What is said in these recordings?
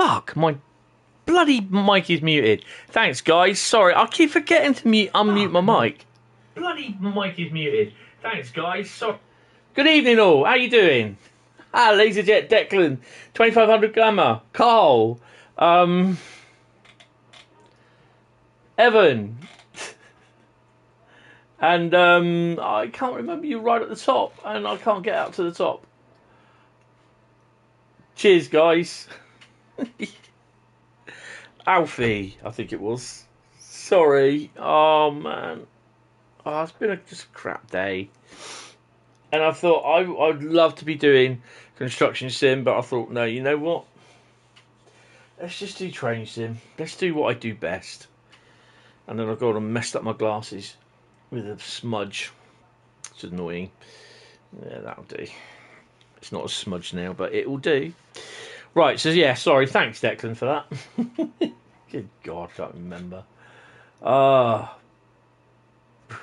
Fuck, my bloody mic is muted. Thanks, guys. Sorry, I keep forgetting to unmute my mic. Bloody mic is muted. Thanks, guys. Sorry. Good evening, all. How you doing? LaserJet, Declan, 2500 Glamour, Carl, Evan, and I can't remember you right at the top, and I can't get out to the top. Cheers, guys. Alfie, I think it was. Sorry. Oh, man. Oh, it's been just a crap day. And I thought I'd love to be doing construction sim, but I thought, no, you know what? Let's just do train sim. Let's do what I do best. And then I got and messed up my glasses with a smudge. It's annoying. Yeah, that'll do. It's not a smudge now, but it will do. Right, so yeah, sorry. Thanks, Declan, for that. Good God, I can't remember.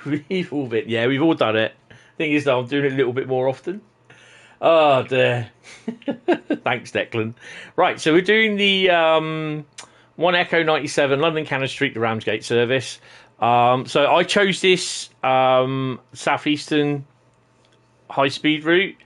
We've all been, yeah, we've all done it. Thing is, though, I'm doing it a little bit more often. Oh, dear. Thanks, Declan. Right, so we're doing the 1 Echo 97 London Cannon Street to Ramsgate service. So I chose this Southeastern Highspeed route.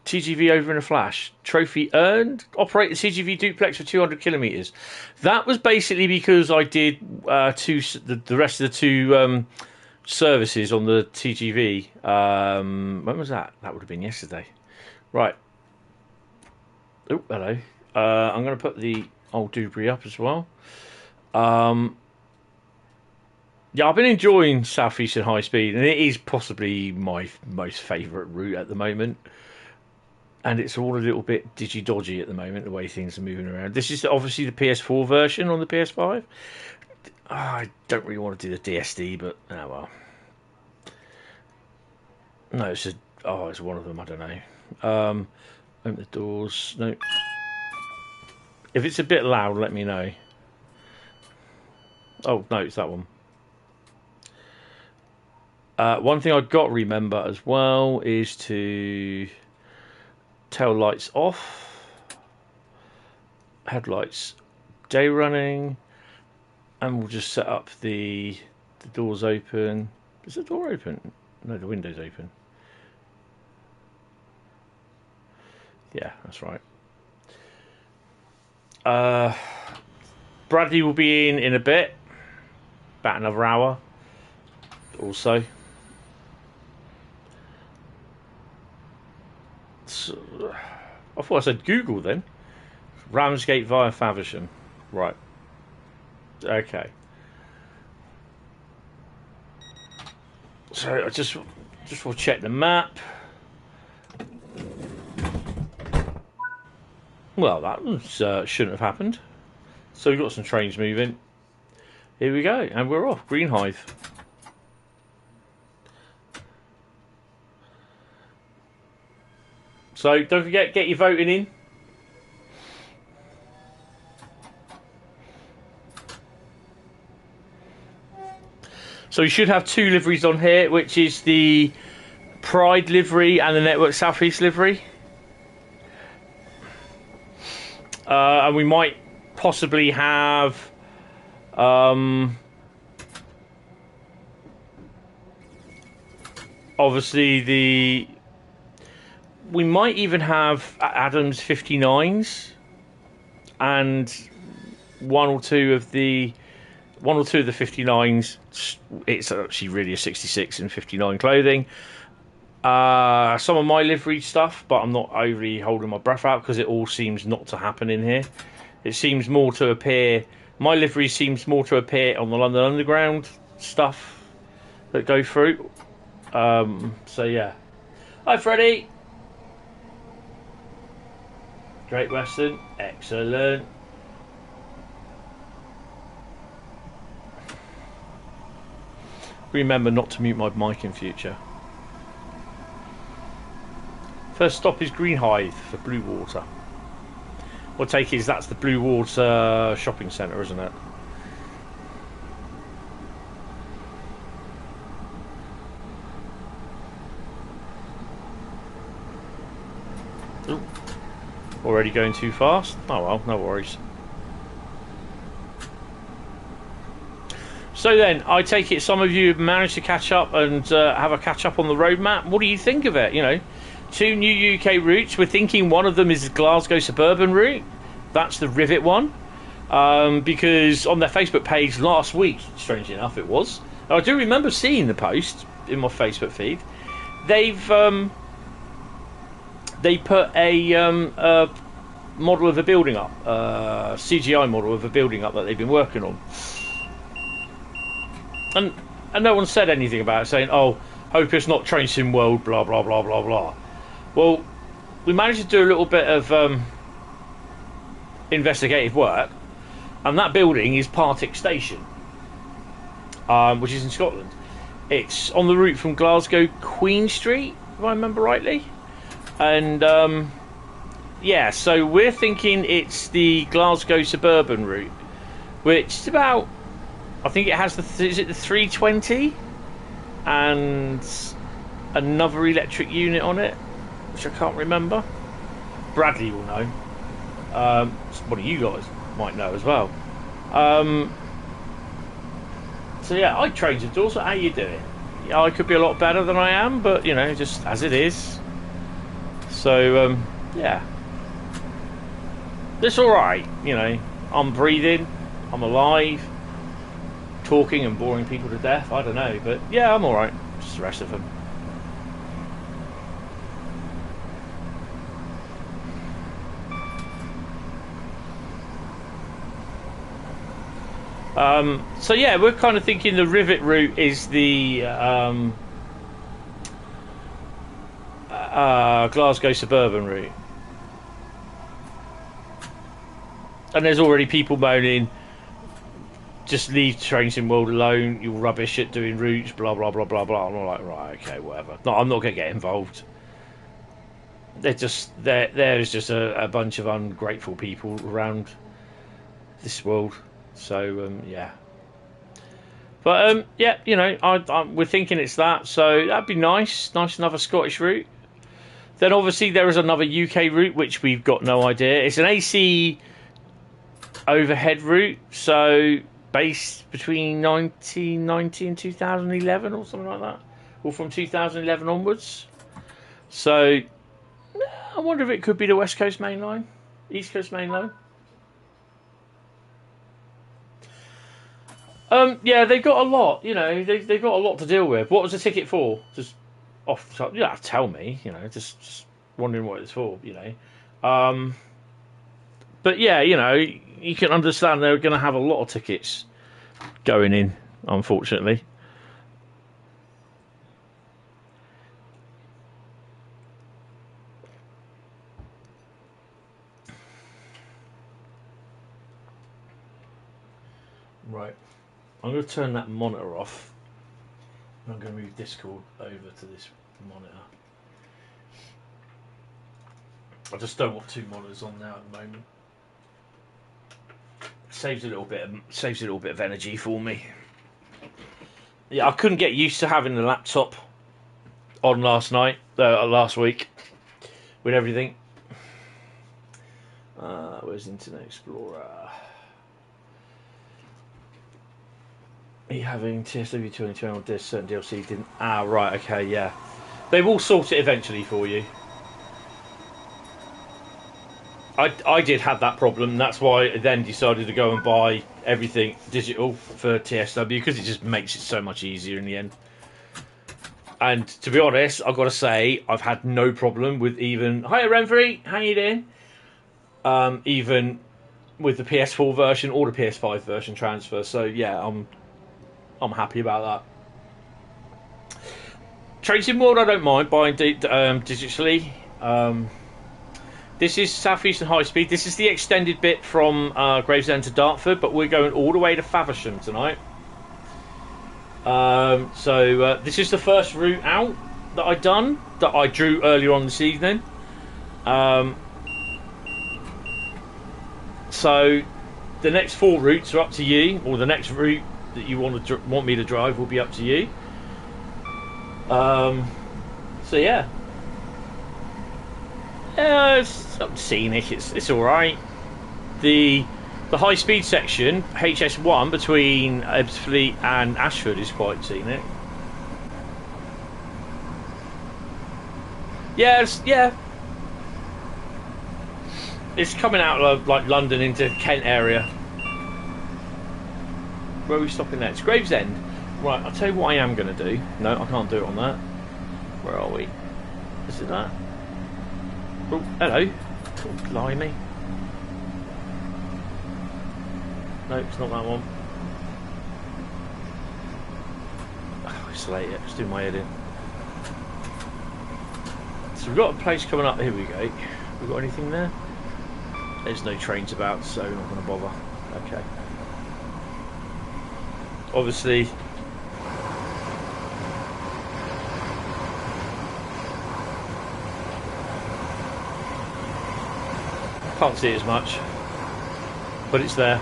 TGV over in a flash. Trophy earned. Operate the TGV duplex for 200 kilometres. That was basically because I did the rest of the two services on the TGV. When was that? That would have been yesterday. Right. Oh, hello. I'm going to put the old Dewberry up as well. Yeah, I've been enjoying Southeastern Highspeed, and it is possibly my most favourite route at the moment. And it's all a little bit digi-dodgy at the moment, the way things are moving around. This is obviously the PS4 version on the PS5. I don't really want to do the DSD, but oh well. No, it's one of them. I don't know. Open the doors. No. If it's a bit loud, let me know. Oh no, it's that one. One thing I've got to remember as well is to tail lights off, headlights day running, and we'll just set up the doors open. Is the door open? No, the window's open. Yeah, that's right. Bradley will be in a bit, about another hour also. So, I thought I said Google then. Ramsgate via Faversham. Right. Okay. So I just will check the map. Well, that was, shouldn't have happened. So we've got some trains moving. Here we go, and we're off. Green Hive. So don't forget, get your voting in. So you should have two liveries on here, which is the Pride livery and the Network Southeast livery. And we might possibly have obviously we might even have Adams 59s and one or two of the 59s. It's actually really a 66 and 59 clothing. Some of my livery stuff, but I'm not overly holding my breath out because it all seems not to happen in here. It seems more to appear. My livery seems more to appear on the London Underground stuff that go through. So yeah. Hi, Freddie. Great Western, excellent. Remember not to mute my mic in future. First stop is Green Hive for Blue Water. What I take is that's the Blue Water shopping centre, isn't it? Ooh. Already going too fast? Oh well, no worries. So then, I take it some of you have managed to catch up and have a catch up on the roadmap. What do you think of it? You know, 2 new UK routes. We're thinking one of them is the Glasgow suburban route. That's the Rivet one. Because on their Facebook page last week, strangely enough it was, I do remember seeing the post in my Facebook feed. They put a model of a building up, CGI model of a building up that they've been working on. And no one said anything about it, saying, oh, hope it's not Train Sim World, blah, blah, blah, blah, blah. Well, we managed to do a little bit of investigative work, and that building is Partick Station, which is in Scotland. It's on the route from Glasgow Queen Street, if I remember rightly. And, yeah, so we're thinking it's the Glasgow suburban route, which is about... I think it has is it the 320 and another electric unit on it, which I can't remember. Bradley will know. One of you guys might know as well. So yeah, I trained at Dorset. How you doing? Yeah, I could be a lot better than I am, but you know, just as it is. So yeah, it's all right. You know, I'm breathing. I'm alive. Talking and boring people to death, I don't know, but yeah, I'm alright. Just the rest of them. So yeah, we're kind of thinking the Rivet route is the Glasgow suburban route, and there's already people moaning, just leave Train Sim World alone, you're rubbish at doing routes, blah blah blah blah blah. And I'm like, right, okay, whatever. No, I'm not going to get involved. There's just a bunch of ungrateful people around this world. So yeah, but yeah, you know, we're thinking it's that. So that'd be nice another Scottish route. Then obviously there is another UK route which we've got no idea. It's an AC overhead route, so based between 1990 and 2011 or something like that, or from 2011 onwards. So I wonder if it could be the West Coast Main Line, East Coast Main Line. Yeah, they've got a lot, you know, they've got a lot to deal with. What was the ticket for? Just off the top, you don't have to tell me, you know, just wondering what it's for, you know. But yeah, you know, you can understand they're going to have a lot of tickets going in, unfortunately. Right, I'm going to turn that monitor off. I'm going to move Discord over to this monitor. I just don't want two monitors on now at the moment. Saves a little bit of energy for me. Yeah, I couldn't get used to having the laptop on last week with everything. Where's Internet Explorer? Are you having TSW 22 on disc? Certain DLC didn't. Ah, right. Okay, yeah. They will sort it eventually for you. I did have that problem. That's why I then decided to go and buy everything digital for TSW, because it just makes it so much easier in the end. And to be honest, I've got to say, I've had no problem with even... Hiya, Renfrey. How you doing? Even with the PS4 version or the PS5 version transfer. So yeah, I'm happy about that. Train Sim World, I don't mind buying digitally. This is Southeastern Highspeed. This is the extended bit from Gravesend to Dartford, but we're going all the way to Faversham tonight. So this is the first route out that I drew earlier on this evening. So the next 4 routes are up to you, or the next route that you want me to drive will be up to you. So yeah, It's not scenic. It's all right. The high speed section, HS1 between Ebbsfleet and Ashford, is quite scenic. Yeah. It's coming out of like London into Kent area. Where are we stopping next? Gravesend. Right, I'll tell you what I am going to do. No, I can't do it on that. Where are we? Is it that? Oh, hello. Oh, blimey. No, it's not that one. Oh, it's late. Let's do my head in. So we've got a place coming up. Here we go. We got anything there? There's no trains about, so I'm not going to bother. Okay. Obviously. Can't see it as much, but it's there.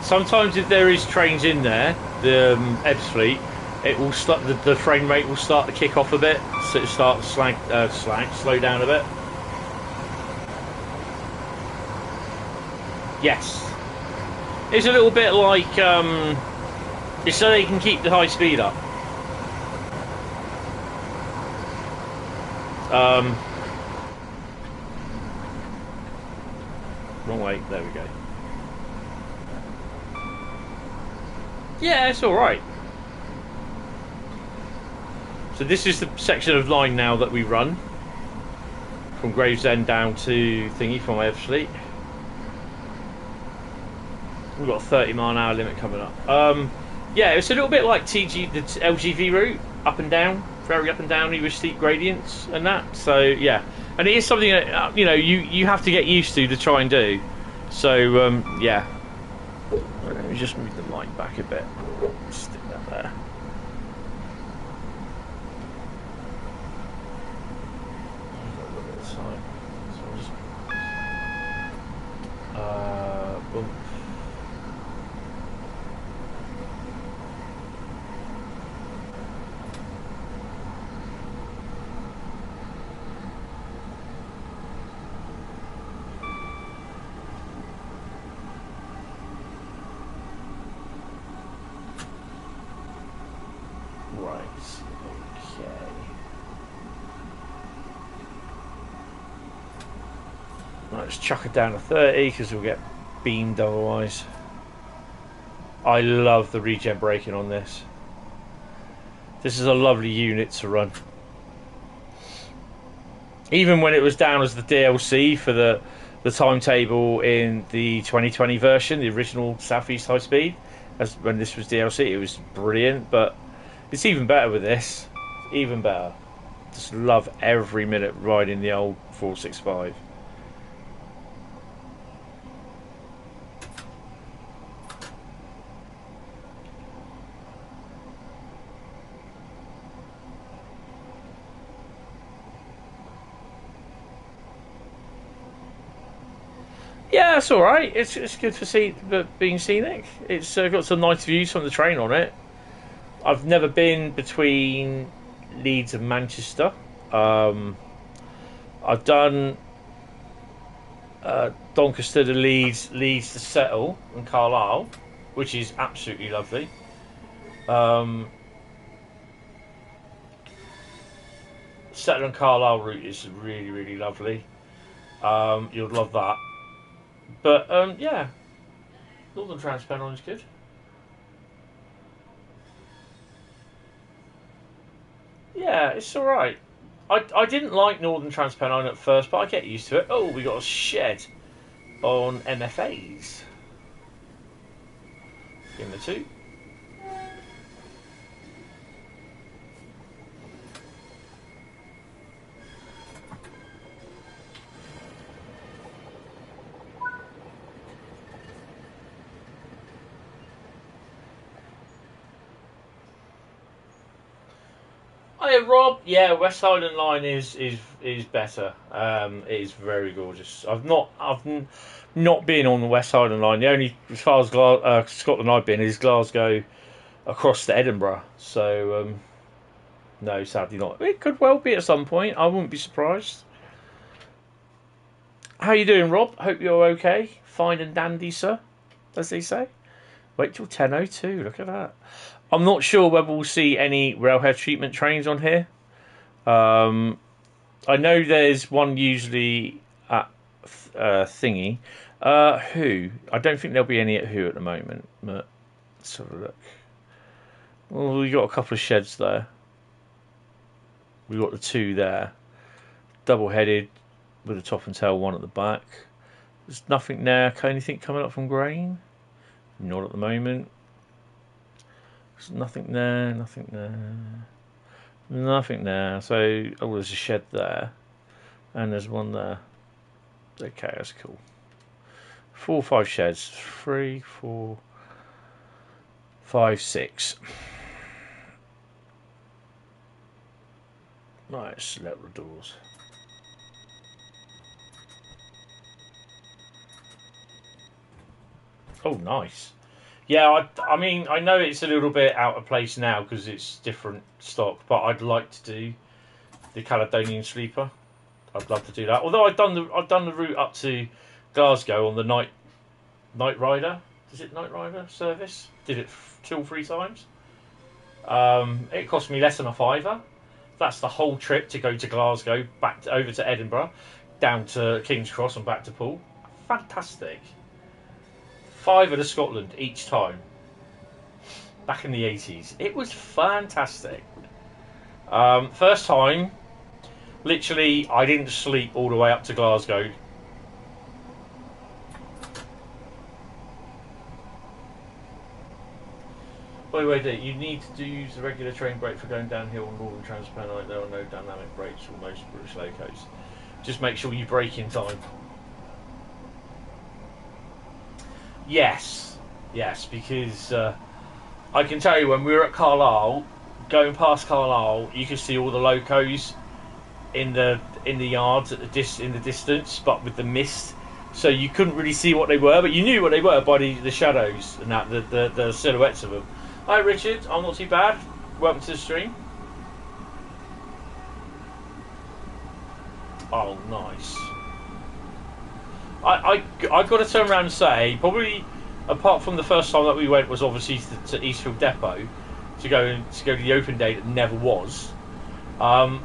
Sometimes if there is trains in there, the Ebbsfleet, it will start, the frame rate will start to kick off a bit, so it starts slow down a bit. Yes, it's a little bit like it's so they can keep the high speed up. Wrong way. There we go. Yeah, it's all right. So this is the section of line now that we run from Gravesend down to Thingy from Ebbsfleet. We've got a 30-mile-an-hour limit coming up. Yeah, it's a little bit like the LGV route, up and down, very up and down, with steep gradients and that. So yeah, and it is something that you have to get used to try and do. So yeah. Let me just move the light back a bit. Stick that there. Boom. Let's chuck it down to 30 because we'll get beamed otherwise. I love the regen braking on this. This is a lovely unit to run. Even when it was down as the DLC for the timetable in the 2020 version, the original Southeast Highspeed, as when this was DLC, it was brilliant. But it's even better with this. Even better. Just love every minute riding the old 465. Yeah, it's all right. It's good for being scenic. It's got some nice views from the train on it. I've never been between Leeds and Manchester. I've done Doncaster to Leeds, Leeds to Settle and Carlisle, which is absolutely lovely. Settle and Carlisle route is really, really lovely. You'll love that. But yeah, Northern Trans Pennine is good. Yeah, it's all right. I didn't like Northern Trans Pennine at first, but I get used to it. Oh, we got a shed on MFAs. Give them a 2. Hi Rob, yeah, West Highland Line is better. It is very gorgeous. I've not been on the West Highland Line. The only, as far as Scotland I've been, is Glasgow across to Edinburgh. So No, sadly not. It could well be at some point. I wouldn't be surprised. How you doing, Rob? Hope you're okay. Fine and dandy, sir, as they say. Wait till 10:02. Look at that. I'm not sure whether we'll see any railhead treatment trains on here. I know there's one usually at Thingy. Who? I don't think there'll be any at Who at the moment. But let's have a look. Well, we got a couple of sheds there. We got the two there, double-headed with a top and tail one at the back. There's nothing there. Anything coming up from Grain? Not at the moment. There's nothing there. Nothing there. Nothing there. So, oh, there's a shed there, and there's one there. Okay, that's cool. 4 or 5 sheds. 3, 4, 5, 6. Right, let's let the doors. Oh, nice. Yeah, I mean, I know it's a little bit out of place now because it's different stock, but I'd like to do the Caledonian Sleeper. I'd love to do that. Although I've done the route up to Glasgow on the Night Rider. Is it Night Rider service? Did it 2 or 3 times. It cost me less than a £5. That's the whole trip to go to Glasgow, over to Edinburgh, down to King's Cross and back to Poole. Fantastic. £5 to Scotland each time. Back in the 80s. It was fantastic. First time, literally, I didn't sleep all the way up to Glasgow. Wait, you need to use the regular train brake for going downhill on Northern Trans Pennine. There are no dynamic brakes for most British locos. Just make sure you brake in time. Yes, because I can tell you when we were at Carlisle, going past Carlisle, you could see all the locos in the yards in the distance, but with the mist, so you couldn't really see what they were, but you knew what they were by the shadows and that the silhouettes of them. Hi Richard, I'm not too bad. Welcome to the stream. Oh, nice. I got to turn around and say, probably apart from the first time that we went was obviously to Eastfield Depot to go to the open day that never was. I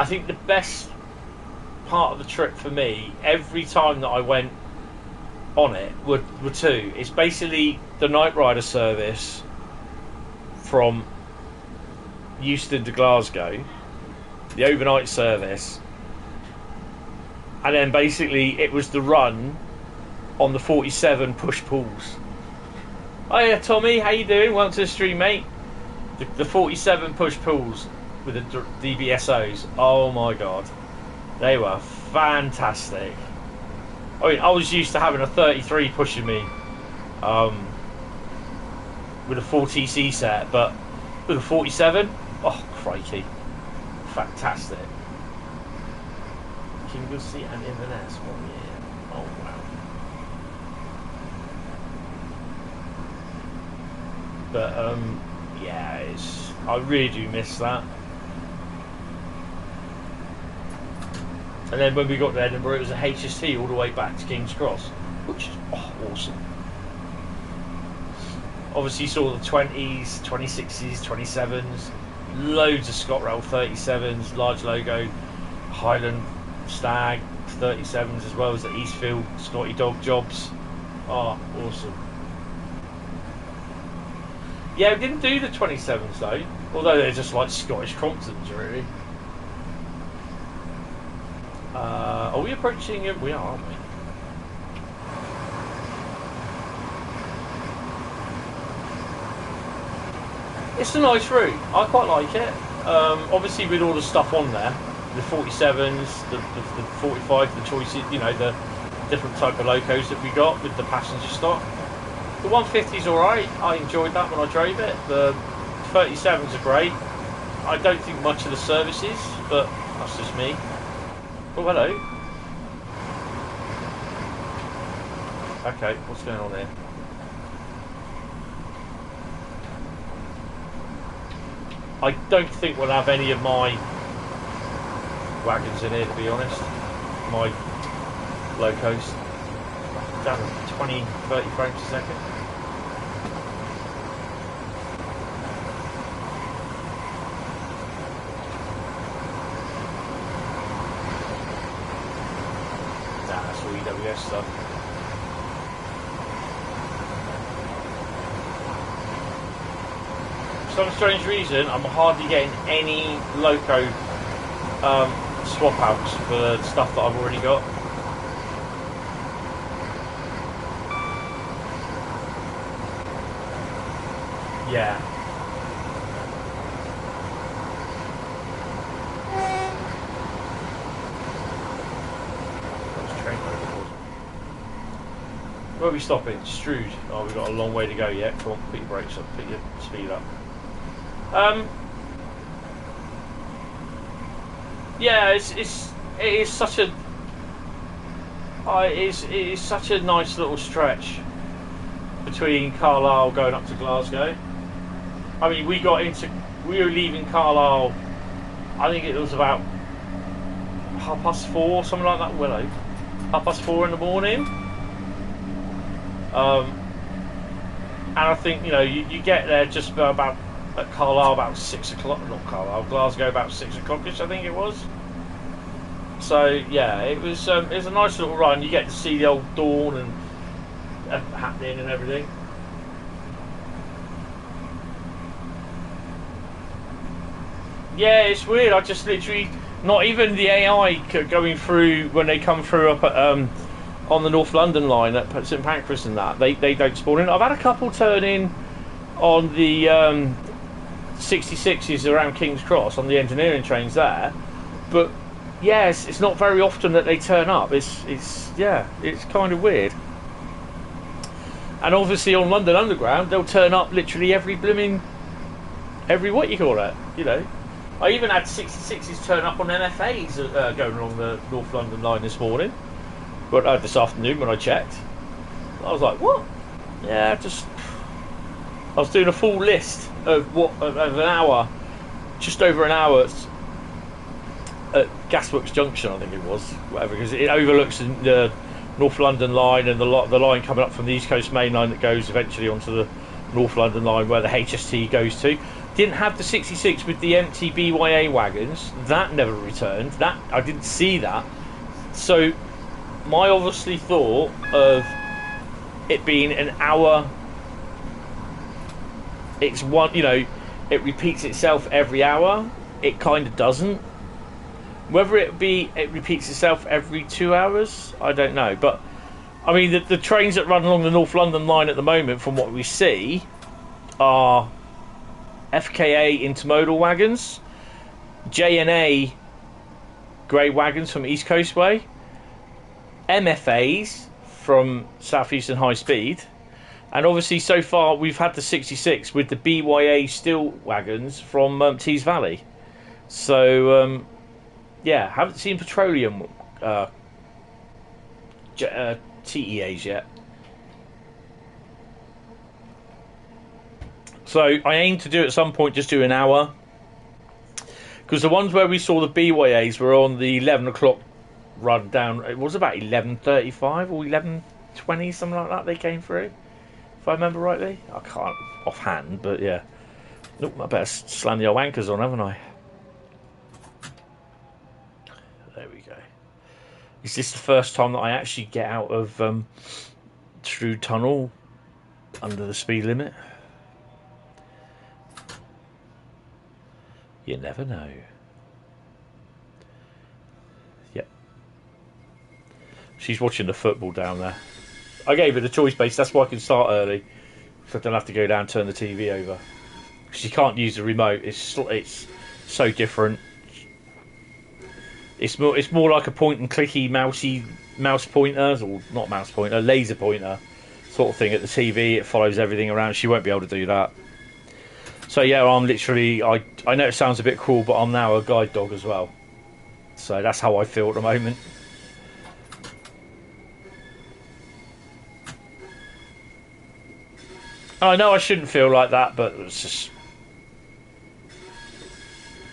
think the best part of the trip for me, every time that I went on it, were 2. It's basically the Night Rider service from Euston to Glasgow, the overnight service, and then basically it was the run on the 47 push-pulls. Oh yeah, Tommy, how you doing? Welcome to the stream, mate. The 47 push-pulls with the DBSOs. Oh my god. They were fantastic. I mean, I was used to having a 33 pushing me with a 4TC set, but with a 47, oh crikey. Fantastic. Kinglesey and Inverness 1 year. Oh wow. But yeah, I really do miss that. And then when we got to Edinburgh, it was a HST all the way back to King's Cross, which is awesome. Obviously, you saw the 20s, 26s, 27s, loads of ScotRail 37s, large logo, Highland Stag 37s, as well as the Eastfield Scotty Dog jobs. Oh, awesome. Yeah, we didn't do the 27s though, although they're just like Scottish Cromptons, really. Are we approaching it? We are, aren't we? It's a nice route. I quite like it. Obviously, with all the stuff on there, the 47s, the 45, the choices, you know, the different type of locos that we got with the passenger stock. The 150's alright. I enjoyed that when I drove it. The 37s are great. I don't think much of the services, but that's just me. Oh, hello. Okay, what's going on here? I don't think we'll have any of my wagons in here, to be honest. My locos. Down to 20, 30 frames a second. Nah, that's all EWS stuff. For some strange reason, I'm hardly getting any loco swap outs for stuff that I've already got. Yeah. Where are we stopping? Strood. Oh, we've got a long way to go yet. Come on, put your brakes up, put your speed up. Yeah, it is such a it is such a nice little stretch between Carlisle going up to Glasgow. I mean, we were leaving Carlisle, I think it was about 4:30, something like that, Willow. 4:30 in the morning. And I think, you know, you get there just about at Carlisle about 6 o'clock, not Carlisle, Glasgow about 6 o'clock-ish, I think it was. So yeah, it was a nice little run. You get to see the old dawn and happening and everything. Yeah, it's weird. I just literally, not even the AI going through when they come through up at, on the North London line at St Pancras and that, they don't spawn in. I've had a couple turn in on the 66s around King's Cross on the engineering trains there, but yes, it's not very often that they turn up. It's kind of weird. And obviously on London Underground, they'll turn up literally every what you call it, you know. I even had 66s turn up on MFAs going along the North London line this morning, but this afternoon when I checked, I was like, what? Yeah, I was doing a full list of an hour, just over an hour at Gasworks Junction, I think it was, whatever, because it overlooks the North London line and the line coming up from the East Coast Main Line that goes eventually onto the North London line where the HST goes to. Didn't have the 66 with the empty BYA wagons. That never returned. That I didn't see that. So my obviously thought of it being an hour. It's one, you know, it repeats itself every hour. It kind of doesn't. Whether it repeats itself every 2 hours, I don't know. But I mean, the trains that run along the North London line at the moment, from what we see, are FKA intermodal wagons, JNA grey wagons from East Coast Way, MFAs from Southeastern Highspeed, and obviously so far we've had the 66 with the BYA steel wagons from Tees Valley. So yeah, haven't seen petroleum TEAs yet. So I aim to do at some point just do an hour, because the ones where we saw the BYAs were on the 11 o'clock run down. It was about 11:35 or 11:20, something like that. They came through, if I remember rightly. I can't offhand, but yeah. Look, I better slam the old anchors on, haven't I? There we go. Is this the first time that I actually get out of Strood Tunnel under the speed limit? You never know. Yep. She's watching the football down there. I gave her the choice base, that's why I can start early, so I don't have to go down and turn the TV over. She can't use the remote. It's so different. It's more like a point and clicky mouse pointer, or not mouse pointer, laser pointer sort of thing at the TV. It follows everything around. She won't be able to do that. So yeah, I'm literally, I know it sounds a bit cruel, but I'm now a guide dog as well. So that's how I feel at the moment. I know I shouldn't feel like that, but it's just,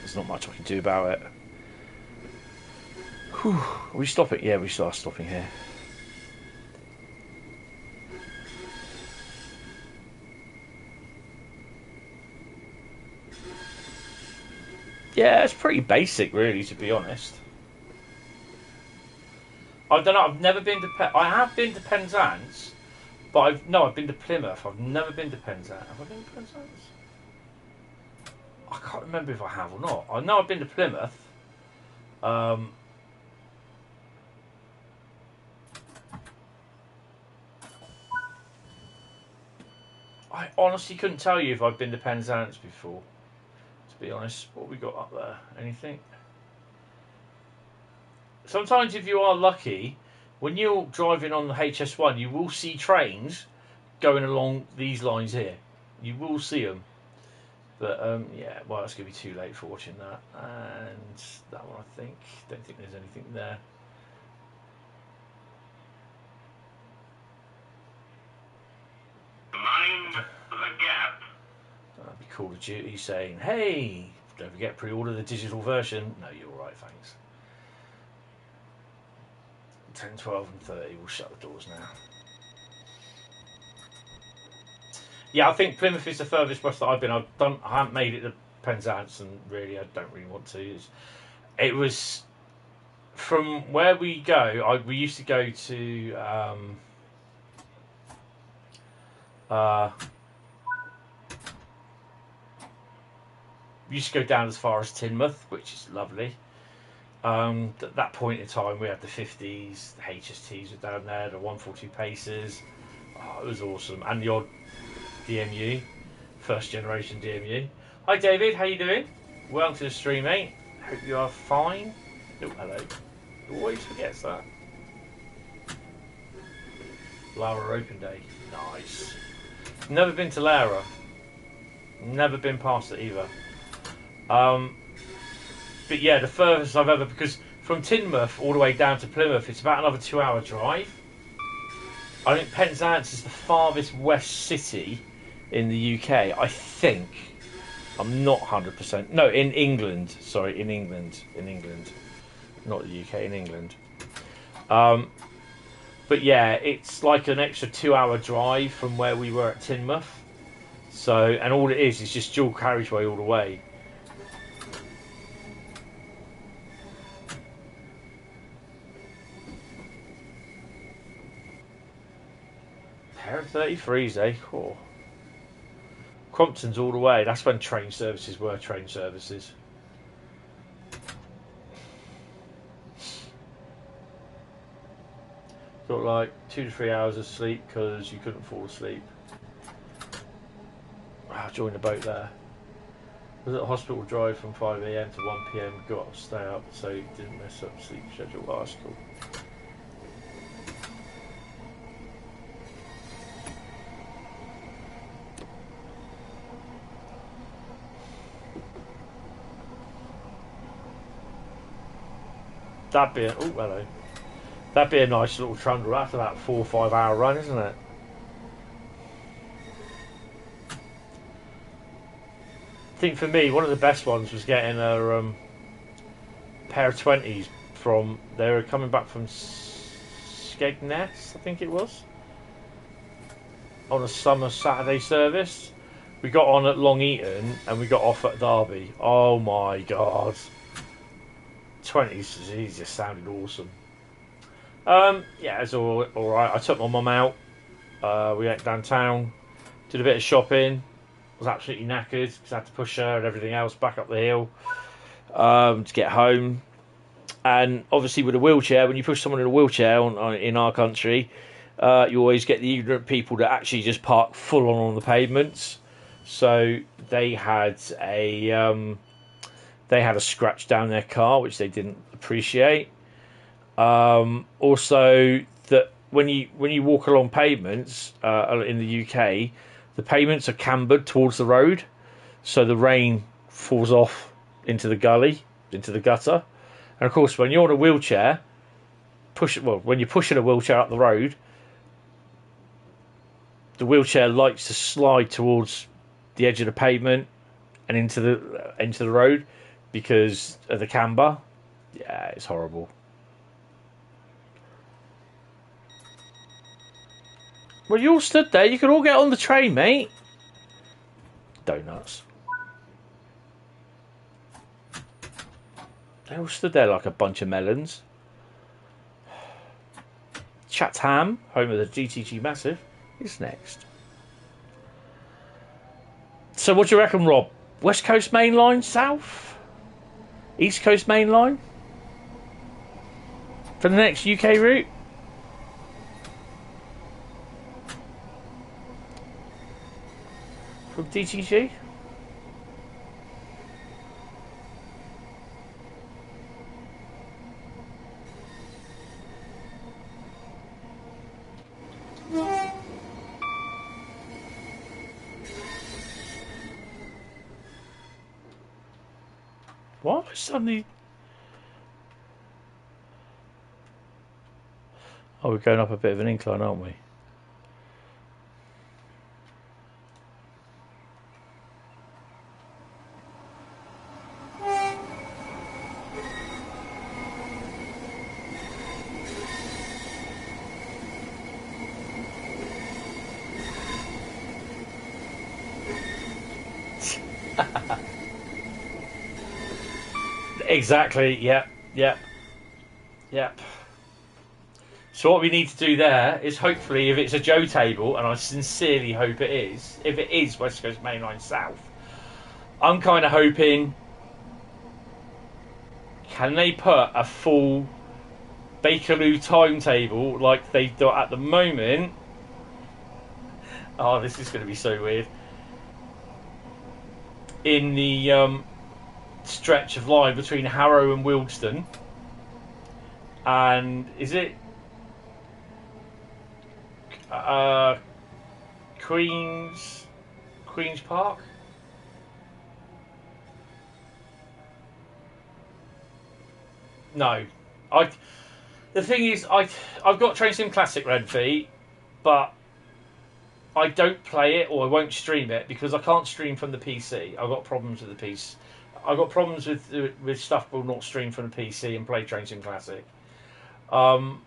there's not much I can do about it. Whew. Are we stopping? Yeah, we are stopping here. Yeah, it's pretty basic, really, to be honest. I don't know. I've never been to. I have been to Penzance, but I've been to Plymouth. I've never been to Penzance. Have I been to Penzance? I can't remember if I have or not. I know I've been to Plymouth. I honestly couldn't tell you if I've been to Penzance before. To be honest, what have we got up there? Anything? Sometimes, if you are lucky, when you're driving on the HS1, you will see trains going along these lines here. You will see them. But, yeah, well, it's going to be too late for watching that. And that one, I think. Don't think there's anything there. Mind the gap. That'd be Call of Duty saying, hey, don't forget, pre-order the digital version. No, you're all right, thanks. 10, 12 and 30. We'll shut the doors now. Yeah, I think Plymouth is the furthest west that I've been. I haven't made it to Penzance, and really, I don't really want to. It was from where we go. We used to go to we used to go down as far as Teignmouth, which is lovely. At that point in time, we had the 50s, the HSTs were down there, the 142 Pacers. Oh, it was awesome. And the odd DMU, first generation DMU. Hi David, how you doing? Welcome to the stream, mate. Hope you are fine. Oh, hello. Always forgets that. Lara Open Day. Nice. Never been to Lara. Never been past it either. But yeah, the furthest I've ever, because from Teignmouth all the way down to Plymouth, it's about another 2-hour drive. I think Penzance is the farthest west city in the UK. I think. I'm not 100%. No, in England. Sorry, in England. In England. Not the UK, in England. But yeah, it's like an extra 2-hour drive from where we were at Teignmouth. So, and all it is just dual carriageway all the way. Pair of 33s, eh? Oh. Crompton's all the way. That's when train services were train services. Got like 2 to 3 hours of sleep because you couldn't fall asleep. I joined the boat there. Was at the hospital drive from 5 AM to 1 PM. Got up, stay up, so didn't mess up sleep schedule. Oh, that's cool. That'd be a, oh hello. That'd be a nice little trundle after that 4 or 5 hour run, isn't it? I think for me, one of the best ones was getting a pair of 20s from. They were coming back from Skegness, I think it was, on a summer Saturday service. We got on at Long Eaton and we got off at Derby. Oh my god. 20s, he just sounded awesome. Yeah, it's all right. I took my mum out. We went downtown, did a bit of shopping. Was absolutely knackered because I had to push her and everything else back up the hill to get home. And obviously, with a wheelchair, when you push someone in a wheelchair in our country, you always get the ignorant people that actually just park full on the pavements. So they had a scratch down their car, which they didn't appreciate. Also, that when you walk along pavements in the UK, the pavements are cambered towards the road, so the rain falls off into the gully, into the gutter. And of course, when you're in a wheelchair, when you're pushing a wheelchair up the road, the wheelchair likes to slide towards the edge of the pavement and into the road, because of the camber. Yeah, it's horrible. Well, you all stood there. You could all get on the train, mate. Donuts. They all stood there like a bunch of melons. Chatham, home of the GTG Massive, is next. So what do you reckon, Rob? West Coast Main Line, South? East Coast Main Line? For the next UK route? From DTG? What? Suddenly... Oh, we're going up a bit of an incline, aren't we? Exactly, yep. So what we need to do there is hopefully, if it's a Joe table, and I sincerely hope it is, if it is West Coast Main Line South, I'm kind of hoping, can they put a full Bakerloo timetable like they've got at the moment? Oh, this is going to be so weird. In the stretch of line between Harrow and Wildston, and is it Queen's Park? No, the thing is, I've got Train Sim Classic Renfrey, but I don't play it, or I won't stream it because I can't stream from the PC. I've got problems with the PC. I've got problems with stuff will not stream from the PC and play Train Sim Classic. And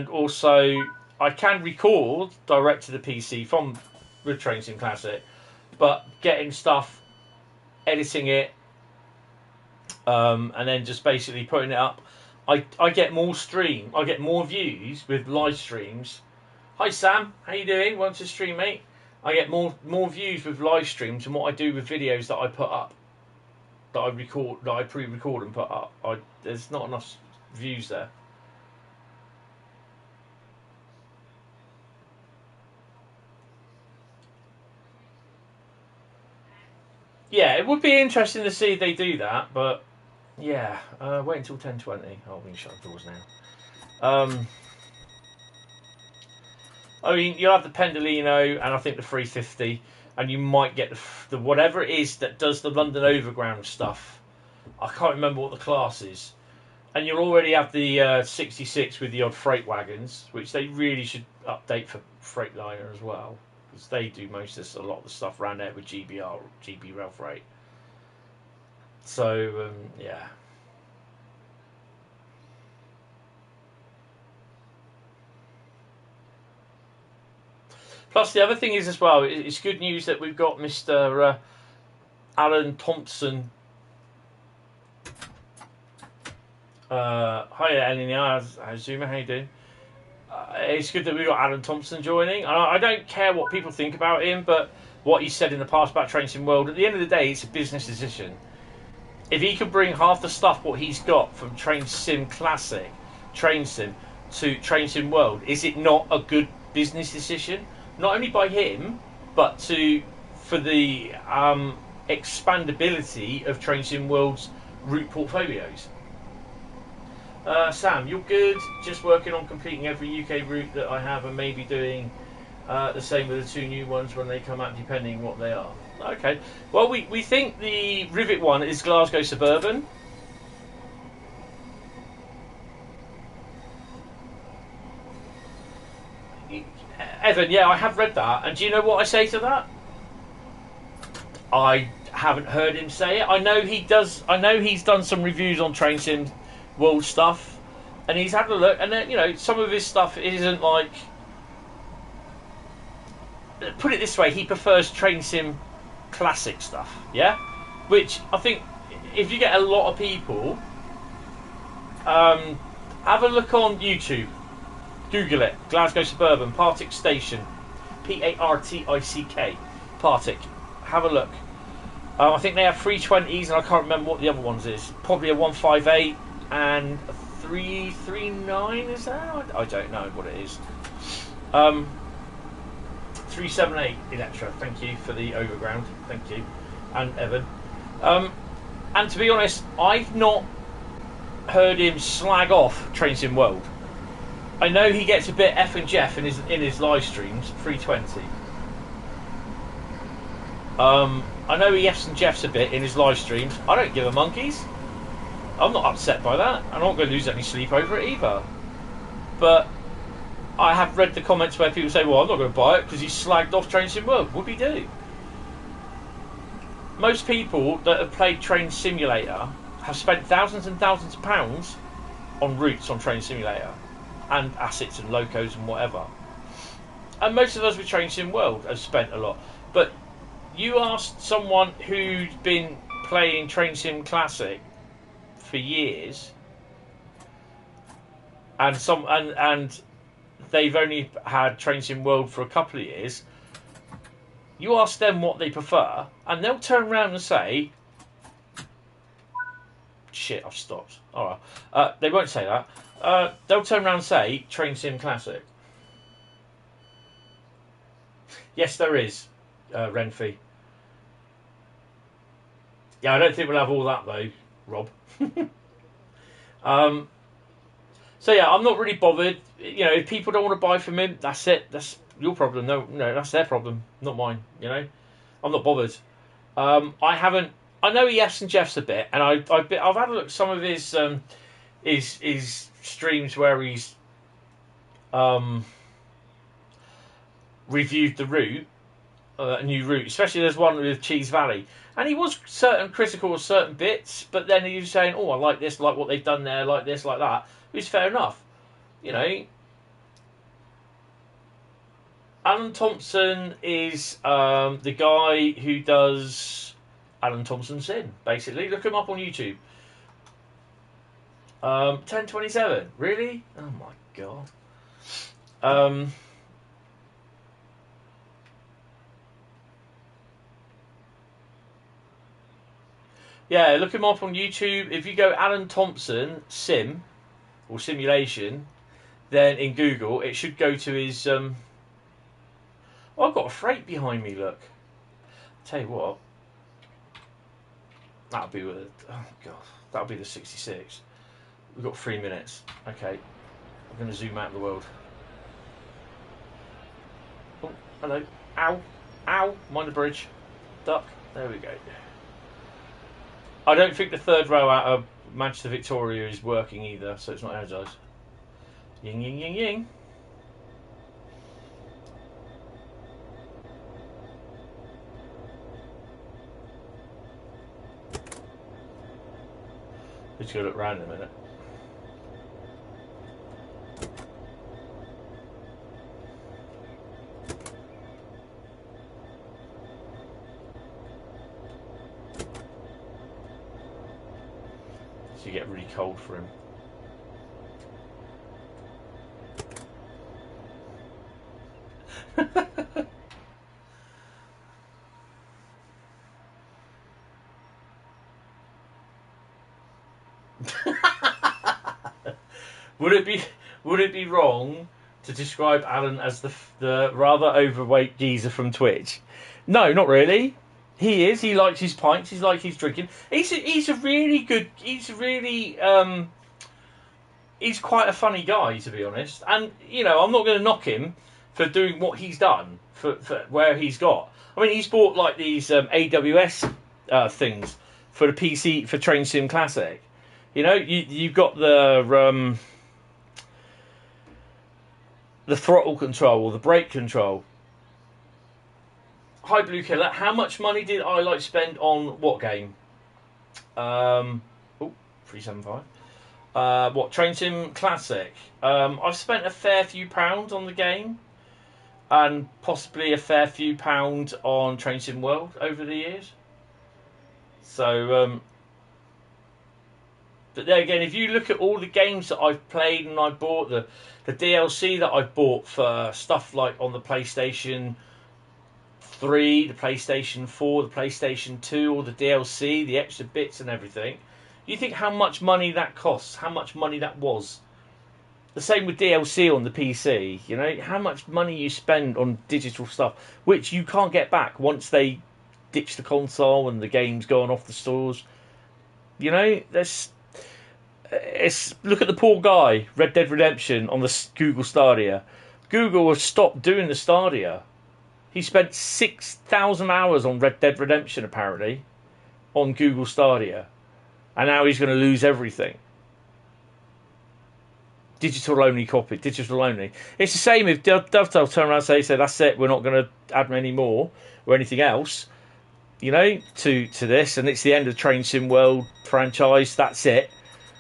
also, I can record direct to the PC with Train Sim Classic, but getting stuff, editing it, and then just basically putting it up, I get more I get more views with live streams. Hi Sam, how you doing? Welcome to the stream, mate. I get more views with live streams than what I do with videos that I put up, that I pre-record and put up. There's not enough views there. Yeah, it would be interesting to see if they do that, but yeah, wait until 10:20. Oh, we can shut the doors now. I mean, you'll have the Pendolino and I think the 350, and you might get the whatever it is that does the London Overground stuff. I can't remember what the class is. And you'll already have the 66 with the odd freight wagons, which they really should update for Freightliner as well, because they do a lot of the stuff around there with GB Rail Freight. So yeah. Plus, the other thing is as well, it's good news that we've got Mr. Alan Thompson. Hi, Alan. Zuma, how you doing? It's good that we've got Alan Thompson joining. I don't care what people think about him, but what he said in the past about Train Sim World, at the end of the day, it's a business decision. If he could bring half the stuff what he's got from Train Sim Classic, Train Sim, to Train Sim World, is it not a good business decision? Not only by him, but for the expandability of Train Sim World's route portfolios. Sam, you're good. Just working on completing every UK route that I have, and maybe doing the same with the two new ones when they come out, depending what they are. Okay. Well, we think the Rivet one is Glasgow Suburban. Evan, yeah, I have read that, and do you know what I say to that? I haven't heard him say it. I know he does. I know he's done some reviews on Train Sim World stuff, and he's had a look. And then, you know, some of his stuff isn't like. Put it this way, he prefers Train Sim classic stuff. Yeah, which I think if you get a lot of people, have a look on YouTube. Google it. Glasgow Suburban Partick Station, Partick. Partick. Have a look. I think they have 320s, and I can't remember what the other ones is. Probably a 158 and a 339. Is that? I don't know what it is. 378 Electra. Thank you for the overground. Thank you, and Evan. And to be honest, I've not heard him slag off Train Sim World. I know he gets a bit F and Jeff in his live streams. 320. I know he F's and Jeffs a bit in his live streams. I don't give a monkeys. I'm not upset by that. I'm not going to lose any sleep over it either. But I have read the comments where people say, well, I'm not going to buy it because he slagged off Train Sim World. Would he do? Most people that have played Train Simulator have spent thousands and thousands of pounds on routes on Train Simulator and assets and locos and whatever. And most of us with Train Sim World have spent a lot. But you asked someone who's been playing Train Sim Classic for years, and they've only had Train Sim World for a couple of years. You ask them what they prefer, and they'll turn around and say, "Shit, I've stopped." All right, they won't say that. They'll turn around and say Train Sim Classic. Yes, there is. Renfrey. Yeah, I don't think we'll have all that though, Rob. So yeah, I'm not really bothered. You know, if people don't want to buy from him, that's it. That's your problem. No, that's their problem, not mine. You know, I'm not bothered. I haven't. I know he F's and Jeffs a bit, and I've had a look at some of his streams where he's reviewed the route. A new route, especially there's one with Cheese Valley, and he was critical of certain bits, but then he was saying, "Oh, I like this, like what they've done there, like this, like that," which is fair enough, you know. Alan Thompson is the guy who does Alan Thompson Sim. Basically, look him up on YouTube. 1027, really? Oh my god. Yeah, look him up on YouTube. If you go Alan Thompson Sim or Simulation, then in Google it should go to his. Oh, I've got a freight behind me. Look, tell you what, that'll be with. Oh god, that'll be the 66. We've got 3 minutes. Okay, I'm going to zoom out of the world. Oh, hello. Ow, ow! Mind the bridge. Duck. There we go. I don't think the third row out of Manchester Victoria is working either, so it's not energised. Ying, ying, ying, ying. Just go look round in a minute. You get really cold for him. Would it be wrong to describe Alan as the rather overweight geezer from Twitch? No, not really. He is. He likes his pints. He likes his drinking. He's a really good. He's quite a funny guy, to be honest. And you know, I'm not going to knock him for doing what he's done for where he's got. I mean, he's bought like these AWS things for the PC for Train Sim Classic. You know, you've got the throttle control or the brake control. Hi Blue Killer, how much money did I like spend on what game? 375. What, Train Sim Classic? I've spent a fair few pounds on the game, and possibly a fair few pounds on Train Sim World over the years. So, but there again, if you look at all the games that I've played and I bought, the DLC that I've bought for stuff like on the PlayStation 3, the PlayStation 4, the PlayStation 2, all the DLC, the extra bits and everything, you think how much money that costs, how much money that was. The same with DLC on the PC, you know, how much money you spend on digital stuff, which you can't get back once they ditch the console and the game's gone off the stores. You know, look at the poor guy, Red Dead Redemption, on the Google Stadia. Google has stopped doing the Stadia. He spent 6,000 hours on Red Dead Redemption, apparently, on Google Stadia. And now he's going to lose everything. Digital only copy, digital only. It's the same if Dovetail turn around and say, that's it, we're not going to add any more or anything else, you know, to this, and it's the end of the Train Sim World franchise, that's it.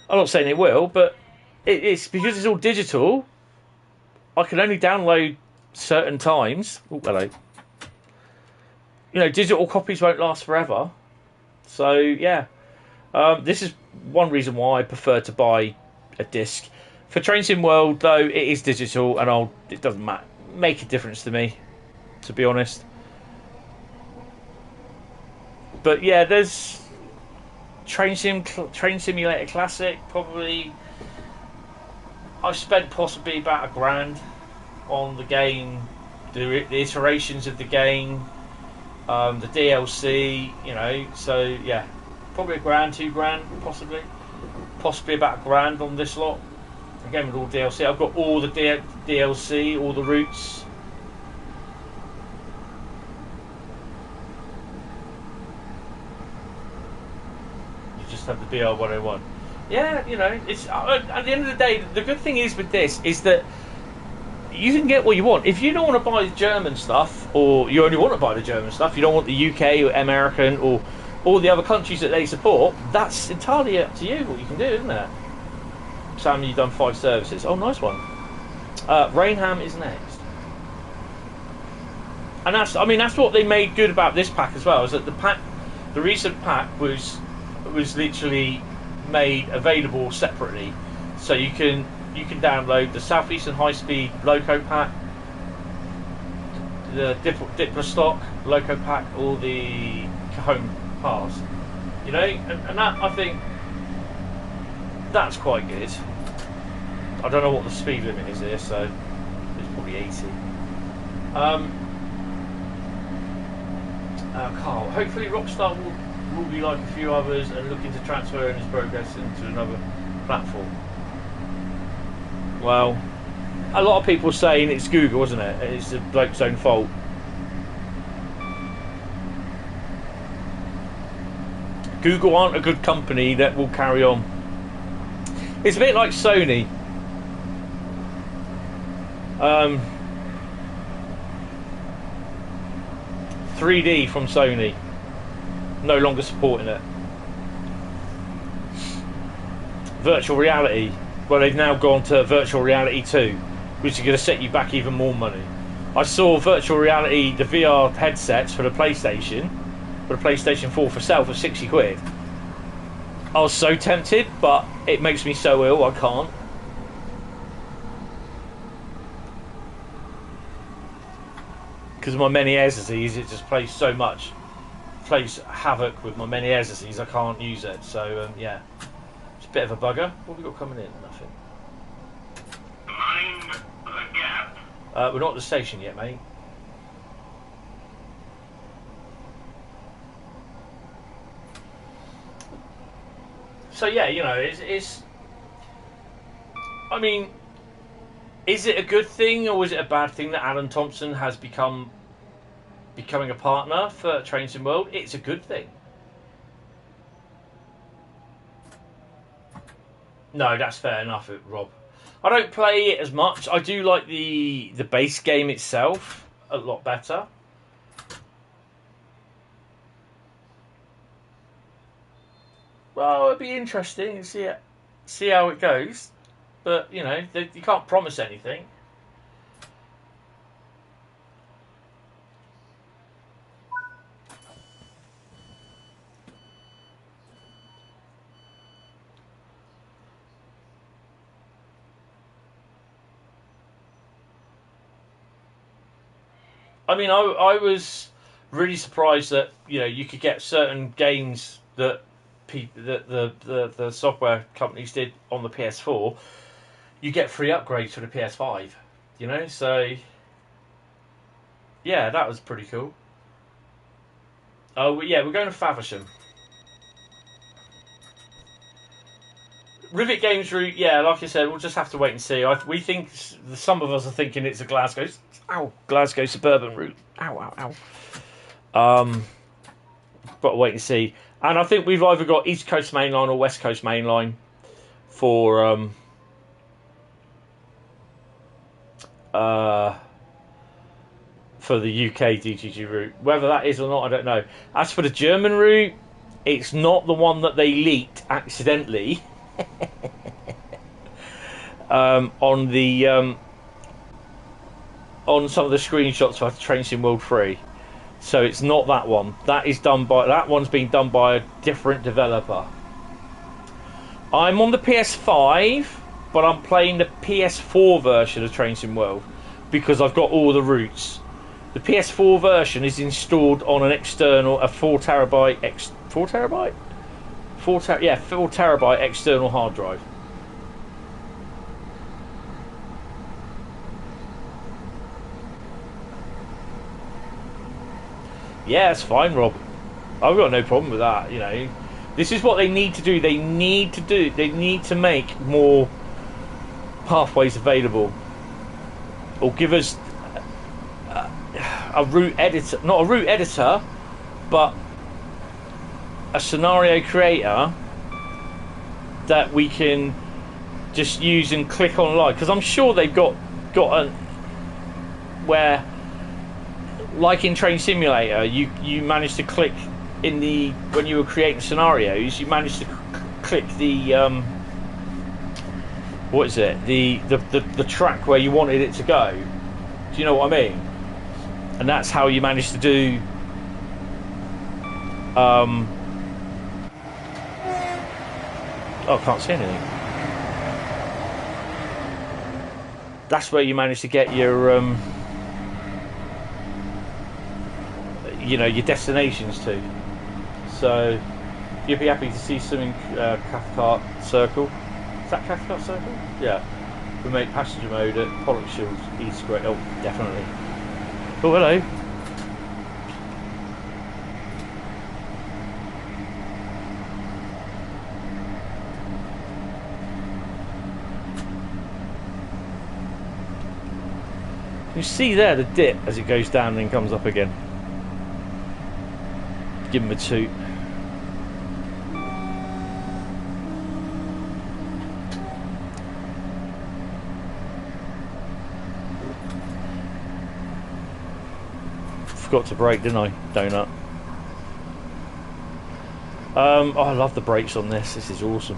I'm not saying it will, but it's because it's all digital, I can only download certain times. Oh, hello. You know, digital copies won't last forever. So, yeah. This is one reason why I prefer to buy a disc. For Train Sim World, though, it is digital, and it doesn't make a difference to me, to be honest. But yeah, there's Train Simulator Classic. Probably, I've spent possibly about £1,000 on the game, the iterations of the game, the DLC. You know, so yeah, probably £1,000, £2,000, possibly about £1,000 on this lot. Again, with all DLC, I've got all the DLC, all the routes. You just have the BR101. Yeah, you know, it's at the end of the day, the good thing is with this is that you can get what you want. If you don't want to buy the German stuff, or you only want to buy the German stuff, you don't want the UK or American or all the other countries that they support, that's entirely up to you what you can do, isn't it? Sam, you've done 5 services. Oh, nice one. Rainham is next. And that's what they made good about this pack as well, is that the recent pack was literally made available separately. So you can download the Southeastern Highspeed Loco pack, the Diplo stock Loco pack, or the Cajon Pass. You know, and that, I think, that's quite good. I don't know what the speed limit is here, so it's probably 80. Carl, hopefully Rockstar will be like a few others and looking to transfer his progress into another platform. Well, a lot of people are saying it's Google, isn't it? It's the bloke's own fault. Google aren't a good company that will carry on. It's a bit like Sony. 3D from Sony, no longer supporting it. Virtual reality, well, they've now gone to virtual reality 2, which is going to set you back even more money. I saw virtual reality, the VR headsets for the PlayStation 4 for sale for 60 quid. I was so tempted, but it makes me so ill I can't. Because of my Meniere's disease, it just plays havoc with my Meniere's disease. I can't use it, so yeah, it's a bit of a bugger. What have we got coming in? Nothing. Mind the gap. We're not at the station yet, mate. So yeah, you know, I mean, is it a good thing or is it a bad thing that Alan Thompson has becoming a partner for Train Sim World? It's a good thing. No, that's fair enough, Rob. I don't play it as much. I do like the base game itself a lot better. Well, it'd be interesting to see how it goes. But, you know, you can't promise anything. I mean, I was really surprised that, you know, you could get certain games that the software companies did on the PS4. You get free upgrades for the PS5, you know. So yeah, that was pretty cool. Oh yeah, we're going to Faversham. Rivet Games route, yeah, like I said, we'll just have to wait and see. We think some of us are thinking it's a Glasgow suburban route. Ow. But wait and see. And I think we've either got East Coast Main Line or West Coast Main Line for the UK DTG route. Whether that is or not, I don't know. As for the German route, it's not the one that they leaked accidentally on the on some of the screenshots for Train Sim World 3. So it's not that one. That one's been done by a different developer. I'm on the PS5, but I'm playing the PS4 version of Train Sim World because I've got all the routes. The PS4 version is installed on an external, a 4 terabyte external hard drive. Yeah, it's fine, Rob. I've got no problem with that. You know, this is what they need to do. They need to make more pathways available, or give us a route editor, not a route editor, but a scenario creator that we can just use and click on live. Because I'm sure they've got a where, like in Train Simulator, you managed to click in the when you were creating scenarios, you managed to click the what is it, the track where you wanted it to go. Do you know what I mean? And that's how you managed to do oh, I can't see anything. That's where you managed to get your you know, your destinations to. So you'd be happy to see some in Cathcart Circle. Is that Cathcart Circle? Yeah. We make passenger mode at Pollock Shields East Great. Oh, definitely. Oh, hello. You see there the dip as it goes down and then comes up again. Give him a toot. Forgot to brake, didn't I? Donut. Oh, I love the brakes on this. This is awesome.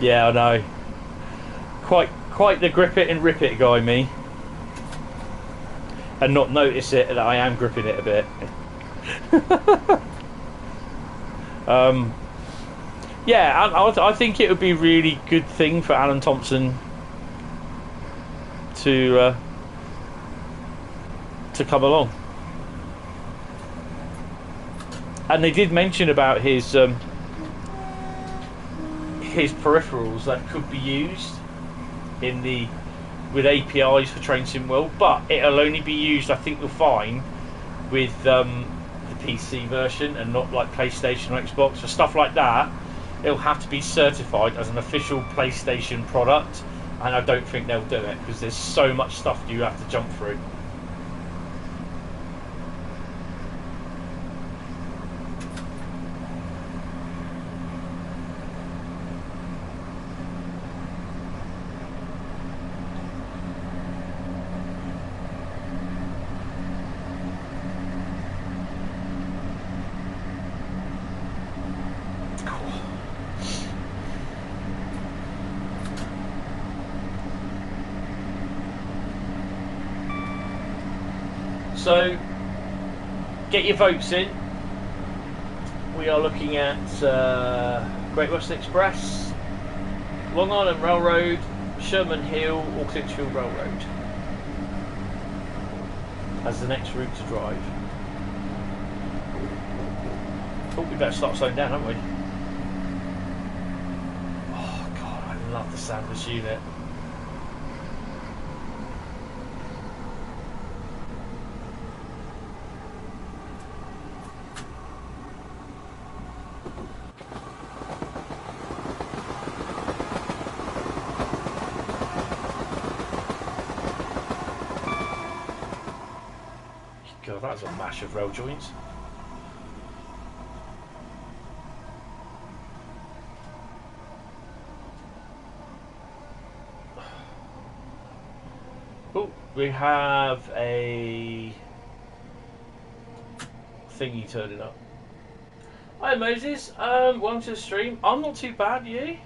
Yeah, I know. Quite the grip it and rip it guy, me. And not notice it that I am gripping it a bit. Yeah, I think it would be a really good thing for Alan Thompson to come along. And they did mention about his peripherals that could be used in with APIs for Train Sim World, but it'll only be used, I think you'll find, with the PC version and not like PlayStation or Xbox. For stuff like that, it'll have to be certified as an official PlayStation product, and I don't think they'll do it because there's so much stuff you have to jump through. So, get your votes in. We are looking at Great Western Express, Long Island Railroad, Sherman Hill, or Clinchfield Railroad as the next route to drive. Oh, we better start slowing down, haven't we? Oh God, I love the sound of this unit. God, that's a mash of rail joints. Oh, we have a thingy turning up. Hi Moses, welcome to the stream. I'm not too bad, you?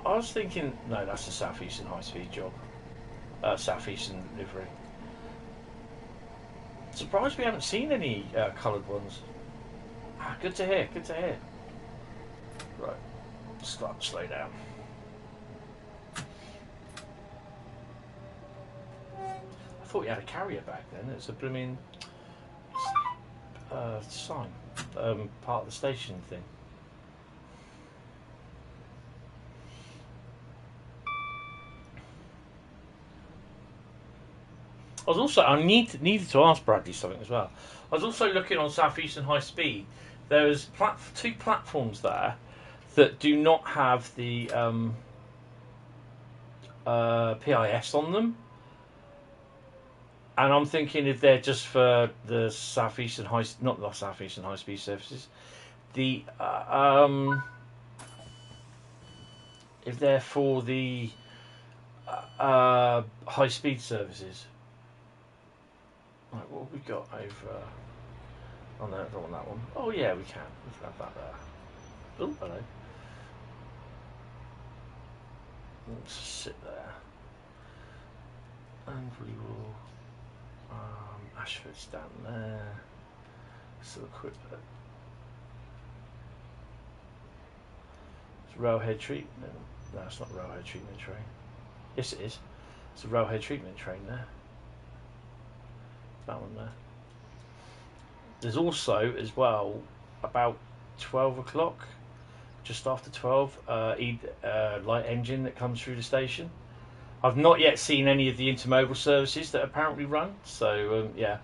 I was thinking, no, that's the Southeastern Highspeed job. Southeastern livery. Surprised we haven't seen any coloured ones. Ah, good to hear, good to hear. Right, start to slow down. I thought we had a carrier back then. It's a blooming sign, part of the station thing. I was also, I needed to ask Bradley something as well. I was also looking on Southeastern Highspeed. There's two platforms there that do not have the PIS on them. And I'm thinking if they're just for the Southeastern not the Southeastern High-Speed services, the if they're for the high-speed services. Right, what have we got over? Oh no, I don't want that one. Oh yeah, we can. We can have that there. Oh, hello. Let's sit there, and we will. Ashford's down there. So quick look. It's railhead treatment. No, it's not a railhead treatment train. Yes, it is. It's a railhead treatment train there. That one there. There's also, as well, about 12 o'clock, just after 12, light engine that comes through the station. I've not yet seen any of the intermodal services that apparently run, so yeah.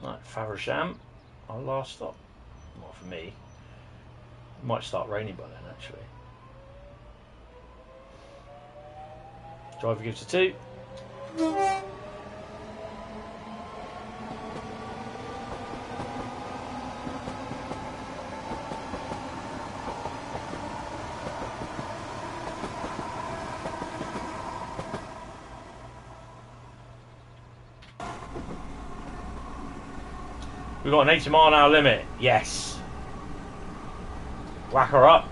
Right, Faversham, our last stop. Not for me. It might start raining by then, actually. Driver gives a 2. We've got an 80 mile an hour limit. Yes. Whack her up.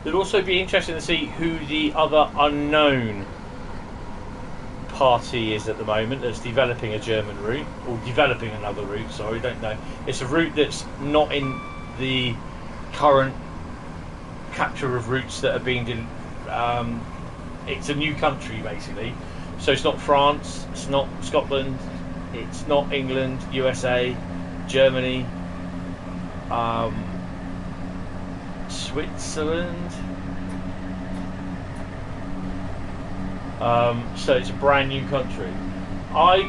It'd also be interesting to see who the other unknown party is at the moment that's developing a German route, or developing another route, sorry, don't know. It's a route that's not in the current capture of routes that are being it's a new country basically, so it's not France, it's not Scotland, it's not England, USA, Germany, Switzerland, so it's a brand new country. I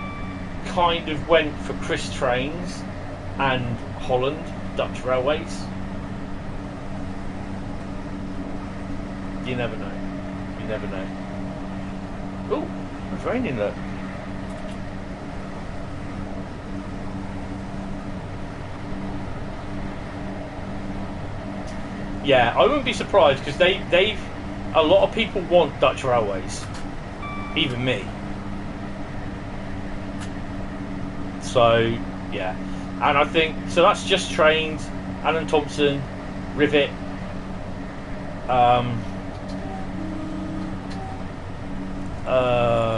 kind of went for Chris Trains and Holland, Dutch Railways. You never know. You never know. Oh, it's raining look. Yeah, I wouldn't be surprised because they've a lot of people want Dutch railways, even me. So yeah, and I think so. That's just trains. Alan Thompson, Rivet,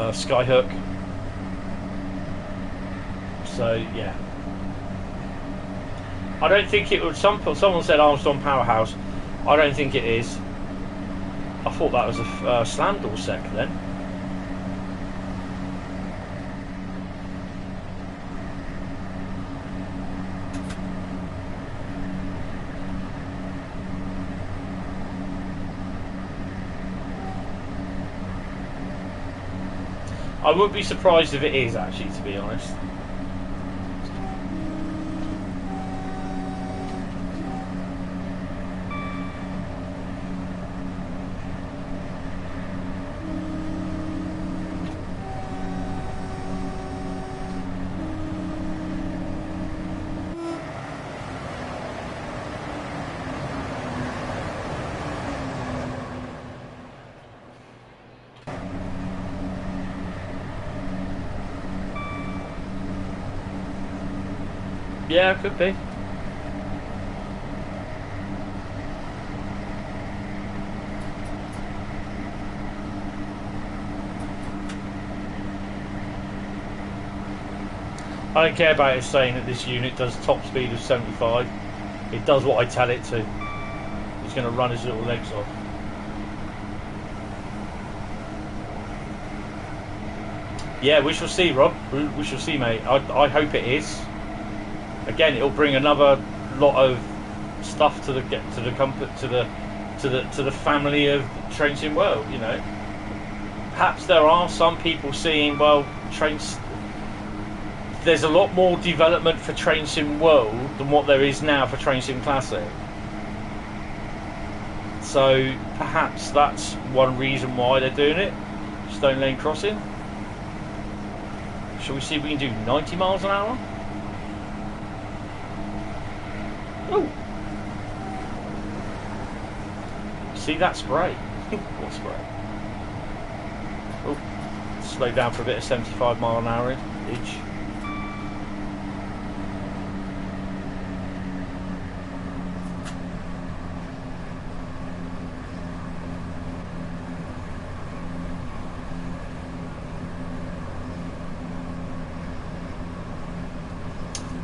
Skyhook. So yeah, I don't think it would. Someone said Armstrong Powerhouse. I don't think it is. I thought that was a slam door sec then. I wouldn't be surprised if it is, actually, to be honest. Yeah, it could be. I don't care about it saying that this unit does top speed of 75. It does what I tell it to. It's going to run his little legs off. Yeah, we shall see, Rob. We shall see, mate. I hope it is. Again, it'll bring another lot of stuff to the comfort to the family of Train Sim World. You know, perhaps there are some people seeing, well, trains. There's a lot more development for Train Sim World than what there is now for Train Sim Classic. So perhaps that's one reason why they're doing it. Stone Lane Crossing. Shall we see if we can do 90 miles an hour? Oh, see that spray? What spray? Oh, slow down for a bit of 75 mile an hour each.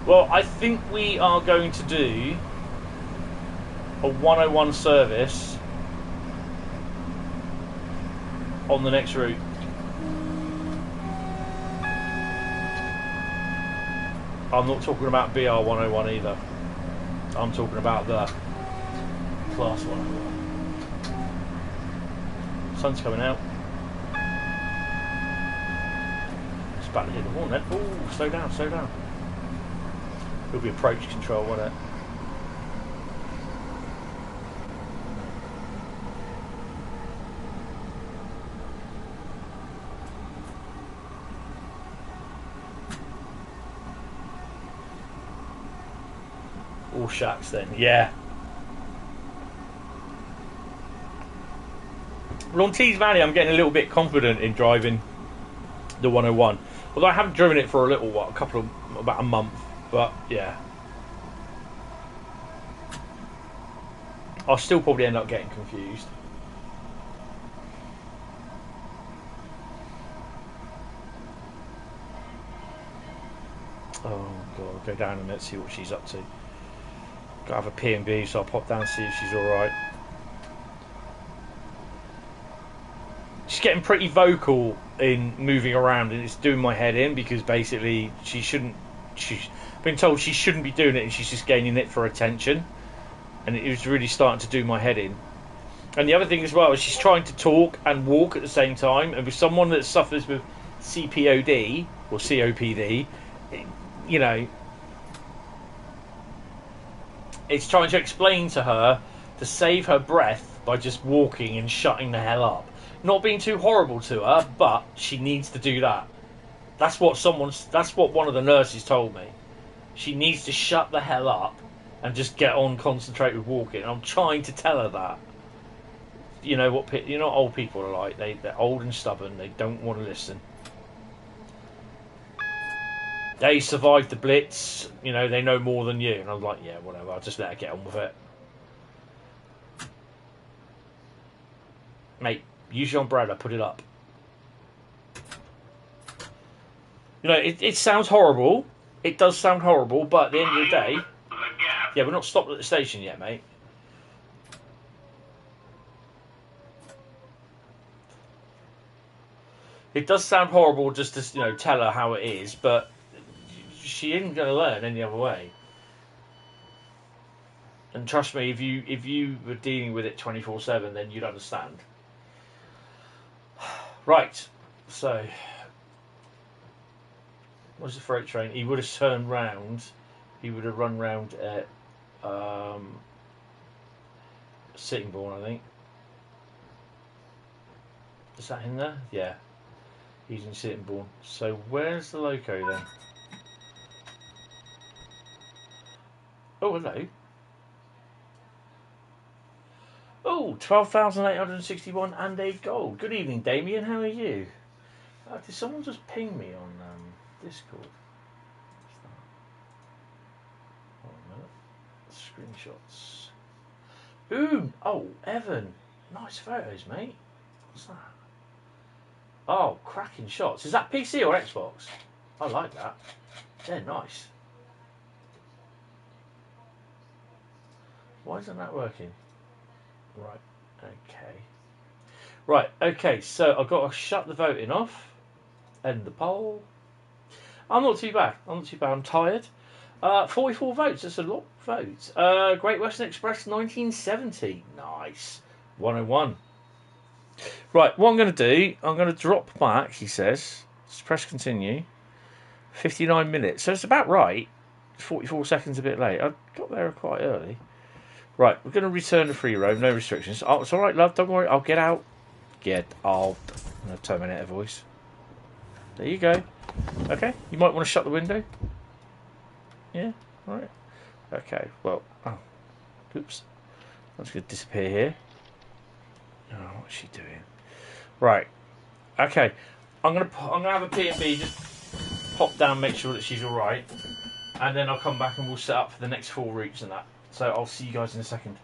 Well, I think we are going to do a 101 service on the next route. I'm not talking about BR 101 either. I'm talking about the Class 101. Sun's coming out. It's about to hit the horn then. Oh, slow down, slow down. It'll be approach control, won't it? All shacks then, yeah. Well, on Tees Valley, I'm getting a little bit confident in driving the 101. Although I haven't driven it for a little while, about a month. But yeah, I'll still probably end up getting confused. Oh god, I'll go down and let's see what she's up to. Gotta have a P&B, so I'll pop down and see if she's alright. She's getting pretty vocal in moving around, and it's doing my head in because basically she's been told she shouldn't be doing it, and she's just gaining it for attention, and it was really starting to do my head in. And the other thing as well is she's trying to talk and walk at the same time, and with someone that suffers with CPOD or COPD, you know, it's trying to explain to her to save her breath by just walking and shutting the hell up. Not being too horrible to her, but she needs to do that. That's what one of the nurses told me. She needs to shut the hell up and just get on, concentrate with walking. And I'm trying to tell her that. you know what you know what old people are like. They're old and stubborn. They don't want to listen. They survived the Blitz. You know, they know more than you. And I was like, yeah, whatever. I'll just let her get on with it. Mate, use your umbrella. Put it up. You know, it sounds horrible. It does sound horrible, but at the end of the day... Yeah, we're not stopped at the station yet, mate. It does sound horrible just to, you know, tell her how it is, but she isn't going to learn any other way. And trust me, if you were dealing with it 24/7, then you'd understand. Right, so what's the freight train? He would have turned round. He would have run round at Sittingbourne, I think. Is that in there? Yeah, he's in Sittingbourne. So where's the loco then? Oh, hello. Oh, 12,861 and a gold. Good evening, Damien. How are you? Did someone just ping me on Discord? Hold on a minute. Screenshots. Ooh, oh, Evan. Nice photos, mate. What's that? Oh, cracking shots. Is that PC or Xbox? I like that. They're nice. Why isn't that working? Right, okay. Right, okay, so I've got to shut the voting off. End the poll. I'm not too bad. I'm tired. 44 votes. That's a lot of votes. Great Western Express 1970. Nice. 101. Right, what I'm going to do, I'm going to drop back, he says. Just press continue. 59 minutes. So it's about right. 44 seconds a bit late. I got there quite early. Right, we're going to return to free roam, no restrictions. Oh, it's alright, love, don't worry, I'll get out. Get out. No Terminator voice. There you go. Okay, you might want to shut the window. Yeah, alright. Okay, well, oh, oops. I'm just going to disappear here. Oh, what's she doing? Right, okay. I'm gonna have a P&B, just pop down, make sure that she's alright. And then I'll come back and we'll set up for the next 4 routes and that. So I'll see you guys in a second.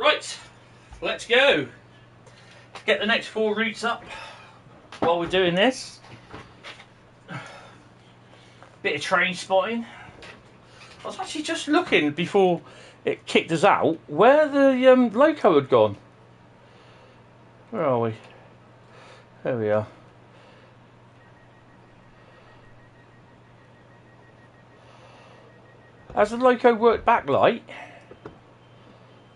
Right, let's go. Get the next 4 routes up while we're doing this. Bit of train spotting. I was actually just looking before it kicked us out where the loco had gone. Where are we? There we are. Has the loco worked backlight?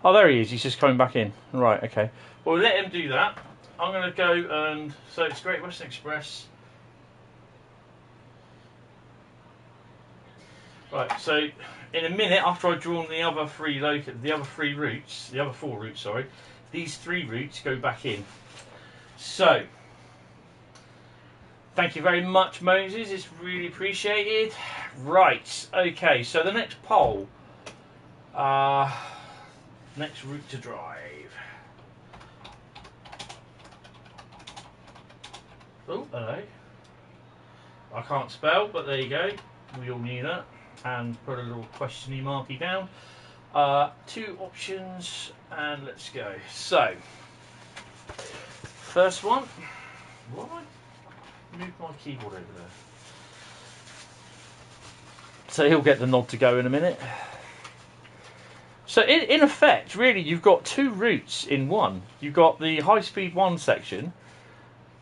Oh, there he is. He's just coming back in. Right, okay. Well, let him do that. I'm going to go and... So it's Great Western Express. Right, so in a minute after I've drawn the other 4 routes, sorry, these 3 routes go back in. So, thank you very much, Moses. It's really appreciated. Right, okay, so the next poll. Next route to drive. Oh, hello. I can't spell, but there you go. We all knew that. And put a little questiony marky down. 2 options, and let's go. So, first one. What have I moved my keyboard over there? So he'll get the nod to go in a minute. So in effect, really, you've got 2 routes in one. You've got the high-speed 1 section,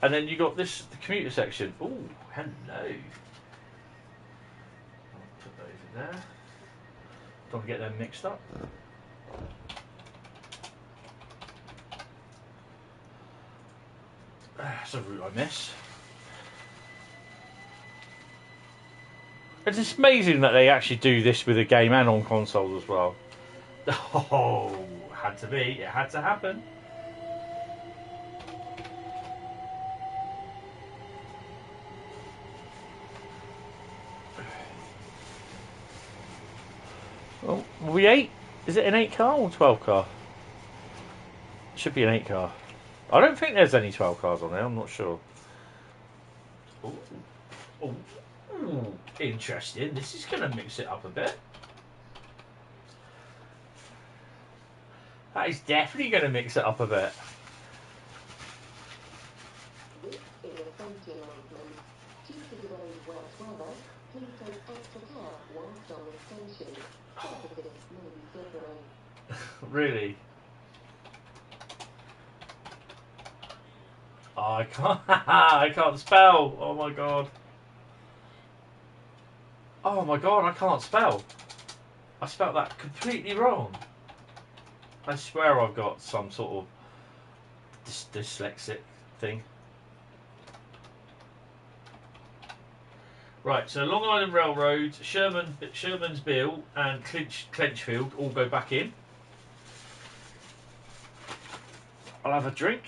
and then you've got the commuter section. Oh, hello. Put that over there. Don't get them mixed up. That's a route I miss. It's amazing that they actually do this with a game and on consoles as well. Oh, had to be. It had to happen. Well, we 8? Is it an 8 car or 12 car? It should be an 8 car. I don't think there's any 12 cars on there. I'm not sure. Ooh. Ooh. Ooh. Interesting. This is going to mix it up a bit. That is definitely going to mix it up a bit. Really? Oh, I can't. I can't spell. Oh my god. Oh my god, I can't spell. I spelled that completely wrong. I swear I've got some sort of dyslexic thing. Right, so Long Island Railroad, Shermansville and Clenchfield all go back in. I'll have a drink.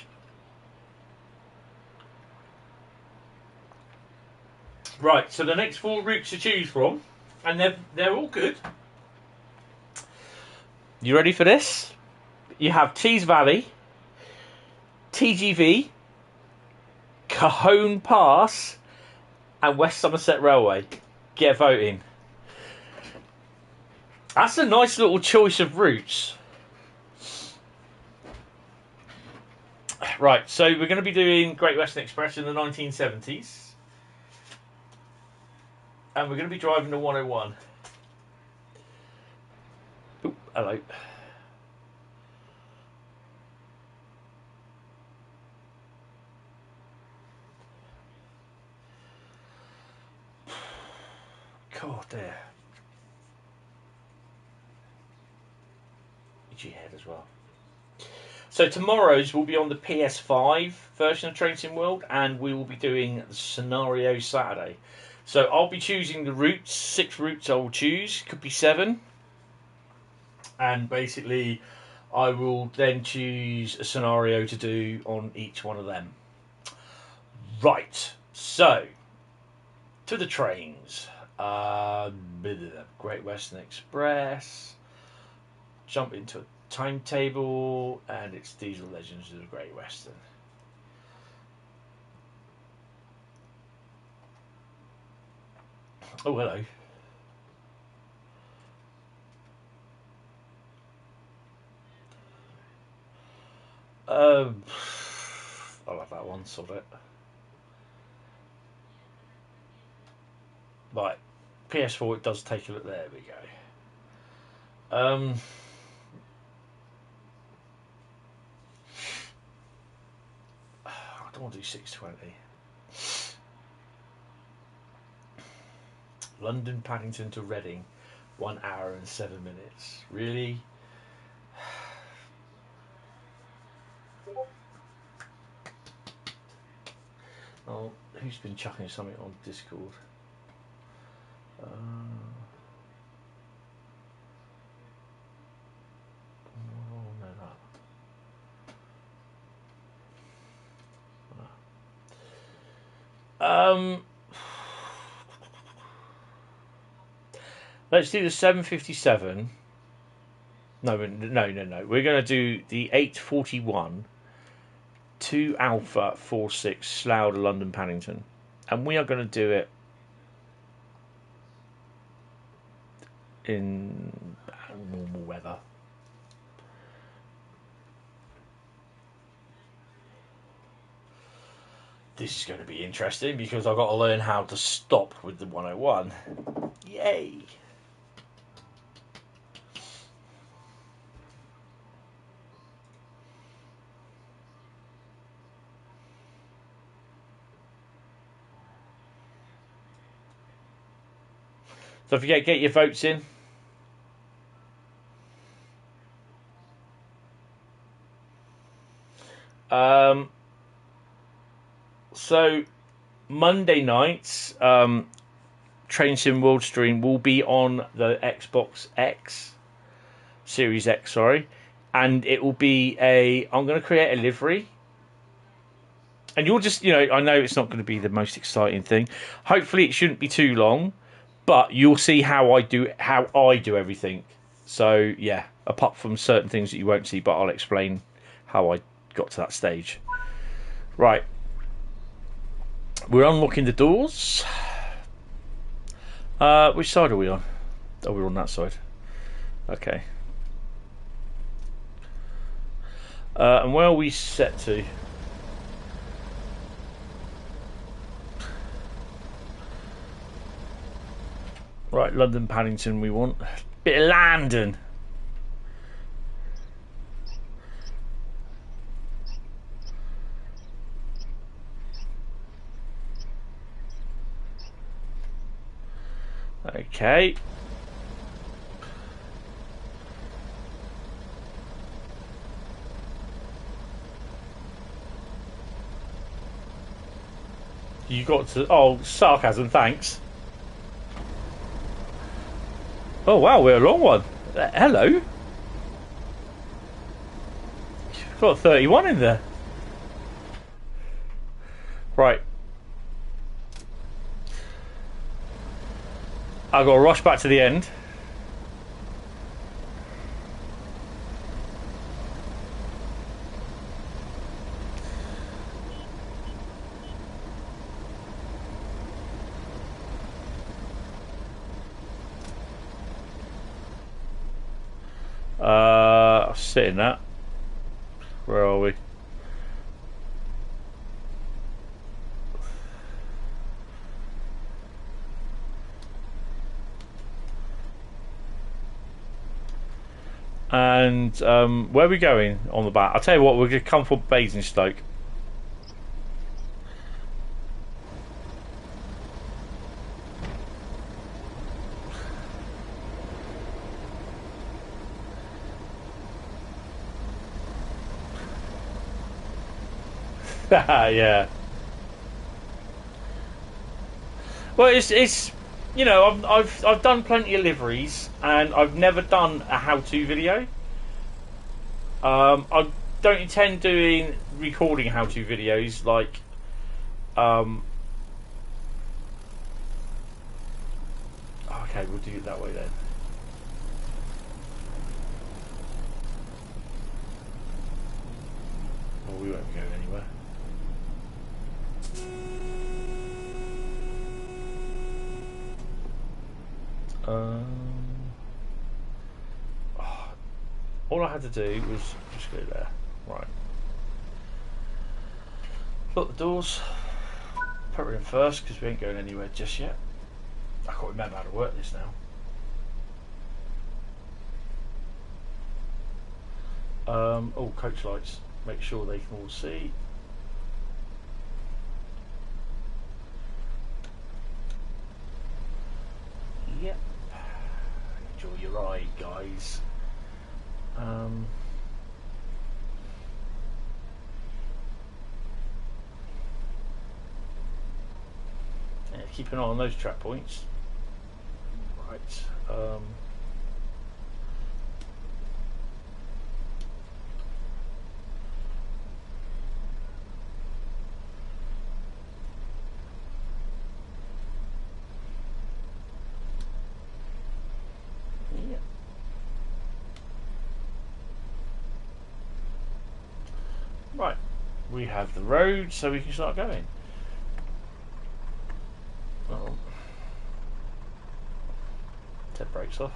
Right, so the next 4 routes to choose from, and they're all good. You ready for this? You have Tees Valley, TGV, Cajon Pass, and West Somerset Railway. Get voting. That's a nice little choice of routes. Right, so we're going to be doing Great Western Express in the 1970s. And we're going to be driving the 101. Ooh, hello. God, there. Itchy head as well. So tomorrow's will be on the PS5 version of Train Sim World, and we will be doing the Scenario Saturday. So I'll be choosing the routes, 6 routes I will choose, could be 7. And basically I will then choose a scenario to do on each one of them. Right, so to the trains. Great Western Express. Jump into a timetable, and it's Diesel Legends of the Great Western. Oh, hello. I'll have that one, sort it. Right, PS4, it does take a look. There we go. I don't want to do 620. London, Paddington to Reading, 1 hour and 7 minutes. Really? Oh, who's been chucking something on Discord? Oh, no, that. Let's do the 757. No. We're going to do the 841 2 Alpha 46 Slough to London Paddington, and we are going to do it in normal weather. This is going to be interesting because I've got to learn how to stop with the 101. Yay! Don't forget, get your votes in. So Monday nights, Train Sim World Stream will be on the Xbox X, Series X, sorry, and it will be I'm going to create a livery. And you'll just, I know it's not going to be the most exciting thing. Hopefully it shouldn't be too long. But you'll see how I do everything. So yeah, apart from certain things that you won't see, but I'll explain how I got to that stage. Right, we're unlocking the doors. Which side are we on? Oh, we're on that side. Okay. And where are we set to? Right, London, Paddington we want. Bit of London. Okay. You got to... Oh, sarcasm, thanks. Oh, wow, we're a long one. Hello. You've got 31 in there. Right. I've got to rush back to the end. I'll sit in that. Where are we? And where are we going on the back? I'll tell you what, we're going to come for Basingstoke. Yeah. Well, it's I've done plenty of liveries, and I've never done a how-to video. I don't intend doing recording how-to videos like okay, we'll do it that way then. Well, we won't go anywhere. All I had to do was just go there. Right. Lock the doors. Put her in first because we ain't going anywhere just yet. I can't remember how to work this now. Oh, coach lights. Make sure they can all see. Yep. Enjoy your ride, guys. Yeah, keep an eye on those track points. Right. Yeah. Right. We have the road, so we can start going. Oh. Take brakes off.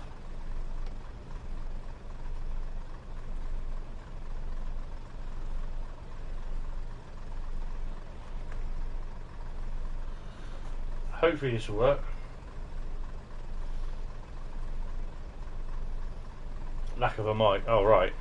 Hopefully this will work. Lack of a mic. Oh, right.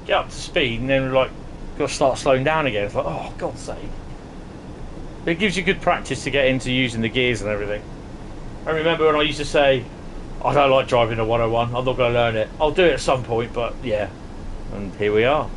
Get up to speed and then like got to start slowing down again. It's like, oh, God's sake. But it gives you good practice to get into using the gears and everything. I remember when I used to say, I don't like driving a 101, I'm not going to learn it. I'll do it at some point, but yeah. And here we are.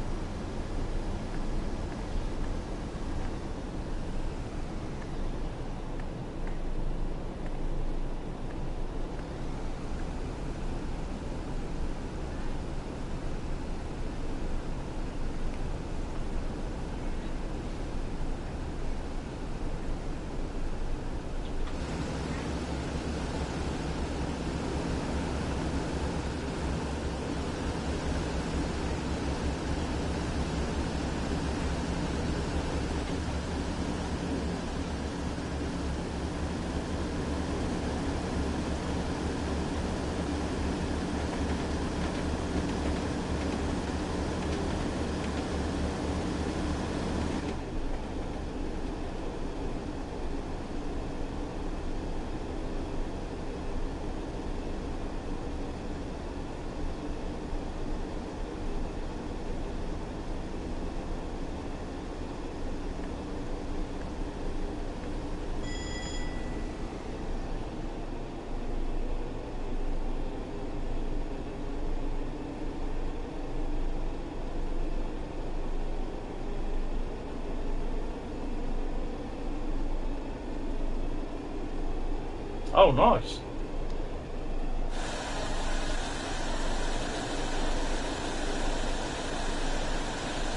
Oh, nice.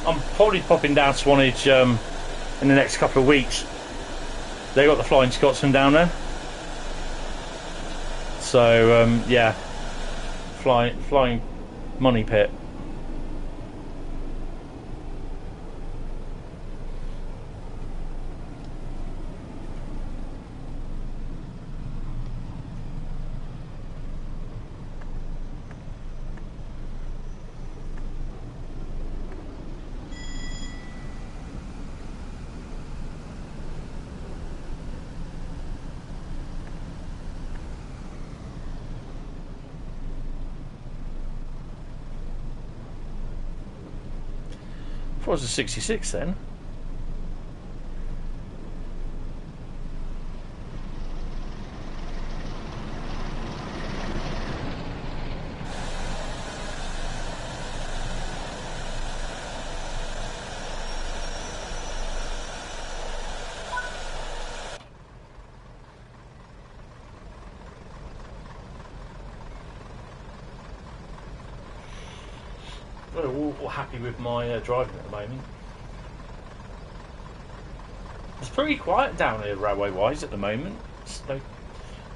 I'm probably popping down Swanage in the next couple of weeks. They got the Flying Scotsman down there. So, yeah. Flying money pit. It was a 66 then. We're all happy with my driving at the moment. It's pretty quiet down here railway-wise at the moment.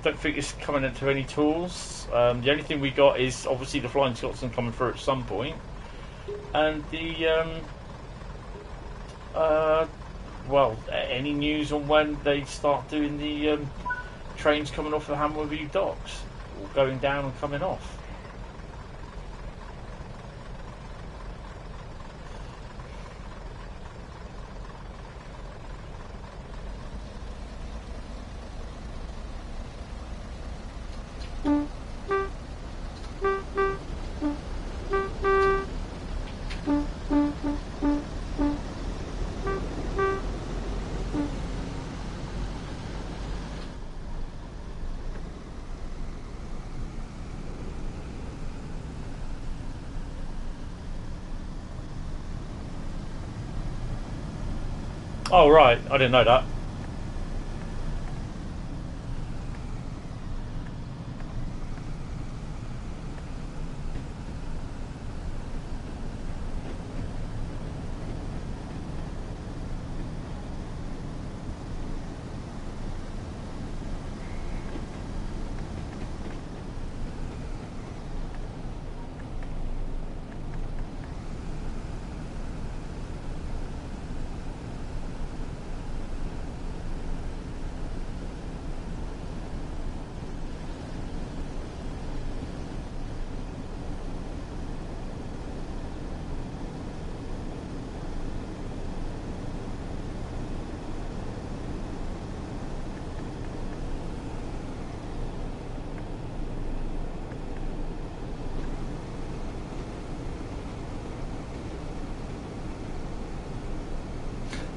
Don't think it's coming into any tours. The only thing we got is obviously the Flying Scotsman coming through at some point, and the well, any news on when they start doing the trains coming off the Hammerview docks, or going down and coming off. Oh right, I didn't know that.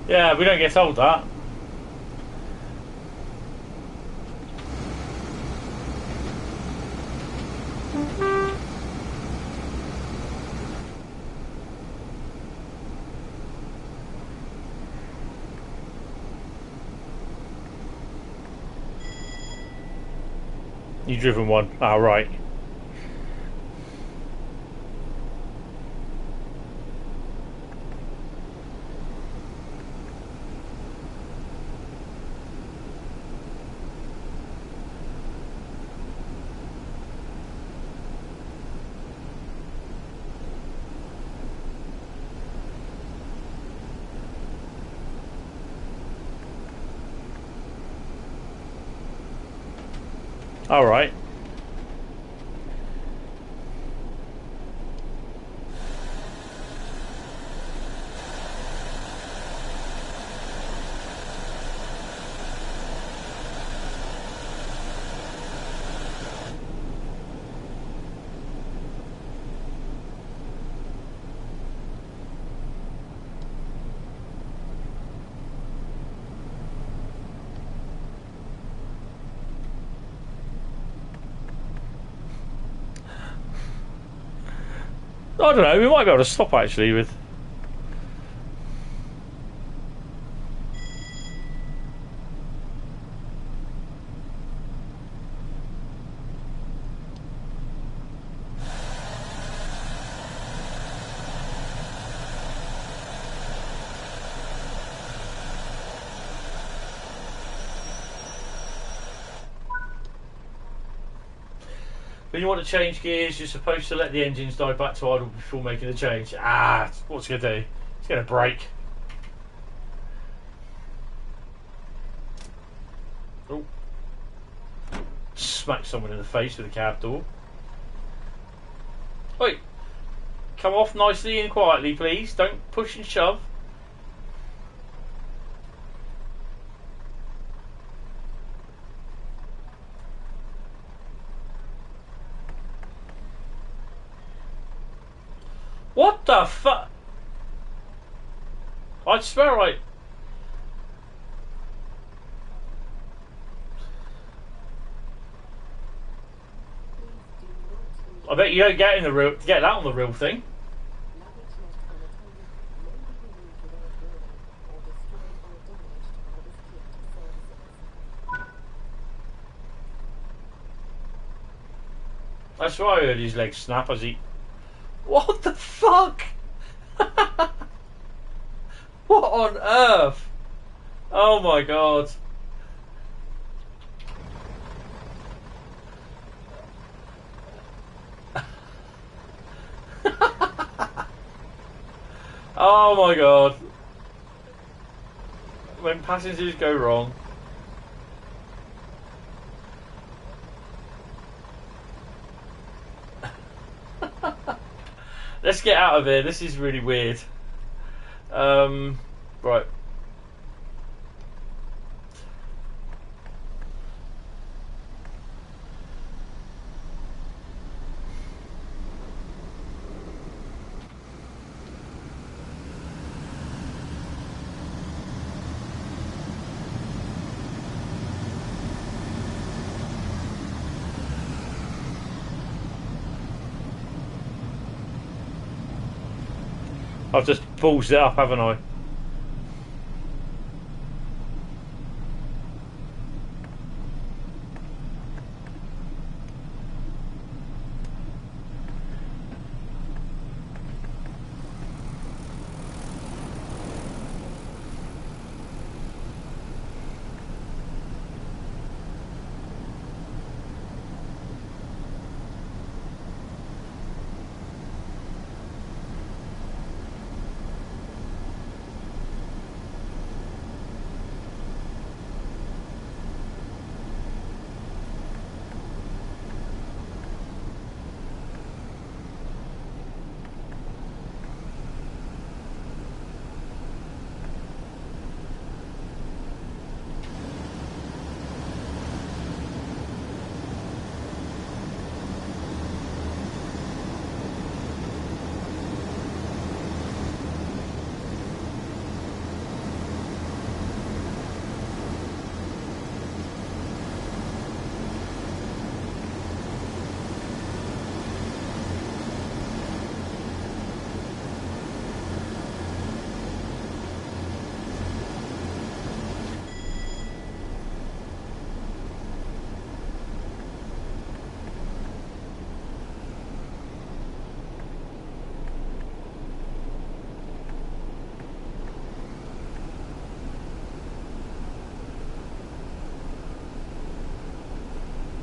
Yeah, we don't get told that. You driven one? Ah, right. All right. I don't know, we might be able to stop actually with... When you want to change gears, you're supposed to let the engines die back to idle before making the change. Ah, what's it going to do? It's going to brake. Oh. Smack someone in the face with a cab door. Wait. Come off nicely and quietly, please. Don't push and shove. What the fuck? I swear I bet you don't get that on the real thing. That's why I heard his legs snap as he... What the fuck? What on earth? Oh my god. Oh my god. When passengers go wrong. Let's get out of here. This is really weird. Right. I've just ballsed it up, haven't I?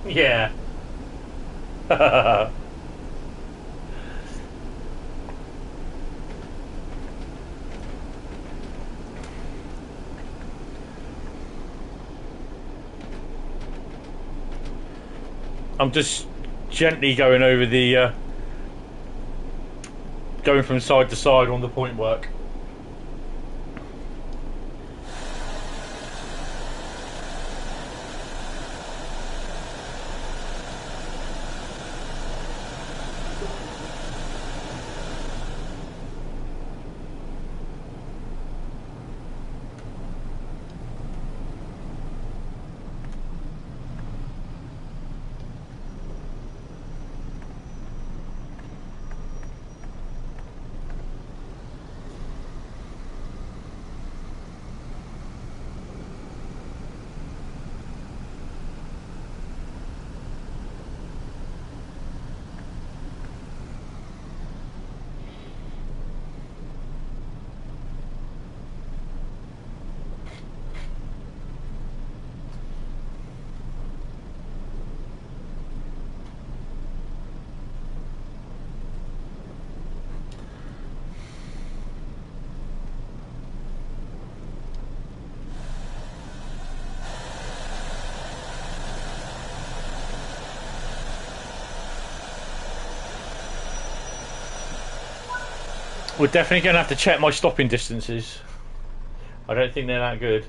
Yeah. I'm just gently going over the going from side to side on the point work. We're definitely going to have to check my stopping distances. I don't think they're that good.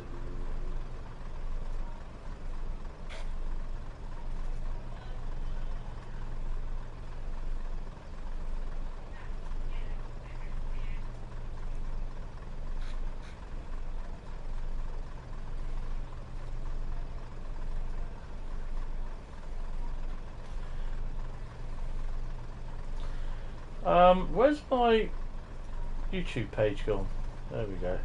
Where's my YouTube page gone? There we go.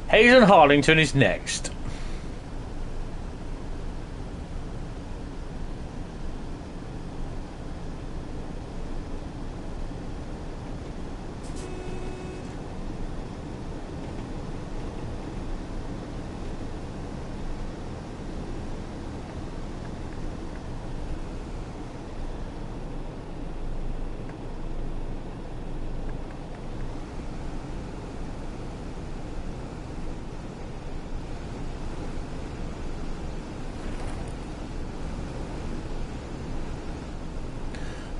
Hayes and Harlington is next.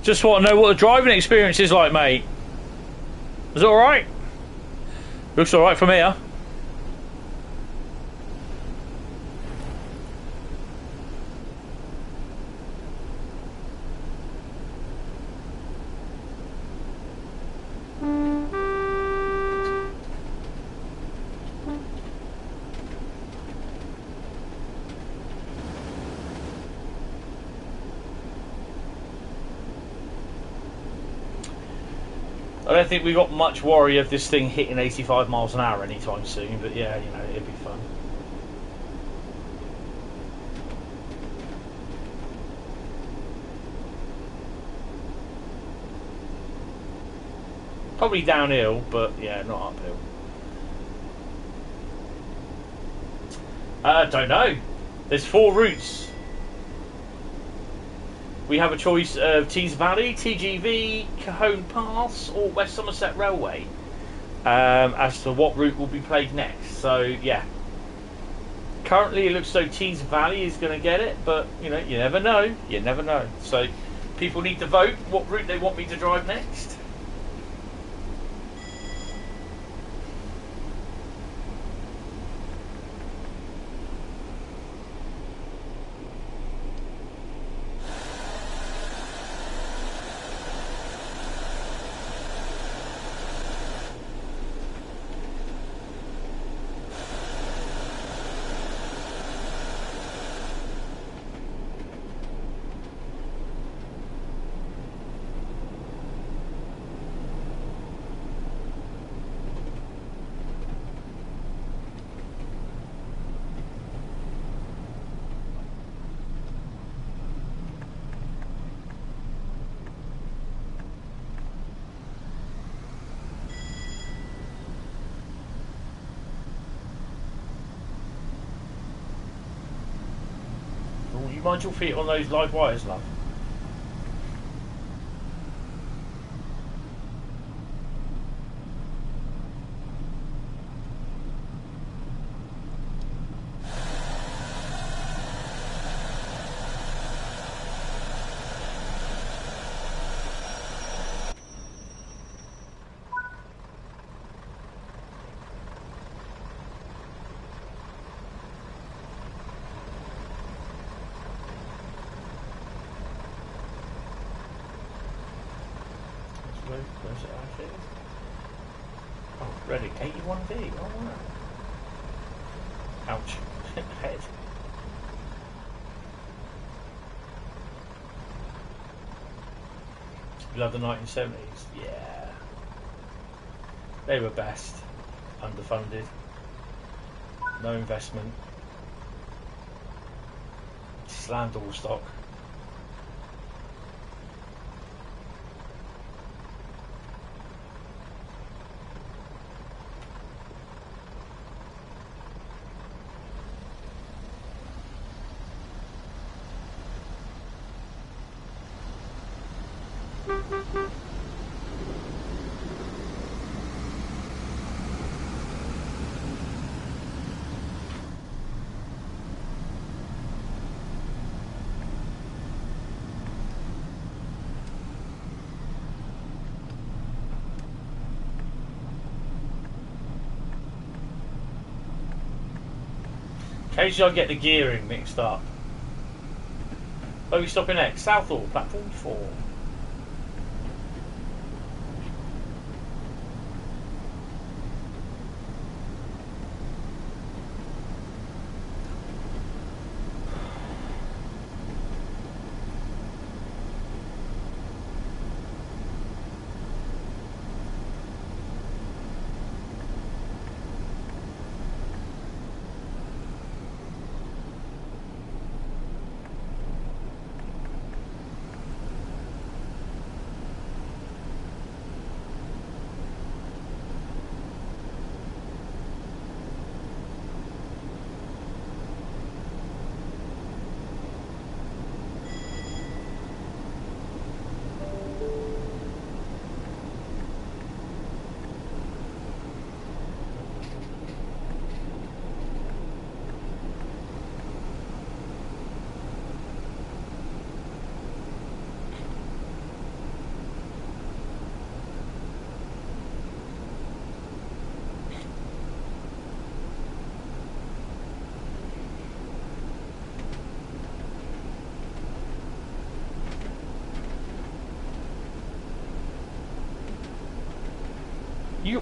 Just want to know what the driving experience is like, mate. Is it alright? Looks alright from here. I don't think we've got much worry of this thing hitting 85 miles an hour anytime soon, but yeah, you know, it'd be fun. Probably downhill, but yeah, not uphill. Don't know. There's 4 routes. We have a choice of Tees Valley, TGV, Cajon Pass, or West Somerset Railway as to what route will be played next. So yeah, currently it looks as though Tees Valley is going to get it, but you know, you never know. You never know. So people need to vote what route they want me to drive next. Mind your feet on those live wires, love. Where's it actually? Oh, ready. 81V. Oh, wow. Ouch. Head. You love the 1970s? Yeah. They were best. Underfunded. No investment. Slammed all stock. Occasionally I get the gearing mixed up. Where are we stopping next? Southall, platform 4.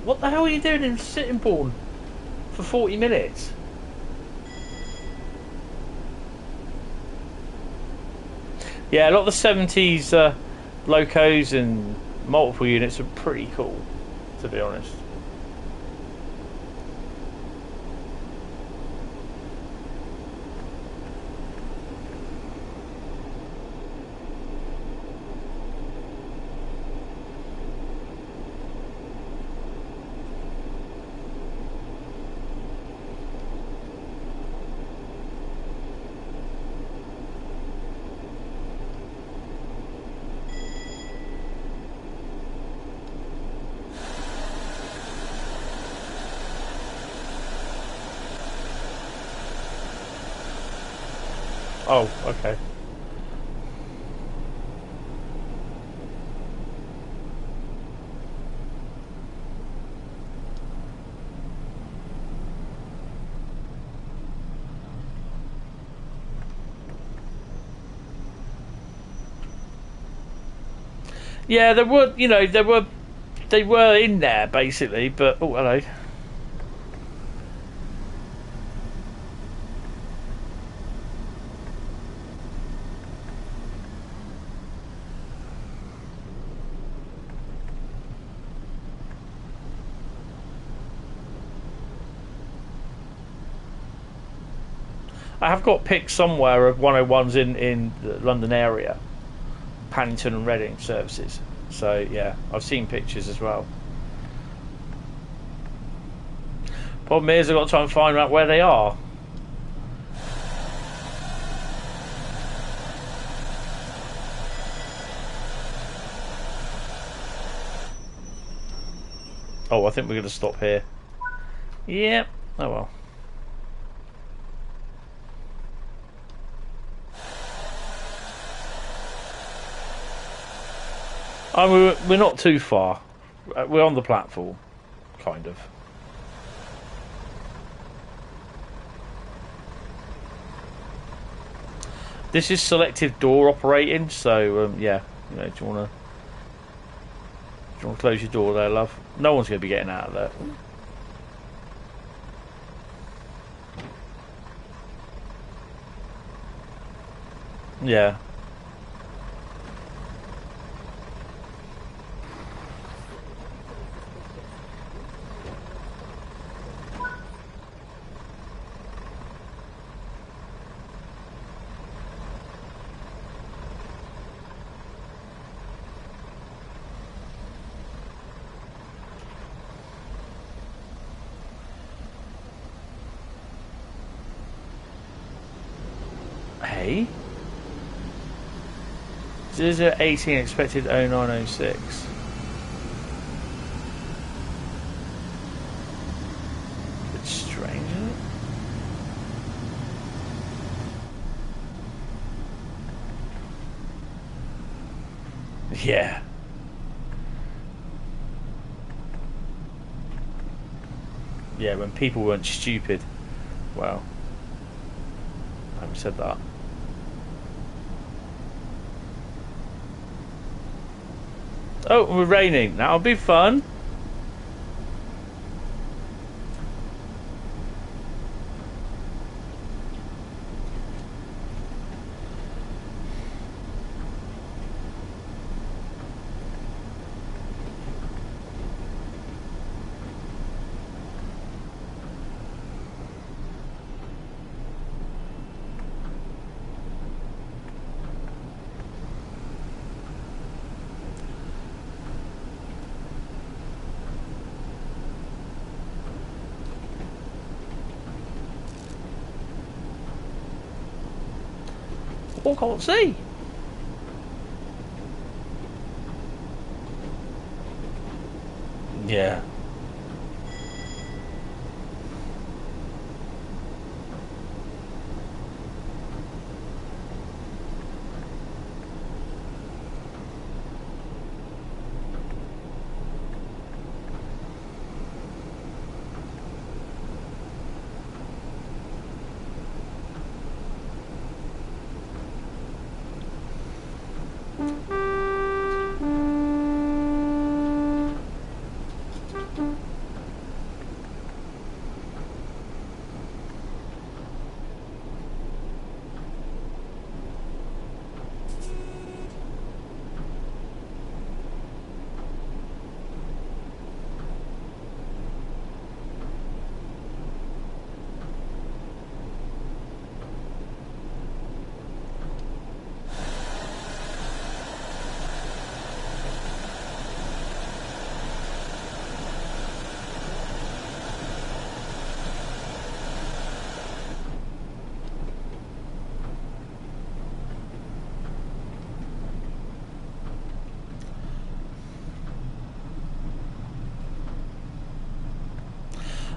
What the hell are you doing in Sittingbourne for 40 minutes? Yeah, a lot of the 70s locos and multiple units are pretty cool, to be honest. Oh, okay. Yeah, there were, they were in there basically, but oh, hello. I have got pics somewhere of 101s in the London area, Paddington and Reading services. So yeah, I've seen pictures as well. Problem is, I've got to try and find out where they are. Oh, I think we're going to stop here. Yep. Oh well. We're not too far. We're on the platform, kind of. This is selective door operating, so yeah. Do you want to close your door there, love? No one's going to be getting out of there. Yeah. Okay. 0018 expected 0906. Bit strange, isn't it? Yeah. Yeah, when people weren't stupid. Well, I haven't said that. Oh, we're raining. That'll be fun. I can't see. Yeah.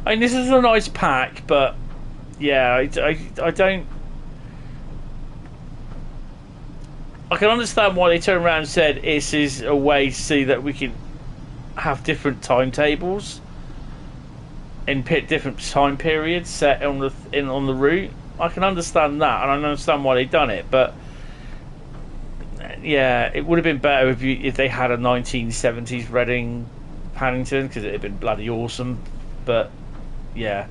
I mean, this is a nice pack, but yeah, I don't. I can understand why they turned around and said this is a way to see that we can have different timetables in different time periods set on the route. I can understand that, and I understand why they've done it, but yeah, it would have been better if they had a 1970s Reading Paddington, because it'd have been bloody awesome. But yeah,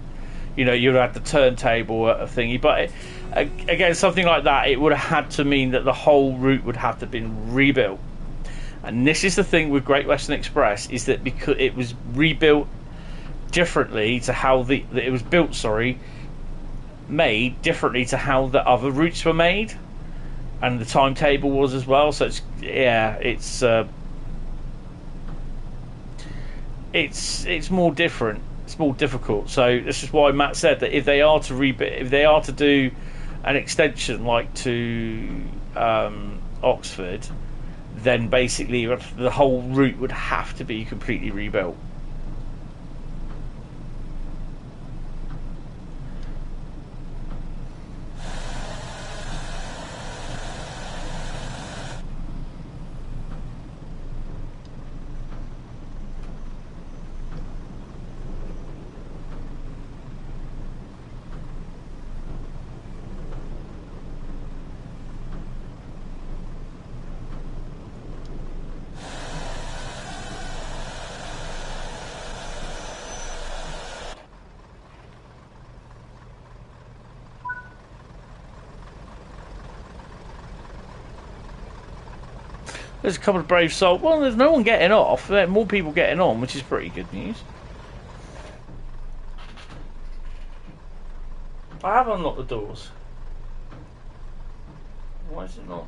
you know, you'd have had the turntable thingy, but again, something like that, it would have had to mean that the whole route would have to have been rebuilt. And this is the thing with Great Western Express, is that because it was rebuilt differently to how it was built, made differently to how the other routes were made, and the timetable was as well. So it's more different. It's more difficult. So this is why Matt said that if they are to do an extension like to Oxford, then basically the whole route would have to be completely rebuilt. There's a couple of brave souls. Well, there's no one getting off. There are more people getting on, which is pretty good news. I have unlocked the doors. Why is it not?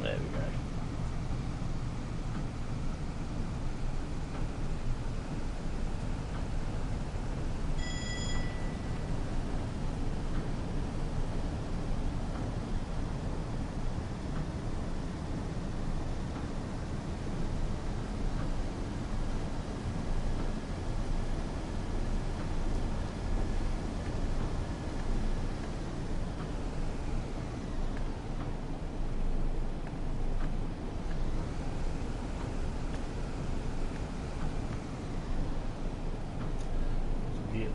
There we go.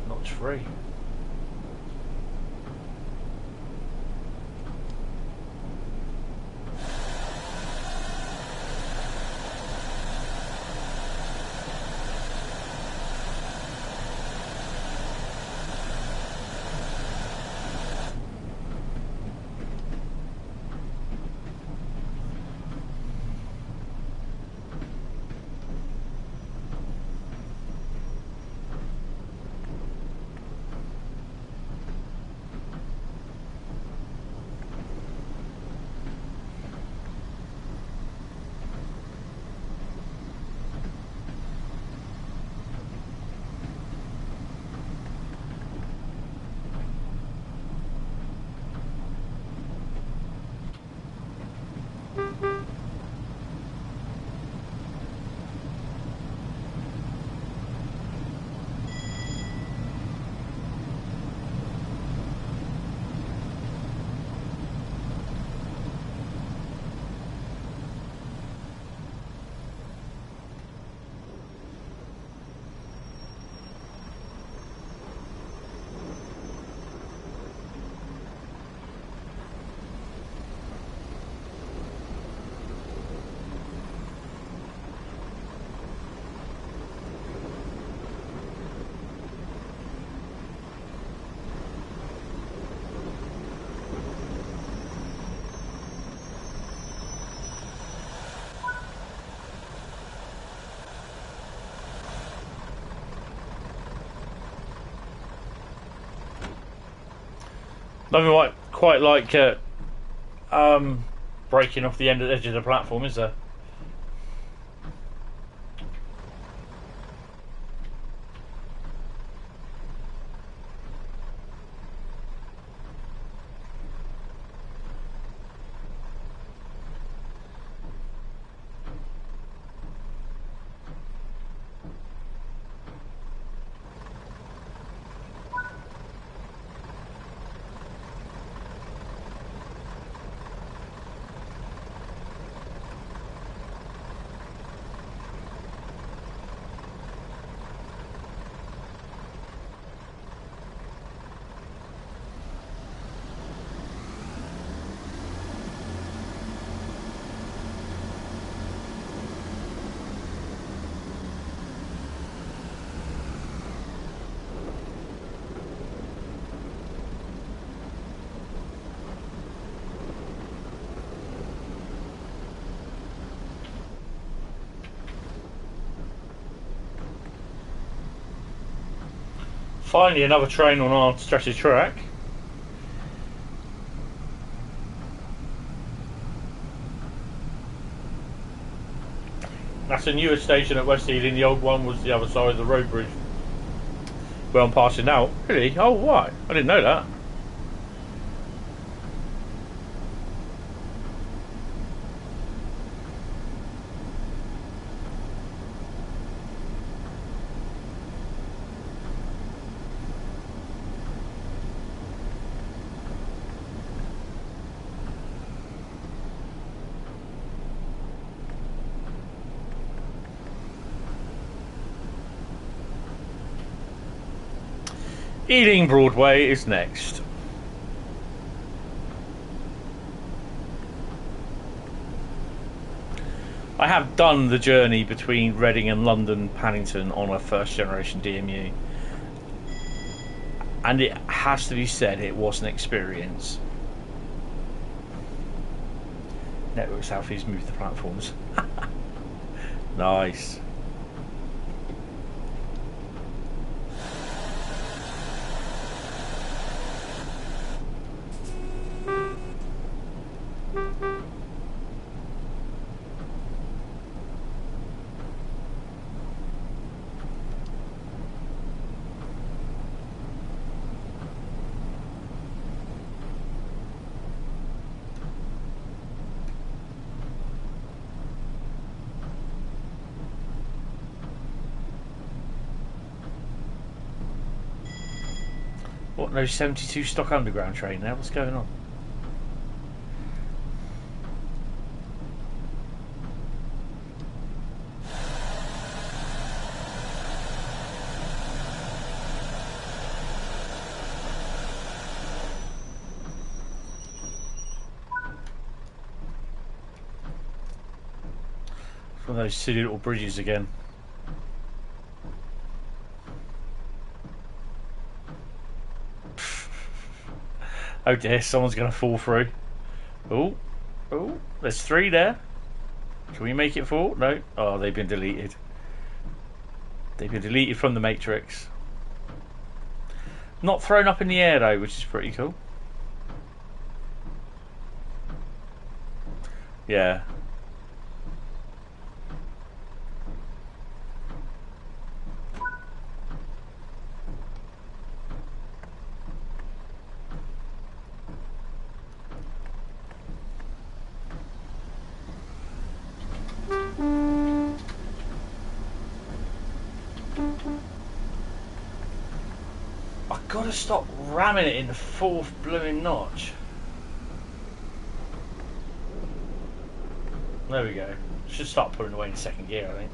Notch free. Nothing quite like breaking off the edge of the platform, is there? Finally, another train on our stretch of track. That's a newer station at West Ealing. The old one was the other side of the road bridge where I'm passing now. Really? Oh, why? I didn't know that. Ealing Broadway is next. I have done the journey between Reading and London Paddington on a first generation DMU, and it has to be said it was an experience. Network Southeast moved the platforms. Nice. What, no 72 stock underground train there? What's going on? It's one of those silly little bridges again. Oh dear, someone's going to fall through. Oh, oh, there's 3 there. Can we make it 4? No. Oh, they've been deleted. They've been deleted from the matrix. Not thrown up in the air though, which is pretty cool. Yeah. Gotta stop ramming it in the 4th blooming notch. There we go. Should start pulling away in 2nd gear, I think.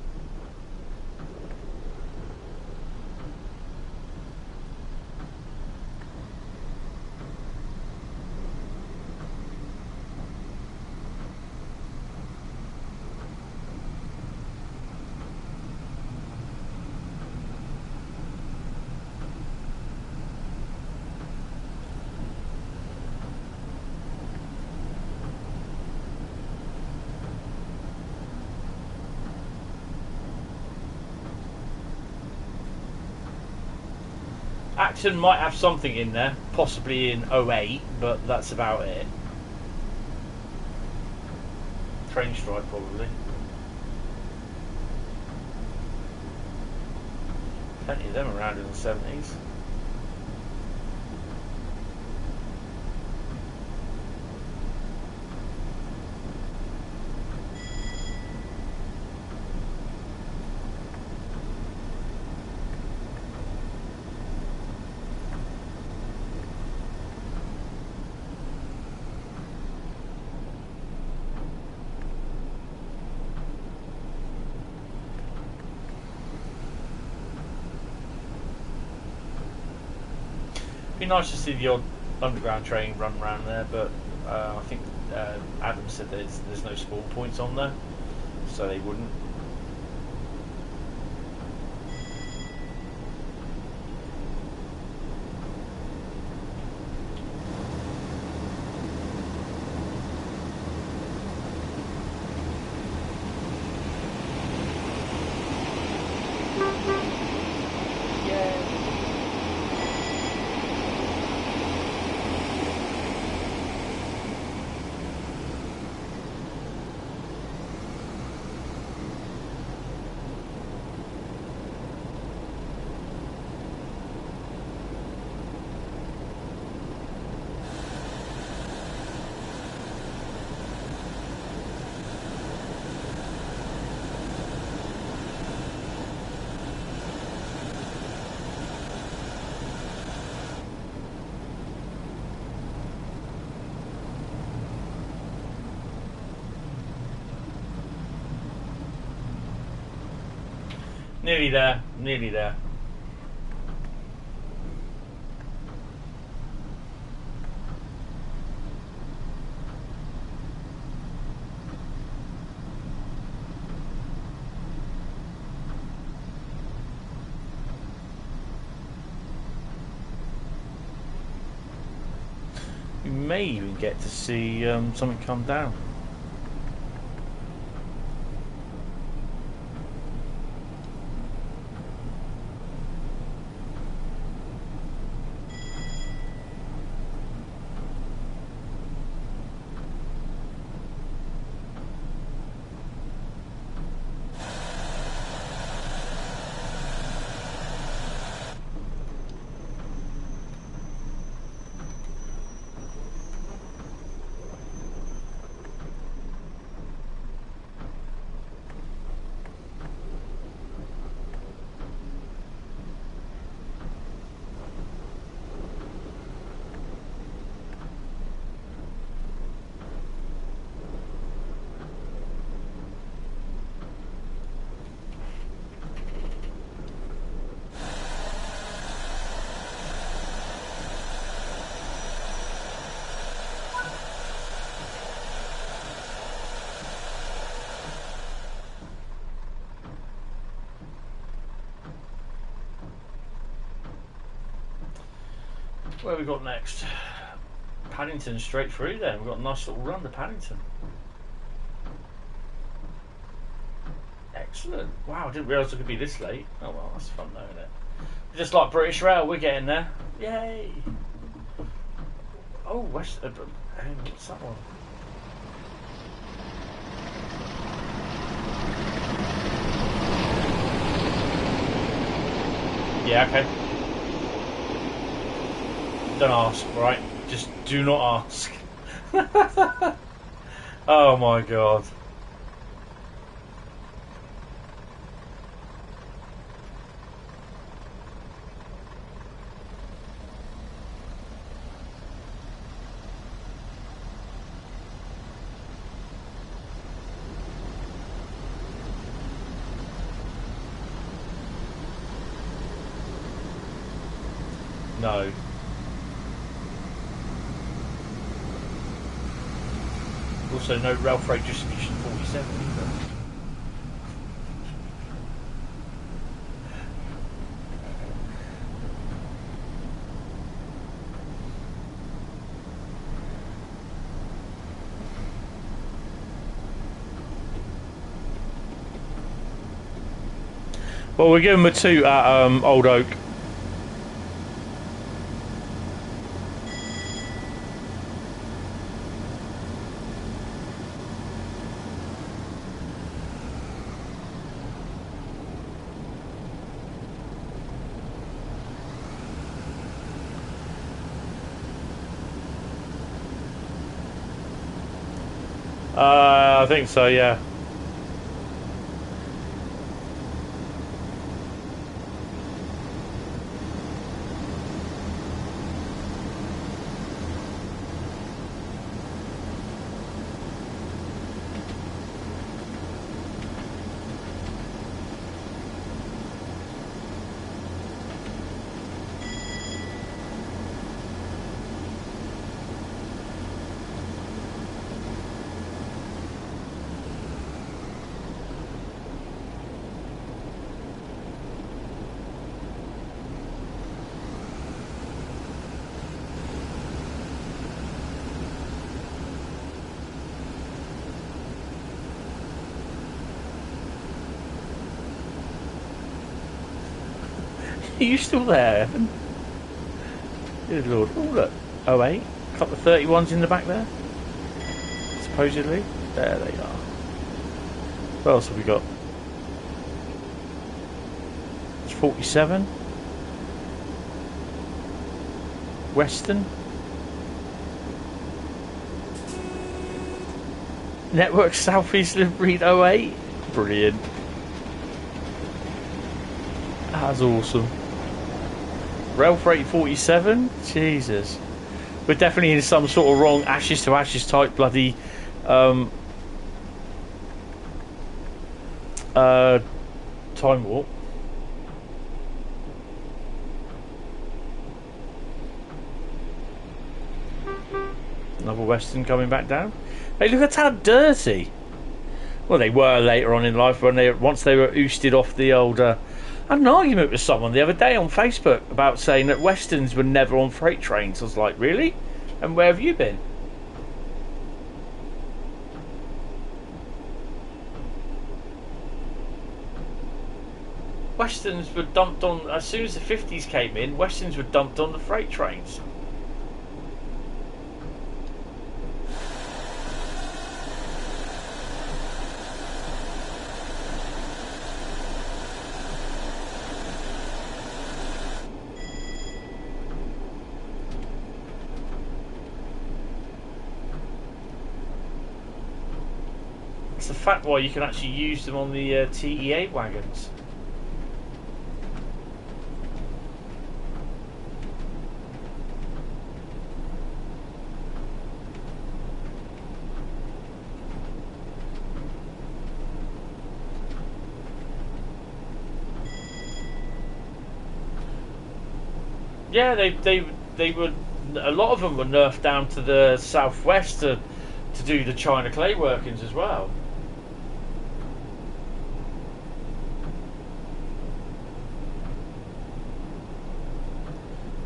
Acton might have something in there, possibly in 08, but that's about it. Train strike, probably. Plenty of them around in the 70s. Be nice to see the odd underground train run around there, but I think Adam said there's no spawn points on there, so they wouldn't. Nearly there, nearly there. You may even get to see something come down. Where have we got next? Paddington straight through then. We've got a nice little run to Paddington. Excellent. Wow, I didn't realise it could be this late. Oh well, that's fun though, isn't it? Just like British Rail, we're getting there. Yay! Oh, what's that one? Yeah, okay. Don't ask, right? Just do not ask. Oh my god. No. Also, no rail freight distribution 47 either. Well, we're giving them a 2 at Old Oak. I think so, yeah. Are you still there, Evan? Good lord. Oh, look. 08. A couple of 31s in the back there. Supposedly. There they are. What else have we got? It's 47. Western. Network Southeastern Highspeed 08. Brilliant. That's awesome. Rail Freight 47. Jesus. We're definitely in some sort of wrong ashes to ashes type bloody time warp. Another Western coming back down. Hey, look at how dirty. Well, they were later on in life when once they were oosted off the old. I had an argument with someone the other day on Facebook about saying that Westerns were never on freight trains. I was like, really? And where have you been? Westerns were dumped on as soon as the 50s came in. Westerns were dumped on the freight trains. It's the fact why you can actually use them on the TEA wagons. Yeah, they were. A lot of them were nerfed down to the southwest to do the China clay workings as well.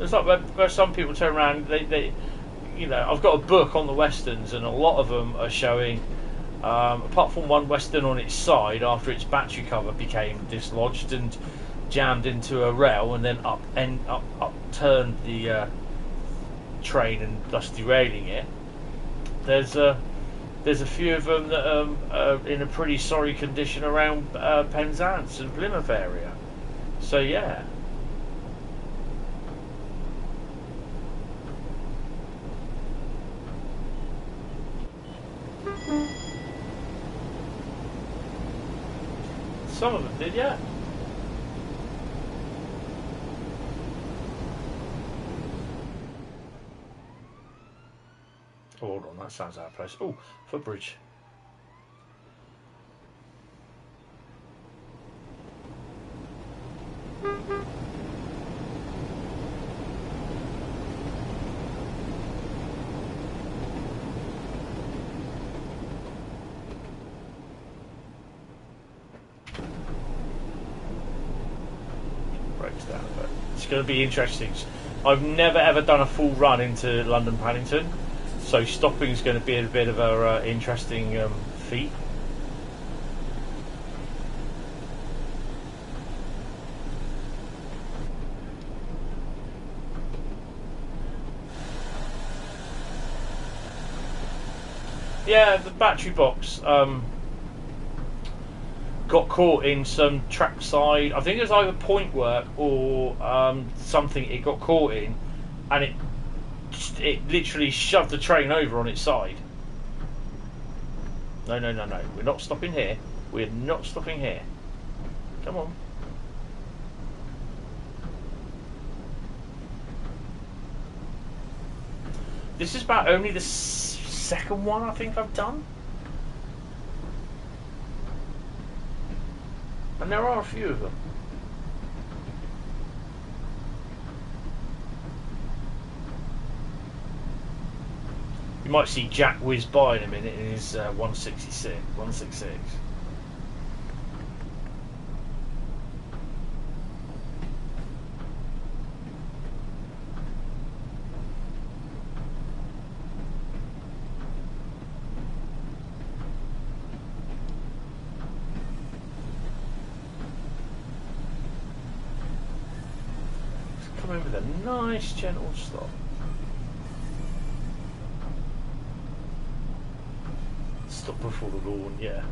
It's like where some people turn around. They, you know, I've got a book on the westerns, and a lot of them are showing. Apart from one western on its side, after its battery cover became dislodged and jammed into a rail, and then upturned the train and thus derailing it. There's a few of them that are in a pretty sorry condition around Penzance and Plymouth area. So yeah. Some of them did, yeah. Oh, hold on, that sounds out of place. Oh, footbridge. Breaks down a bit. It's going to be interesting. I've never ever done a full run into London Paddington. So stopping is going to be a bit of a interesting feat. Yeah, the battery box got caught in some trackside. I think it was either point work or something. It got caught in, and it literally shoved the train over on its side. No. We're not stopping here. We're not stopping here. Come on. This is about only the second one I think I've done. And there are a few of them. You might see Jack whiz by in a minute in his 166. Come in with a nice gentle stop. Stop before the lawn, yeah.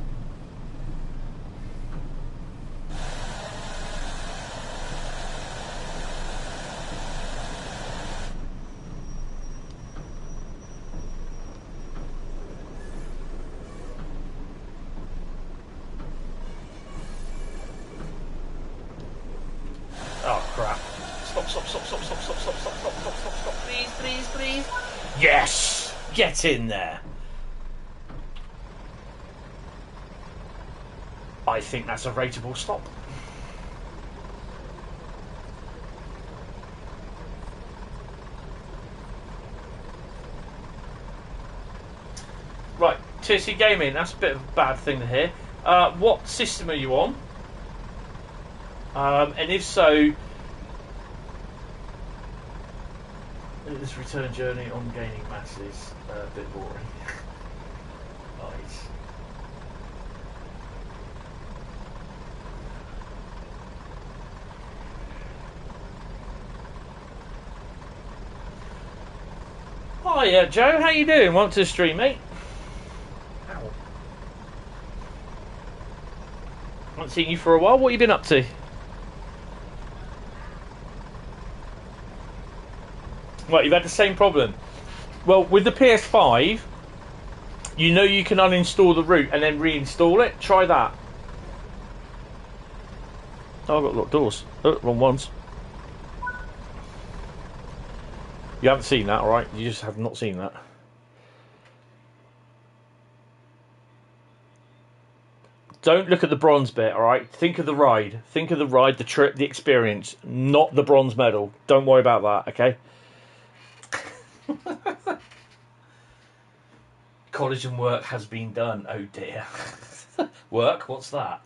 Oh crap. Stop, please. Yes! Get in there. I think that's a rateable stop. Right, TSC Gaming, that's a bit of a bad thing to hear. What system are you on? And if so, this return journey on gaining masses a bit boring. Nice. Hi, Joe. How you doing? Welcome to the stream, mate. Ow. Haven't seen you for a while. What have you been up to? Right, you've had the same problem. Well, with the PS5, you know you can uninstall the root and then reinstall it. Try that. Oh, I've got locked doors. Oh, wrong ones. You haven't seen that, alright? You just have not seen that. Don't look at the bronze bit, alright? Think of the ride. Think of the ride, the trip, the experience, not the bronze medal. Don't worry about that, okay? College and work has been done. Oh dear. Work? What's that?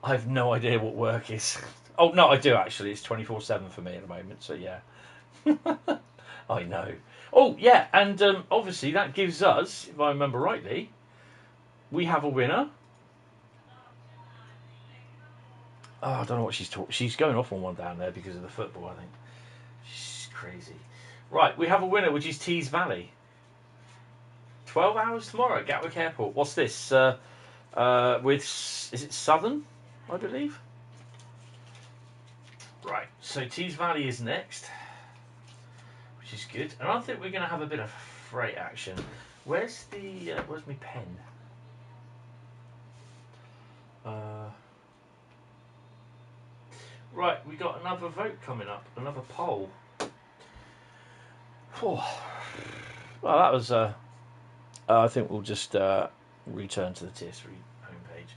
I have no idea what work is. Oh no, I do actually. It's 24/7 for me at the moment. So yeah, I know. Oh yeah, and obviously that gives us, if I remember rightly, we have a winner. Oh, I don't know what she's talking. She's going off on one down there because of the football. I think she's crazy. Right, we have a winner, which is Tees Valley. 12 hours tomorrow at Gatwick Airport. What's this? With is it Southern? I believe. Right, so Tees Valley is next, which is good, and I think we're going to have a bit of freight action. Where's my pen? Right, we got another vote coming up, another poll. Oh. Well, that was. I think we'll just return to the Tier 3 homepage.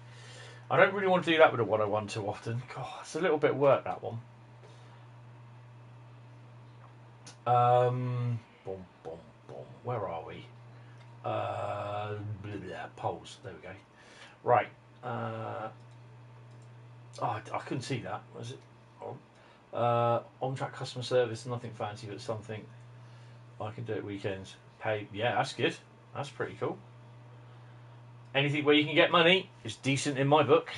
I don't really want to do that with a 101 too often. God, it's a little bit of work, that one. Boom, boom, boom. Where are we? Polls. There we go. Right. I couldn't see that. Was it on-track customer service? Nothing fancy, but something I can do at weekends. Pay. Yeah, that's good. That's pretty cool. Anything where you can get money is decent in my book,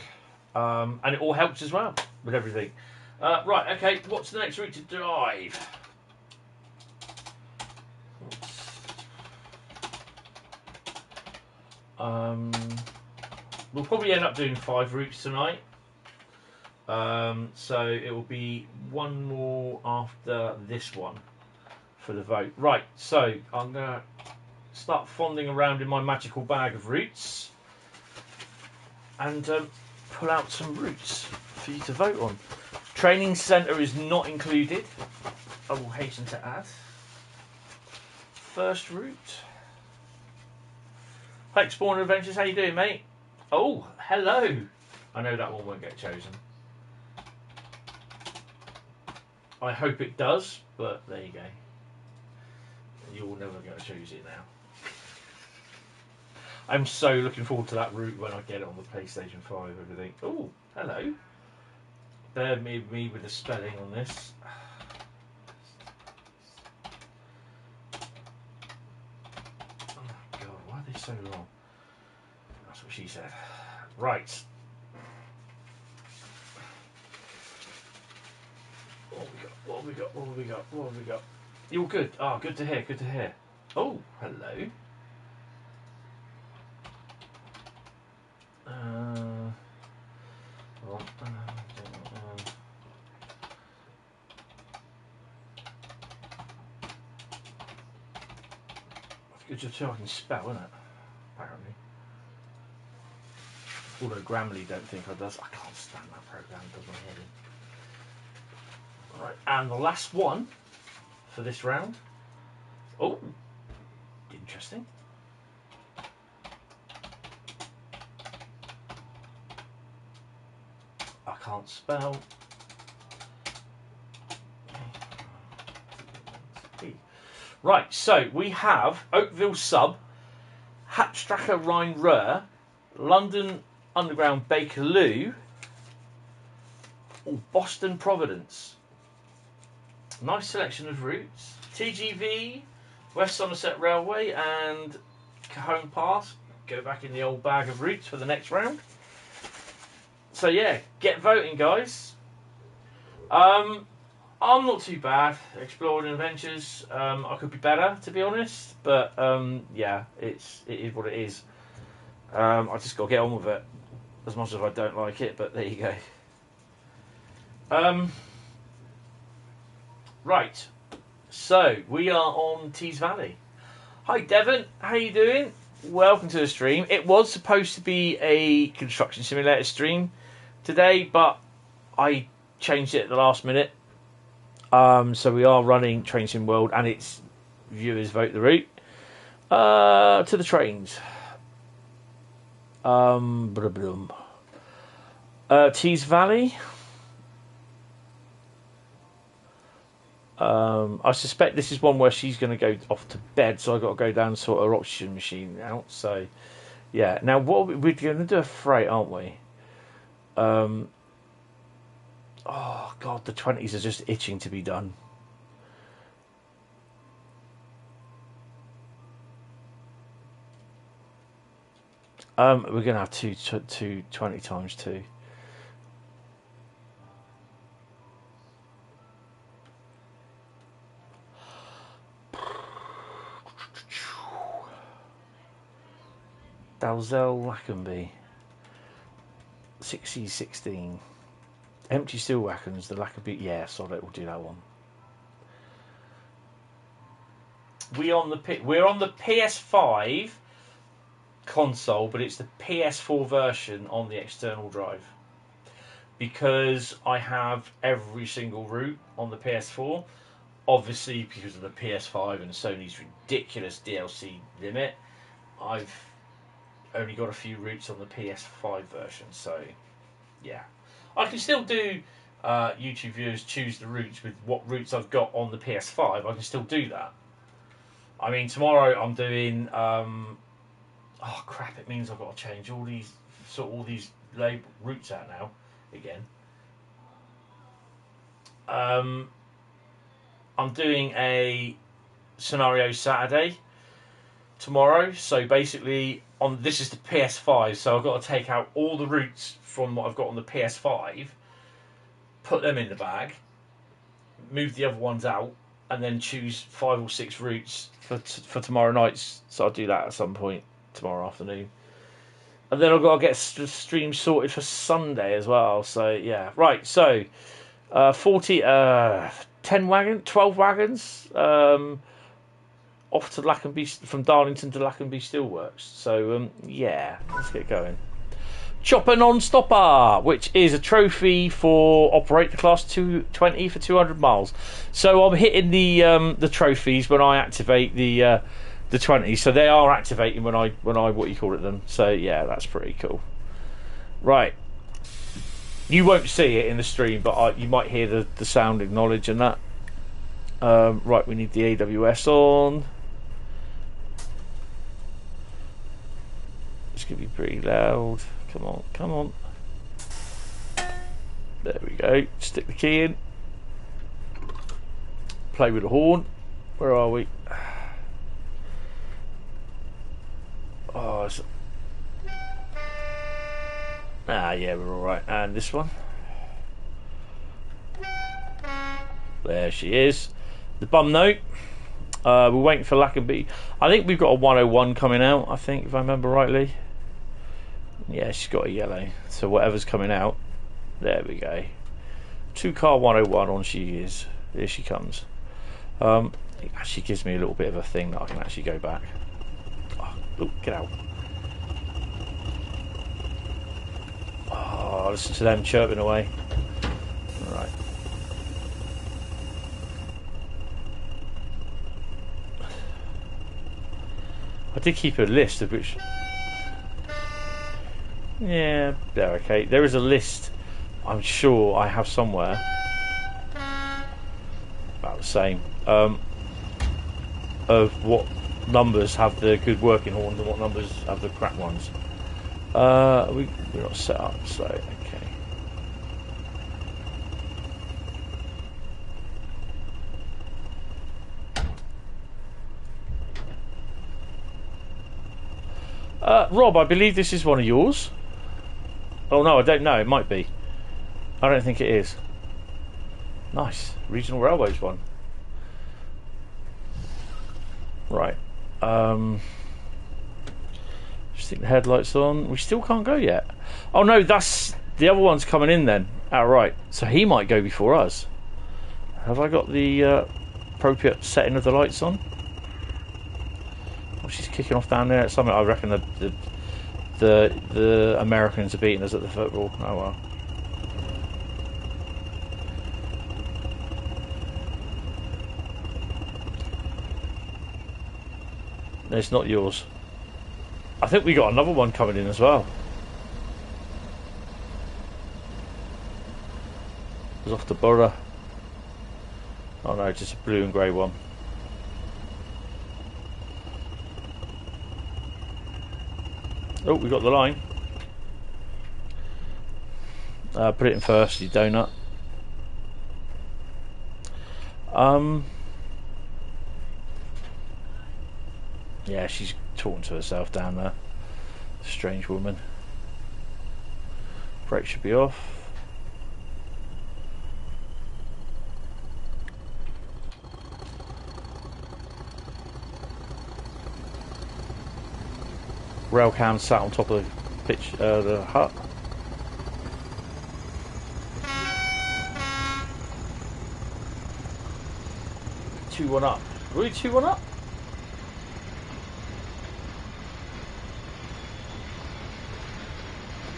and it all helps as well with everything. Right. Okay. What's the next route to drive? We'll probably end up doing 5 routes tonight. So it will be one more after this one for the vote. Right, so I'm going to start fondling around in my magical bag of routes and pull out some routes for you to vote on. Training centre is not included, I will hasten to add. First route. Flex Spawn Adventures, how you doing, mate? Oh, hello. I know that one won't get chosen. I hope it does, but there you go. You're never going to choose it now. I'm so looking forward to that route when I get it on the PlayStation 5 and everything. Oh, hello. Bear me with the spelling on this. Oh God, why are they so long? That's what she said. Right. What have we got? You're good. Oh, good to hear. Oh, hello. Good job too, I can spell, isn't it? Apparently. Although Grammarly don't think I does. I can't stand that program, it does my head in. Right, and the last one for this round. Oh, interesting. I can't spell. Right, so we have Oakville Sub, Hauptstrecke Rhein Ruhr, London Underground Bakerloo, or Boston Providence. Nice selection of routes. TGV, West Somerset Railway, and Cajon Pass. Go back in the old bag of routes for the next round. So yeah, get voting, guys. I'm not too bad. Exploring adventures. I could be better, to be honest. But yeah, it is what it is. I just got to get on with it. As much as I don't like it, but there you go. Right. So we are on Tees Valley. Hi, Devon. How you doing? Welcome to the stream. It was supposed to be a construction simulator stream today, but I changed it at the last minute. So we are running Train Sim World, and its viewers vote the route to the trains. Tees Valley. I suspect this is one where she's going to go off to bed, so I've got to go down and sort her oxygen machine out. So, yeah. Now, we're going to do a freight, aren't we? Oh god, the 20s are just itching to be done. We're gonna have two 20 times 2. Dalzell Lackenby 6C16 empty steel wagons. The Lackenby, yeah, solid. We'll do that one. We're on the PS5 console, but it's the PS4 version on the external drive because I have every single route on the PS4. Obviously, because of the PS5 and Sony's ridiculous DLC limit, I've only got a few routes on the PS5 version. So, yeah, I can still do YouTube viewers choose the routes with what routes I've got on the PS5. I can still do that. I mean, tomorrow I'm doing. Oh crap! It means I've got to change all these label routes out now again. I'm doing a scenario Saturday tomorrow. So basically, this is the PS5. So I've got to take out all the routes from what I've got on the PS5, put them in the bag, move the other ones out, and then choose 5 or 6 routes for tomorrow night. So I'll do that at some point tomorrow afternoon. And then I've got to get stream sorted for Sunday as well. So yeah, right. So 12 wagons off to Lackenby, from Darlington to Lackenby Steelworks. So yeah, let's get going. Chopper Non-Stopper, which is a trophy for Operator Class 220 for 200 miles. So I'm hitting the trophies when I activate the 20. So they are activating when I what you call it them. So yeah, that's pretty cool. Right, you won't see it in the stream, but you might hear the sound acknowledge and that. Right, we need the AWS on. It's gonna be pretty loud. Come on, come on. There we go. Stick the key in. Play with the horn. Where are we? Oh, yeah, we're all right. And this one. There she is. The bum note. We're waiting for Lackenby. I think we've got a 101 coming out, I think, if I remember rightly. Yeah, she's got a yellow. So whatever's coming out. There we go. 2-car 101 on she is. Here she comes. It actually gives me a little bit of a thing that I can actually go back. Oh, get out. Oh, listen to them chirping away. Alright. I did keep a list of which... Yeah, they're okay. There is a list, I'm sure I have somewhere, about the same, of what numbers have the good working horns and what numbers have the crap ones. We're not set up, so okay. Rob, I believe this is one of yours. Oh no, I don't know. It might be. I don't think it is. Nice. Regional Railways one. Right. Just think the headlights on. We still can't go yet. Oh no, that's the other one's coming in then. Oh, right. So he might go before us. Have I got the appropriate setting of the lights on? Oh, she's kicking off down there. Something I reckon the Americans are beating us at the football. Oh well. No, it's not yours. I think we got another one coming in as well. It's off the Borough. Oh no, just a blue and grey one. Oh, we got the line. Put it in first, you donut. Yeah, she's talking to herself down there. Strange woman. Brake should be off. Railcam sat on top of the hut. Two one up. Really 2-1 up?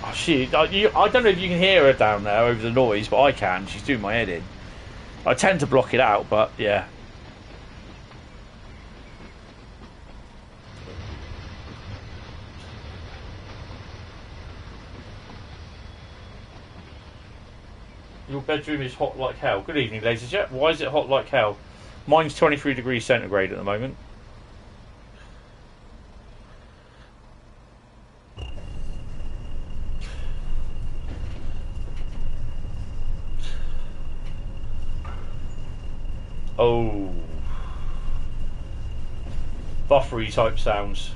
Oh shit, I don't know if you can hear her down there over the noise, but I can. She's doing my head in. I tend to block it out, but yeah. Your bedroom is hot like hell. Good evening, ladies and gentlemen. Why is it hot like hell? Mine's 23 degrees centigrade at the moment. Oh. Buffery type sounds.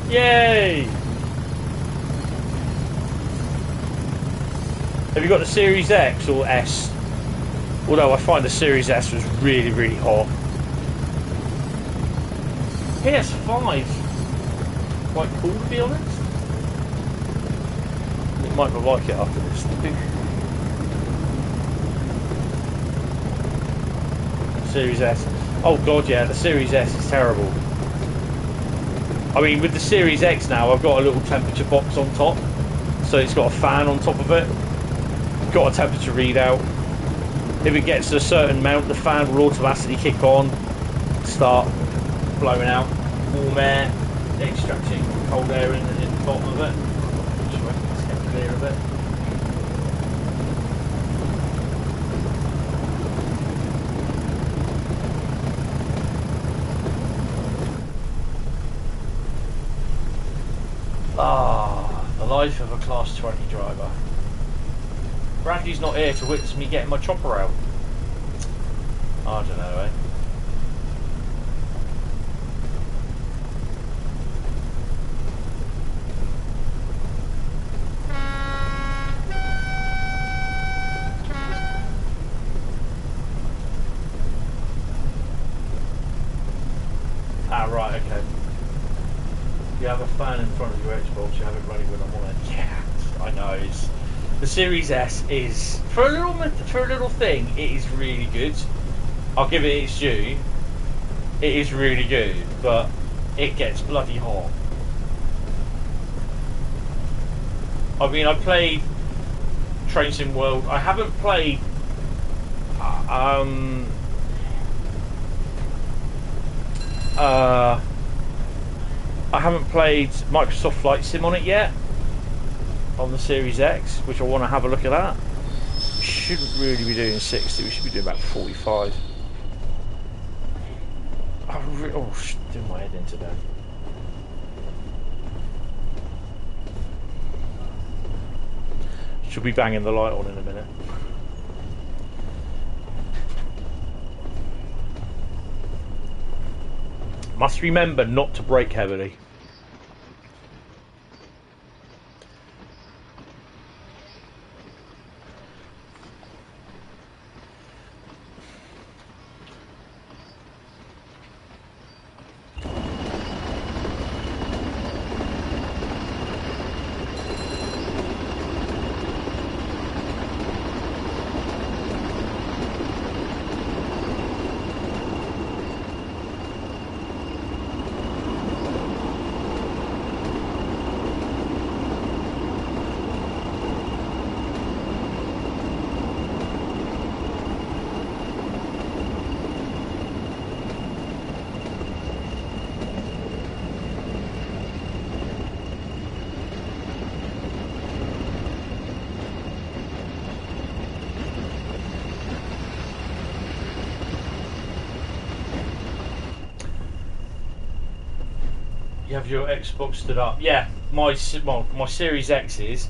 Yay! Have you got the Series X or S? Although I find the Series S was really, really hot. PS5, quite cool to be honest. You might not like it after this. Series S. Oh god, yeah, the Series S is terrible. I mean, with the Series X now, I've got a little temperature box on top, so it's got a fan on top of it. Got a temperature readout. If it gets to a certain amount, the fan will automatically kick on, start blowing out warm air, extracting cold air in the bottom of it. Let's get clear of it. Ah, the life of a Class 20 driver. Bradley's not here to witness me getting my chopper out. I don't know, eh? Ah, right, okay. You have a fan in front of your Xbox, you have it running when I'm on it. Yeah, I know. The Series S is, for a little thing, it is really good. I'll give it its due. It is really good, but it gets bloody hot. I mean, I played Train Sim World. I haven't played I haven't played Microsoft Flight Sim on it yet, on the Series X, which I want to have a look at that. We shouldn't really be doing 60, we should be doing about 45. Oh, doing my head in today. Should be banging the light on in a minute. Must remember not to brake heavily. You have your Xbox stood up. Yeah, my Series X's,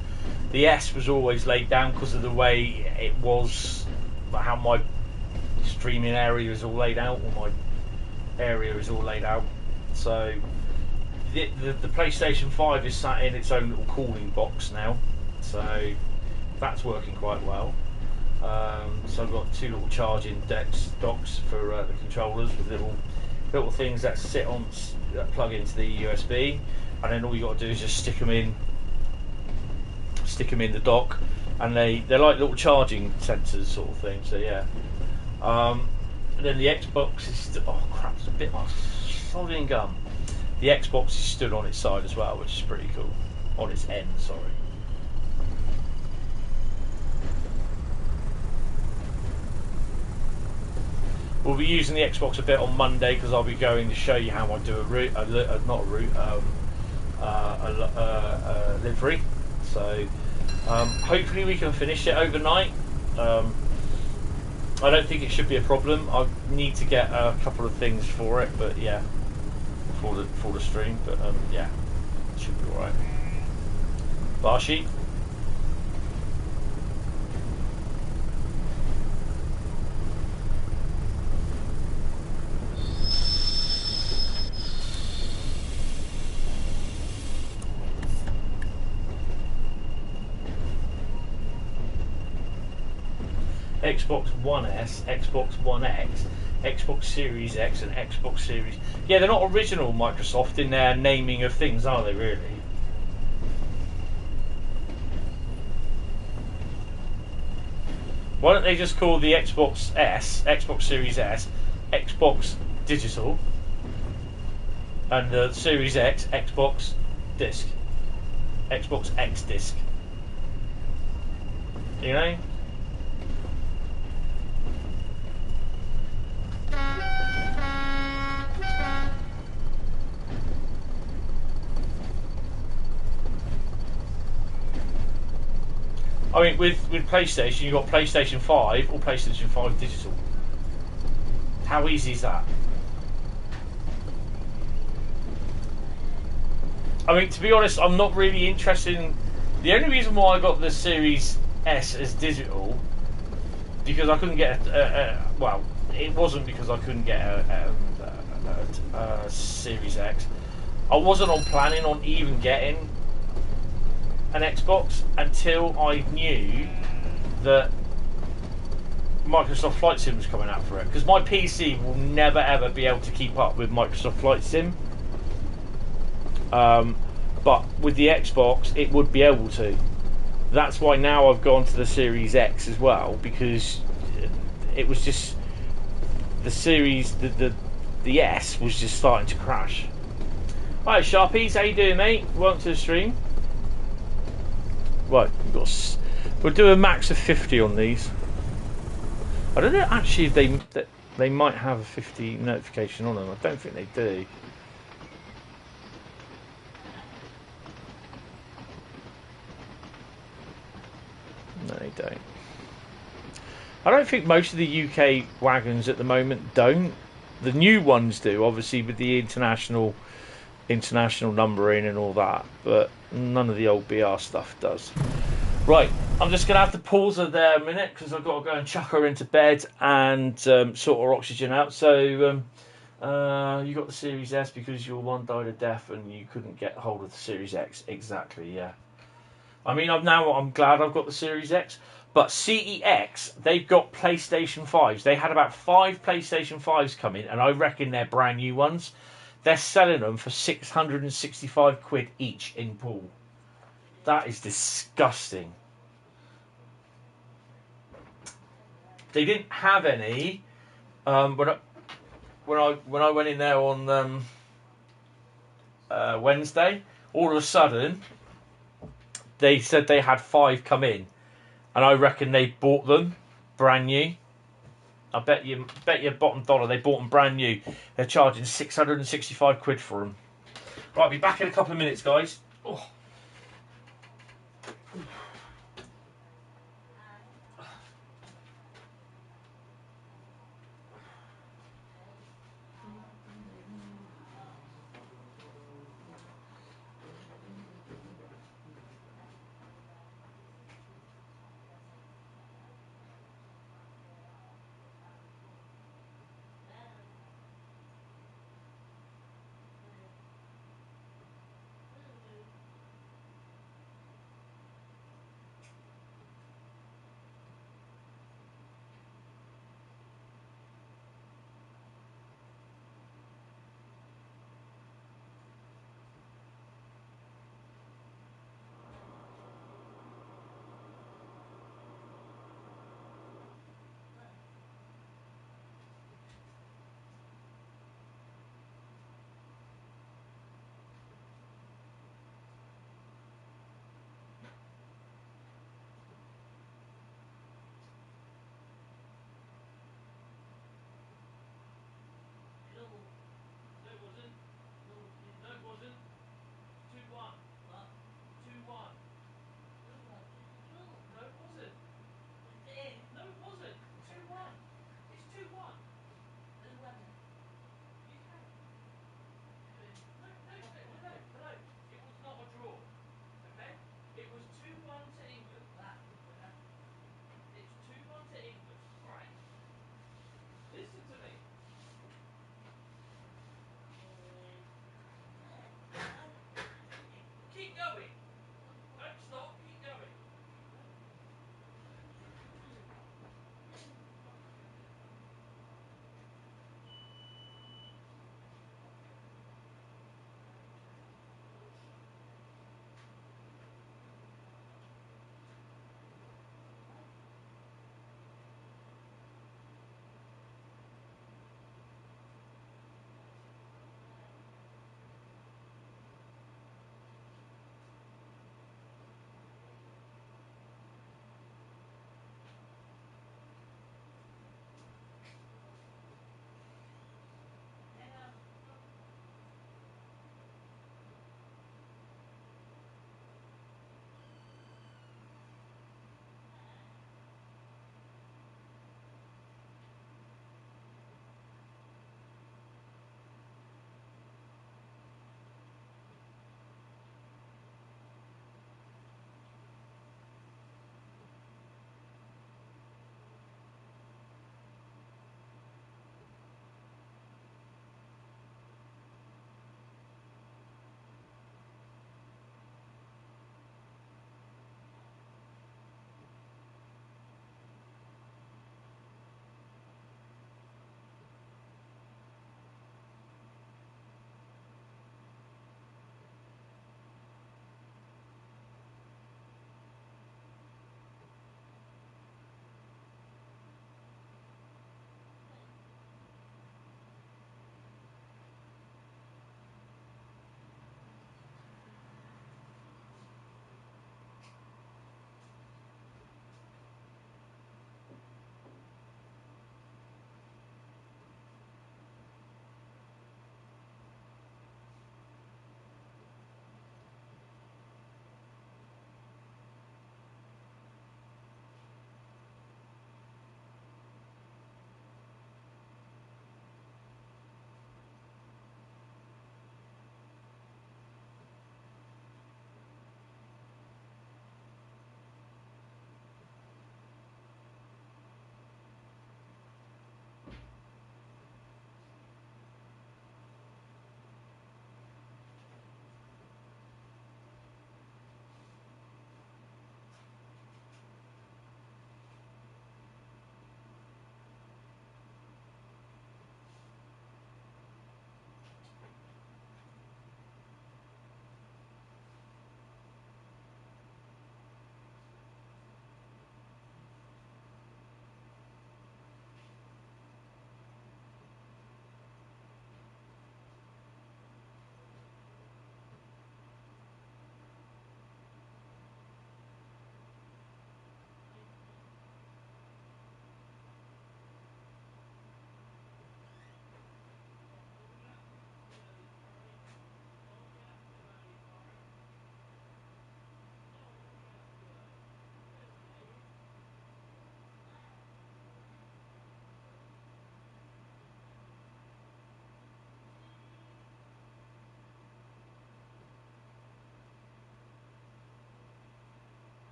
the S was always laid down because of the way it was, how my streaming area is all laid out, or my area is all laid out. So the PlayStation 5 is sat in its own little cooling box now, so that's working quite well. So I've got two little charging docks for the controllers with little things that sit on, that plug into the USB, and then all you got to do is just stick them in the dock, and they're like little charging sensors sort of thing. So yeah. And then the Xbox is oh crap, it's a bit like solid gum. The Xbox is stood on its side as well, which is pretty cool. On its end, sorry. We'll be using the Xbox a bit on Monday because I'll be going to show you how I do a livery. So hopefully we can finish it overnight. I don't think it should be a problem. I need to get a couple of things for it, but yeah, for the stream. But yeah, it should be all right. Bar sheet. Xbox One S, Xbox One X, Xbox Series X, and Xbox Series. Yeah, they're not original Microsoft in their naming of things, are they? Really? Why don't they just call the Xbox S, Xbox Series S, Xbox Digital, and the Series X, Xbox Disc, Xbox X Disc? You know? I mean, with PlayStation, you've got PlayStation 5 or PlayStation 5 Digital. How easy is that? I mean, to be honest, I'm not really interested in... The only reason why I got the Series S as digital, because I couldn't get well, it wasn't because I couldn't get a Series X. I wasn't planning on even getting an Xbox until I knew that Microsoft Flight Sim was coming out for it, because my PC will never ever be able to keep up with Microsoft Flight Sim, but with the Xbox it would be able to. That's why now I've gone to the Series X as well, because it was just the Series, the S was just starting to crash. Alright, Sharpies, how you doing, mate? Welcome to the stream. Right, we'll do a max of 50 on these. I don't know actually if they might have a 50 notification on them. I don't think they do. No, they don't. I don't think most of the UK wagons at the moment don't. The new ones do, obviously, with the international numbering and all that, but none of the old BR stuff does. Right, I'm just going to have to pause her there a minute because I've got to go and chuck her into bed and sort her oxygen out. So you got the Series S because your one died of death and you couldn't get hold of the Series X. Exactly, yeah. I mean, I'm glad I've got the Series X. But CEX, they've got PlayStation 5s. They had about 5 PlayStation 5s come in, and I reckon they're brand new ones. They're selling them for 665 quid each in pool. That is disgusting. They didn't have any when I went in there on Wednesday. All of a sudden, they said they had 5 come in, and I reckon they bought them brand new. I bet you bottom dollar they bought them brand new. They're charging 665 quid for them. Right, I'll be back in a couple of minutes, guys. Oh.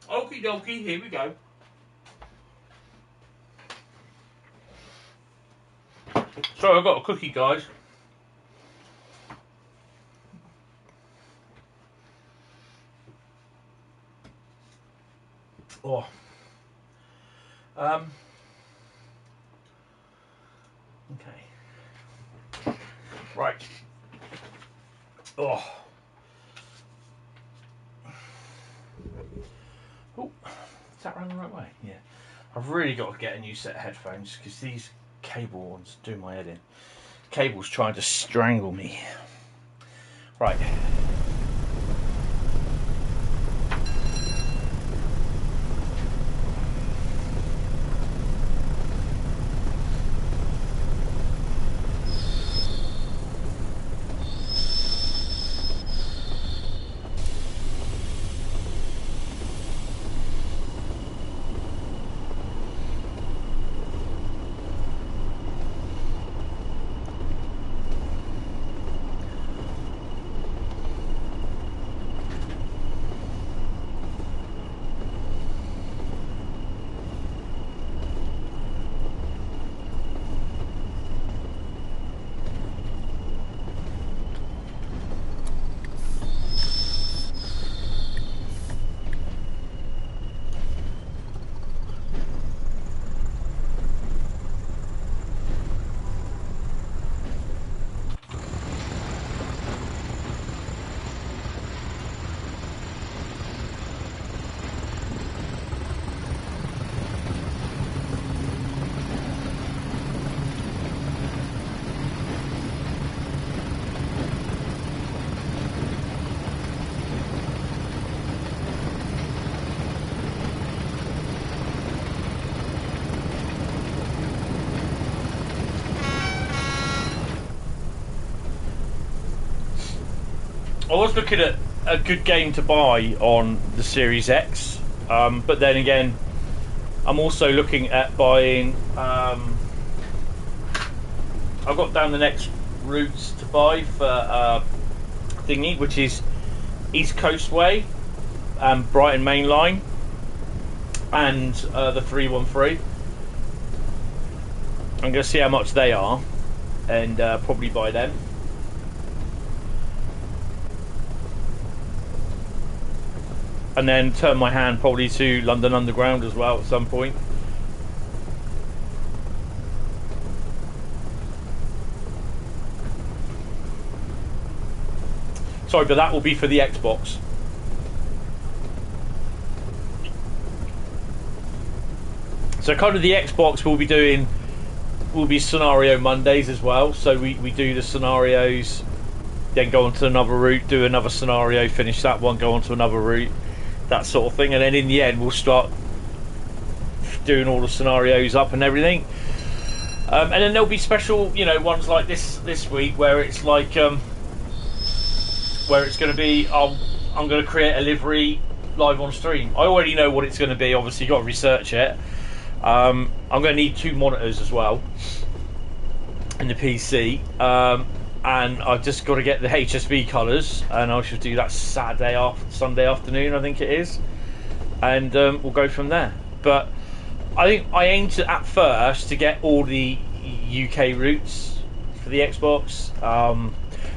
Okie dokie, here we go. So I've got a cookie, guys. Oh. Okay. Right. Oh. Oh. Is that running the right way? Yeah. I've really got to get a new set of headphones because these cable ones do my head in. Cable's trying to strangle me. Right. I was looking at a good game to buy on the Series X, but then again, I'm also looking at buying. I've got down the next routes to buy for thingy, which is East Coast Way, Brighton Main Line, and the 313. I'm going to see how much they are, and probably buy them. And then turn my hand probably to London Underground as well at some point. Sorry, but that will be for the Xbox. So kind of the Xbox will be scenario Mondays as well. So we do the scenarios, then go on to another route, do another scenario, finish that one, go on to another route. That sort of thing, and then in the end we'll start doing all the scenarios up and everything, and then there'll be special, ones like this week where it's like where it's going to be I'm going to create a livery live on stream. I already know what it's going to be. Obviously you've got to research it. I'm going to need 2 monitors as well in the PC, and I've just got to get the HSV colours, and I should do that Sunday afternoon, I think it is, and we'll go from there. But I think I aim to, at first, to get all the UK routes for the Xbox.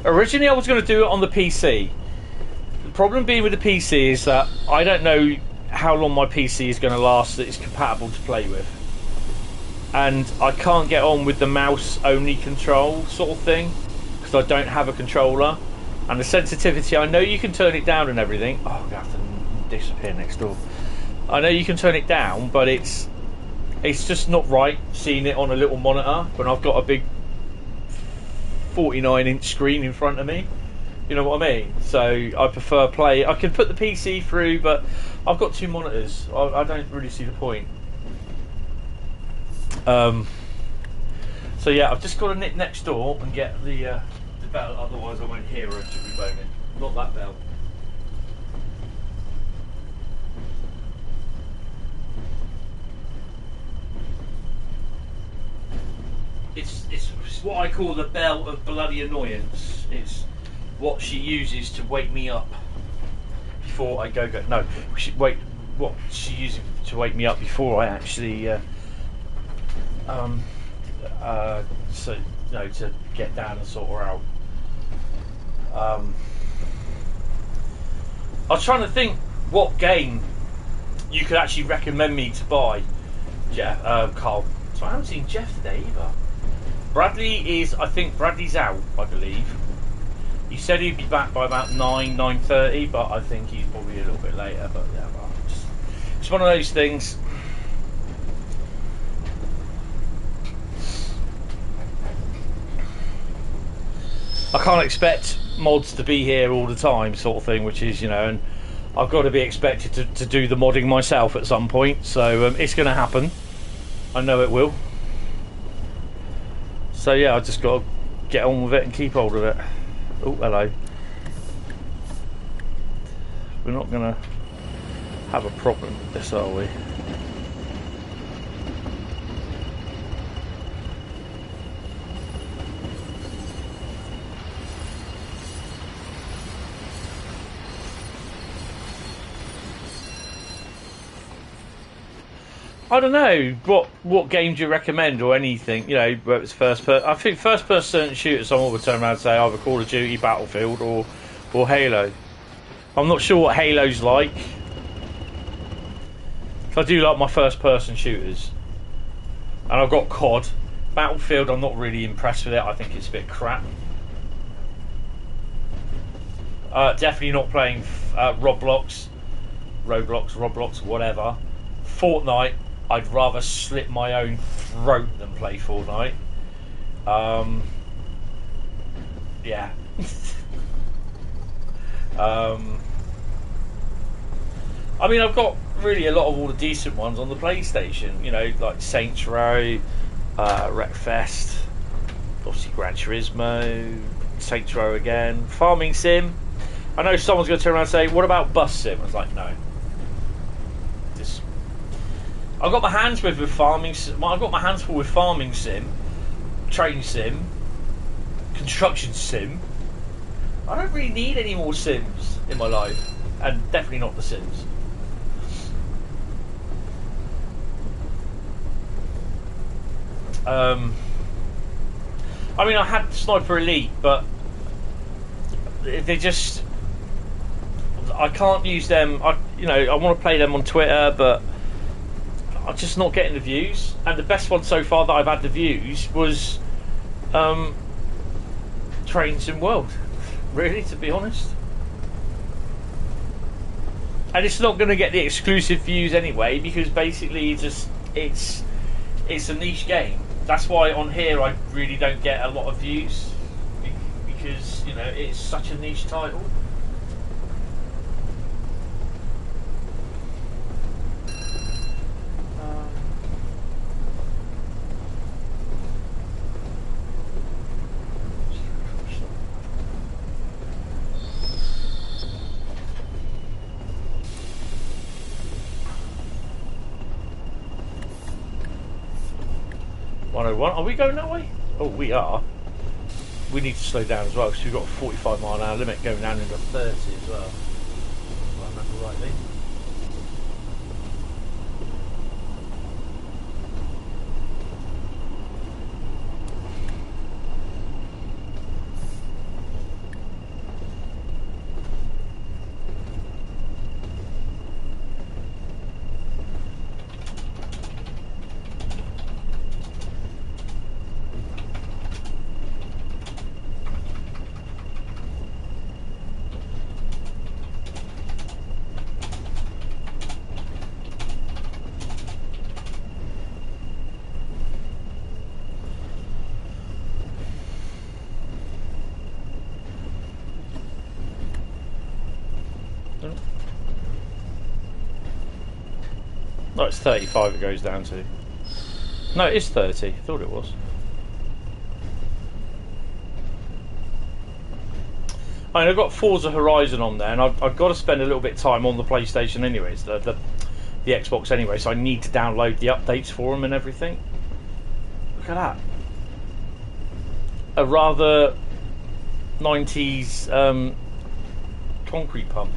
Originally I was going to do it on the PC. The problem being with the PC is that I don't know how long my PC is going to last that it's compatible to play with, and I can't get on with the mouse only control sort of thing, I don't have a controller, and the sensitivity, I know you can turn it down and everything. Oh, I'm gonna have to disappear next door. I know you can turn it down, but it's just not right seeing it on a little monitor when I've got a big 49-inch screen in front of me. You know what I mean? So I prefer play. I can put the PC through, but I've got 2 monitors. I don't really see the point. So yeah, I've just got to nip next door and get the bell, otherwise I won't hear her. She'll be boning. Not that bell. It's what I call the bell of bloody annoyance. It's what she uses to wake me up before I go. No, what she used to wake me up before I actually so to get down and sort her out. I was trying to think what game you could actually recommend me to buy, Jeff, Carl. So I haven't seen Jeff today either. I think Bradley's out, I believe. He said he'd be back by about 9:30, but I think he's probably a little bit later. But yeah, well, it's one of those things. I can't expect mods to be here all the time, sort of thing, which is, and I've got to be expected to do the modding myself at some point, so it's going to happen. I know it will. So yeah, I just got to get on with it and keep hold of it. Oh, hello. We're not going to have a problem with this, are we? I don't know what game do you recommend or anything. Where it's first person. I think first person shooter. Someone would turn around and say either Call of Duty, Battlefield, or Halo. I'm not sure what Halo's like. I do like my first person shooters, and I've got COD. Battlefield, I'm not really impressed with it. I think it's a bit crap. Definitely not playing Roblox, whatever. Fortnite. I'd rather slit my own throat than play Fortnite. Yeah. I mean, I've got really a lot of all the decent ones on the PlayStation. Like Saints Row, Wreckfest, obviously Gran Turismo, Saints Row again, Farming Sim. I know someone's going to turn around and say, "What about Bus Sim?" I was like, no. I've got my hands full with Farming Sim. I've got my hands full with Farming Sim, Train Sim, Construction Sim. I don't really need any more Sims in my life, and definitely not the Sims. I mean, I had Sniper Elite, but they just, I can't use them. I want to play them on Twitter, but I'm just not getting the views. And the best one so far that I've had the views was Train Sim World, really, to be honest. And it's not going to get the exclusive views anyway, because basically it's a niche game. That's why on here I really don't get a lot of views, because it's such a niche title. Are we going that way? Oh, we are. We need to slow down as well, because we've got a 45-mile-an-hour limit going down into 30 as well. If I remember rightly. No, it's 35 it goes down to. No, it is 30. I thought it was. I mean, I've got Forza Horizon on there, and I've got to spend a little bit of time on the PlayStation anyways, the Xbox anyway, so I need to download the updates for them and everything. Look at that. A rather 90s concrete pump.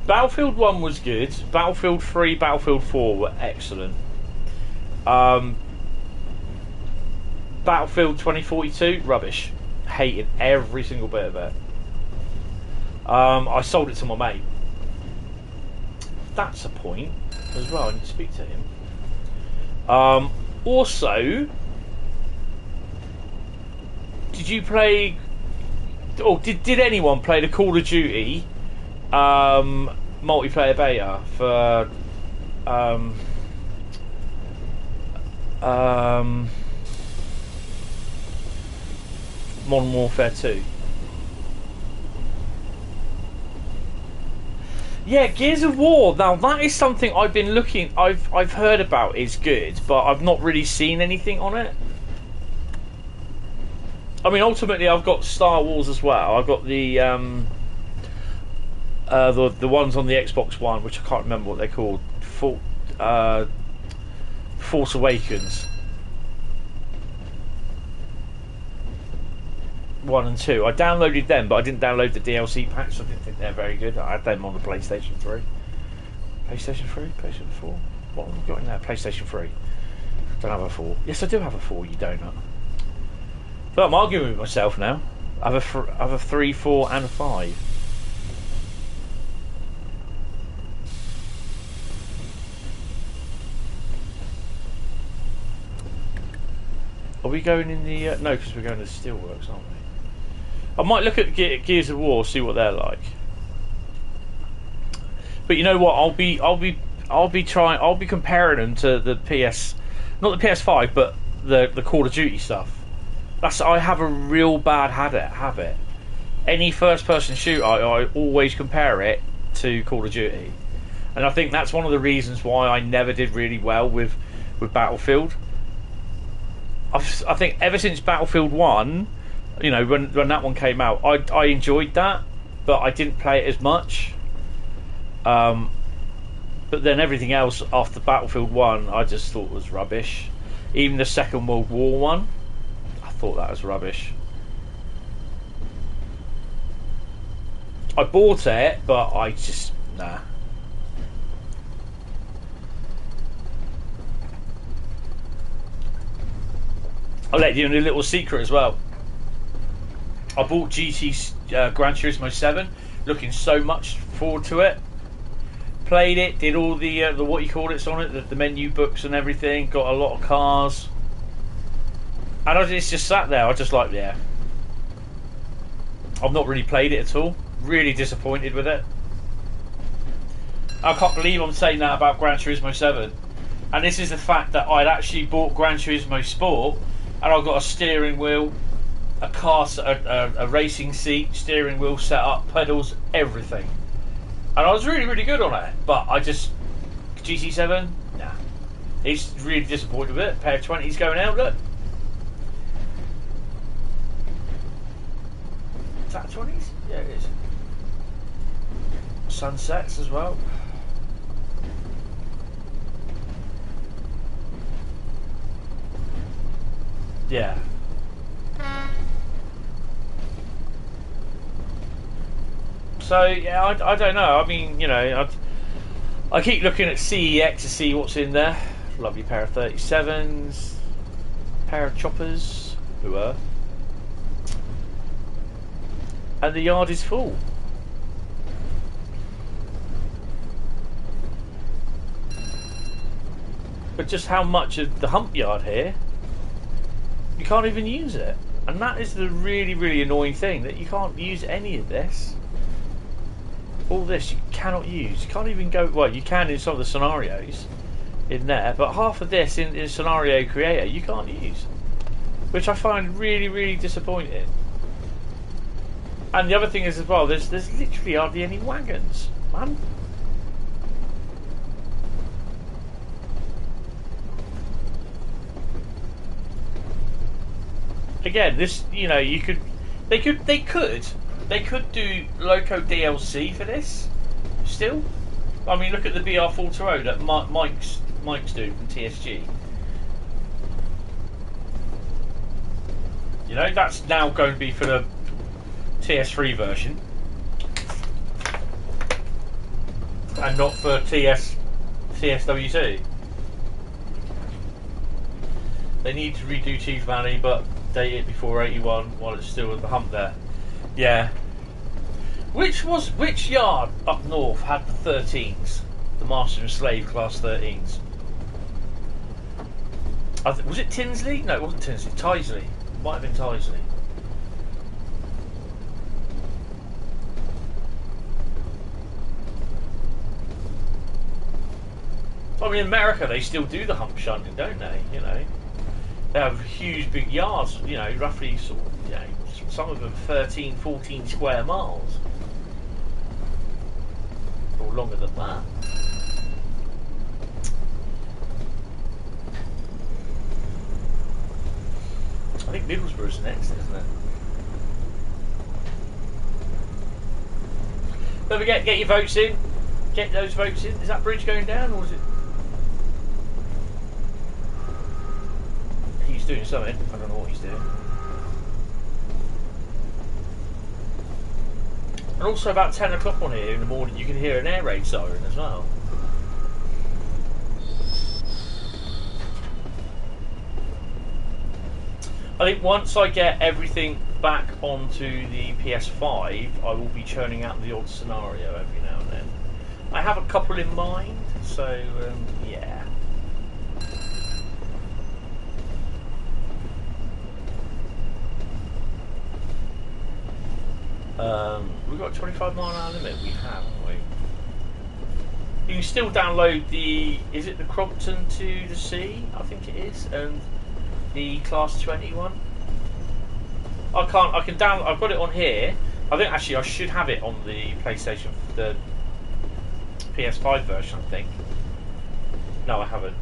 Battlefield 1 was good. Battlefield 3, Battlefield 4 were excellent. Battlefield 2042, rubbish. Hated every single bit of it. I sold it to my mate. That's a point as well. I need to speak to him. Also, did you play, or did anyone play the Call of Duty multiplayer beta for Modern Warfare 2? Yeah, Gears of War. Now that is something I've been looking. I've heard about. Is good, but I've not really seen anything on it. I mean, ultimately, I've got Star Wars as well. I've got the ones on the Xbox One, which I can't remember what they're called. Force Awakens 1 and 2. I downloaded them, but I didn't download the DLC packs. So I didn't think they're very good. I had them on the PlayStation 3. PlayStation 3? PlayStation 4? What have I got in there? PlayStation 3. Don't have a 4. Yes, I do have a 4, you donut. But I'm arguing with myself now. I have a 3, 4 and a 5. Are we going in the... no, because we're going to the Steelworks, aren't we? I might look at Gears of War, see what they're like. But you know what? I'll be comparing them to the PS, not the PS5, but the Call of Duty stuff. I have a real bad habit. Any first-person shooter, I always compare it to Call of Duty, and I think that's one of the reasons why I never did really well with Battlefield. I think ever since Battlefield 1, you know, when that one came out, I enjoyed that, but I didn't play it as much. But then everything else after Battlefield 1, I just thought was rubbish. Even the Second World War one, I thought that was rubbish. I bought it, but I just, nah. I'll let you in a little secret as well. I bought Gran Turismo 7, looking so much forward to it. Played it, did all the what you call it's on it, the menu books and everything. Got a lot of cars, and it's just sat there. I just like, yeah. I've not really played it at all. Really disappointed with it. I can't believe I'm saying that about Gran Turismo 7. And this is the fact that I'd actually bought Gran Turismo Sport, and I've got a steering wheel, a racing seat, steering wheel set up, pedals, everything. And I was really, really good on it. But I just, GT7, nah. He's really disappointed with it. Pair of 20s going out, look. Is that 20s? Yeah, it is. Sunsets as well. Yeah. So yeah, I don't know. I mean, you know, I keep looking at CEX to see what's in there. Lovely pair of 37s, pair of choppers, and the yard is full. But just how much of the hump yard here, you can't even use it. And that is the really, really annoying thing, that you can't use any of this. All this you cannot use. You can't even go, well, you can in some of the scenarios in there, but half of this in Scenario Creator you can't use, which I find really, really disappointing. And the other thing is as well, there's literally hardly any wagons, man. Again, this, you know, they could do Loco DLC for this still. I mean, look at the BR420 that Mike's do from TSG. You know, that's now going to be for the TS3 version. and not for TSWC. They need to redo Chief Valley, but date it before 81 while it's still at the hump there. Yeah. Which yard up north had the 13s? The Master and Slave Class 13s? Was it Tinsley? No, it wasn't Tinsley. Tyseley. It might have been Tyseley. I mean, in America they still do the hump shunting, don't they? You know, they have huge big yards. You know, roughly sort of, you know, some of them 13, 14 square miles, or longer than that. I think Middlesbrough's next, isn't it? Don't forget, get your votes in. Get those votes in. Is that bridge going down, or is it? He's doing something. I don't know what he's doing. And also about 10 o'clock on here in the morning, you can hear an air raid siren as well. I think once I get everything back onto the PS5, I will be churning out the odd scenario every now and then. I have a couple in mind, so yeah. We've got a 25-mile-an-hour limit. We have, haven't we? You can still download the. Is it the Crompton to the Sea? I think it is, and the Class 21. I can't. I can download. I've got it on here. I think actually I should have it on the PlayStation, the PS5 version. I think. No, I haven't.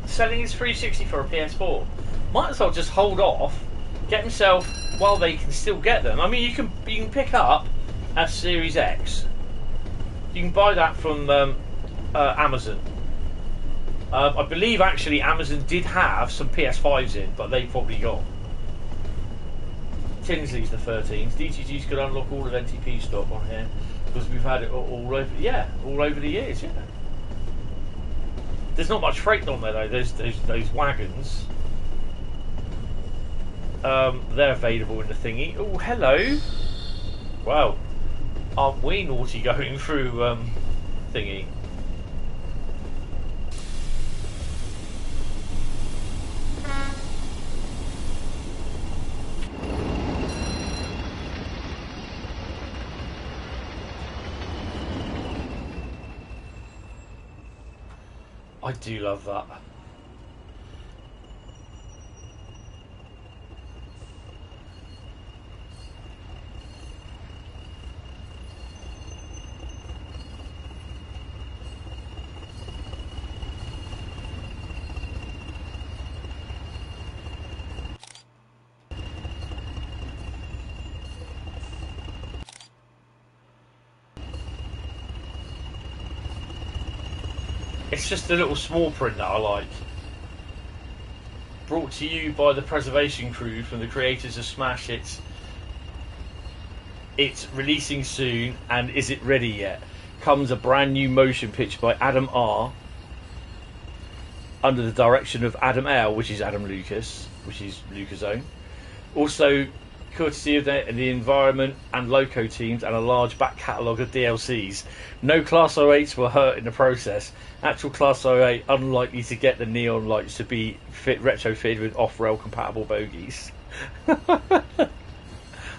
Selling his 360 for a PS4. Might as well just hold off, get himself while they can still get them. I mean, you can pick up a Series X. You can buy that from Amazon. I believe actually Amazon did have some PS5s in, but they've probably gone. Tinsley's the 13s. DTG's could unlock all of NTP stock on here because we've had it all over. Yeah, all over the years. Yeah. There's not much freight on there though. There's those wagons. They're available in the thingy. Oh, hello. Wow. Aren't we naughty going through thingy? I do love that. It's just a little small print that I like. Brought to you by the Preservation Crew from the creators of Smash. It's releasing soon, and is it ready yet? Comes a brand new motion picture by Adam R. under the direction of Adam L, which is Adam Lucas, which is Lucas' own. Also, courtesy of the Environment and Loco teams, and a large back catalogue of DLCs. No Class 08s were hurt in the process. Actual Class 08 unlikely to get the neon lights to be retrofitted with off-rail compatible bogies.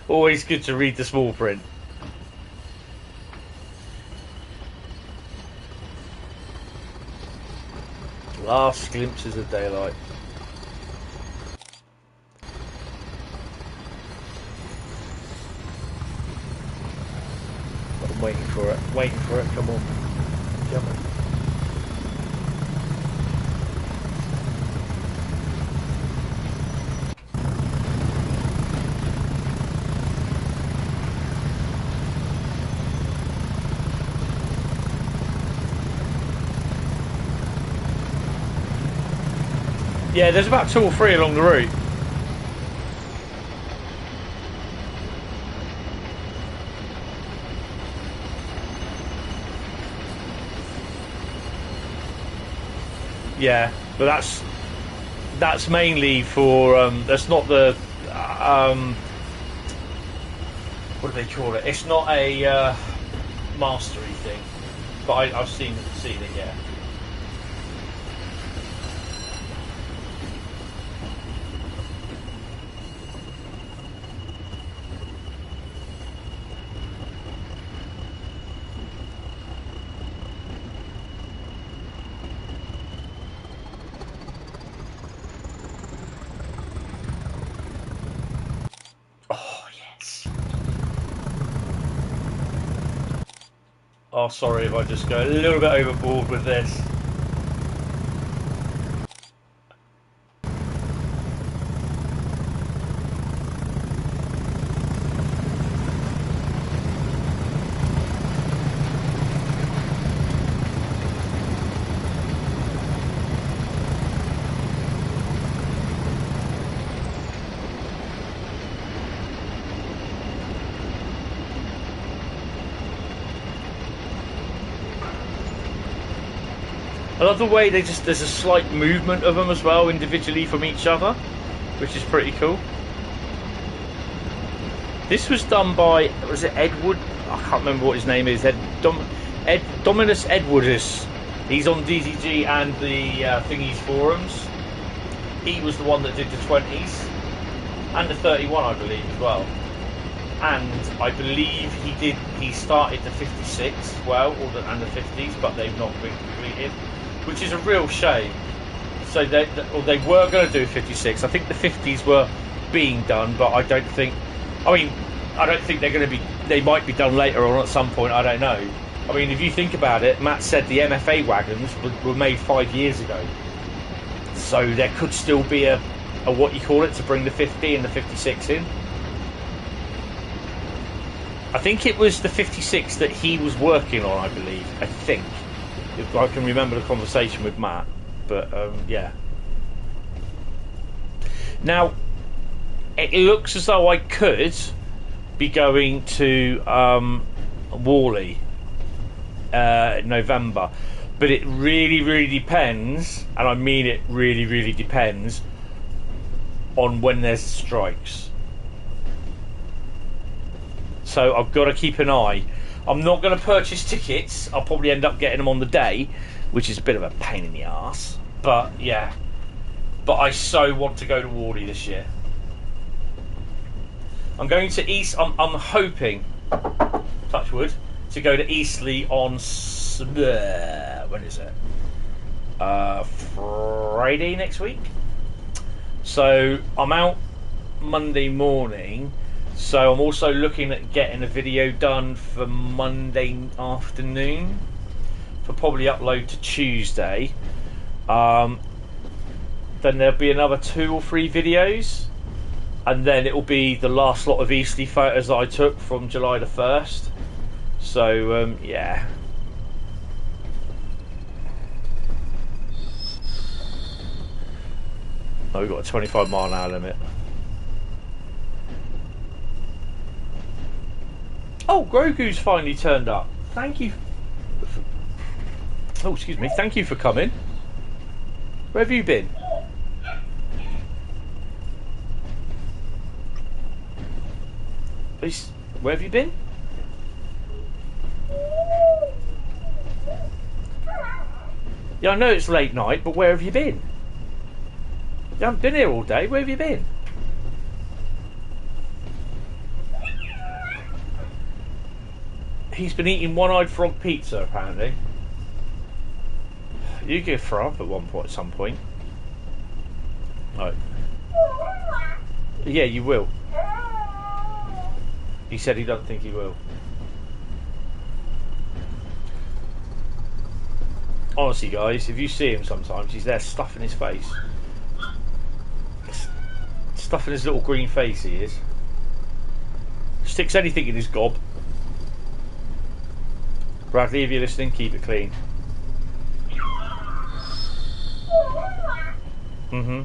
Always good to read the small print. Last glimpses of daylight. I'm waiting for it, come on. Come on. Yeah, there's about 2 or 3 along the route. Yeah, but that's mainly for that's not the what do they call it? It's not a mastery thing, but I've seen it. Yeah. Oh, sorry if I just go a little bit overboard with this. I love the way there's a slight movement of them as well, individually from each other, which is pretty cool. This was done by, was it Edward? I can't remember what his name is. Dominus Edwardus. He's on DZG and the Thingies forums. He was the one that did the 20s and the 31, I believe, as well. And I believe he started the 56 as well, and the 50s, but they've not been completed, which is a real shame. So they were going to do 56. I think the 50s were being done, but I don't think they're going to be. They might be done later on at some point. I don't know. I mean, if you think about it, Matt said the MFA wagons were made 5 years ago, so there could still be a what you call it, to bring the 50 and the 56 in. I think it was the 56 that he was working on, I believe. I think, if I can remember the conversation with Matt. But yeah. Now, it looks as though I could be going to Worley November, but it really, really depends, and I mean it really, really depends on when there's strikes. So I've got to keep an eye. I'm not going to purchase tickets. I'll probably end up getting them on the day, which is a bit of a pain in the arse. But yeah, but I so want to go to Worley this year. I'm going to East. I'm hoping, touch wood, to go to Eastleigh on when is it? Friday next week. So I'm out Monday morning. So I'm also looking at getting a video done for Monday afternoon, for probably upload to Tuesday. Then there'll be another 2 or 3 videos, and then it will be the last lot of Eastleigh photos that I took from July the 1st. So yeah. Oh, we've got a 25-mile-an-hour limit. Oh, Grogu's finally turned up. Thank you. Oh, excuse me. Thank you for coming. Where have you been? Where have you been? Yeah, I know it's late night, but where have you been? You haven't been here all day. Where have you been? He's been eating one-eyed frog pizza, apparently. You could throw up at some point. Right. Yeah, you will. He said he doesn't think he will. Honestly, guys, if you see him sometimes, he's there stuffing his face. Stuffing his little green face, he is. Sticks anything in his gob. Bradley, if you're listening, keep it clean. Mm-hmm.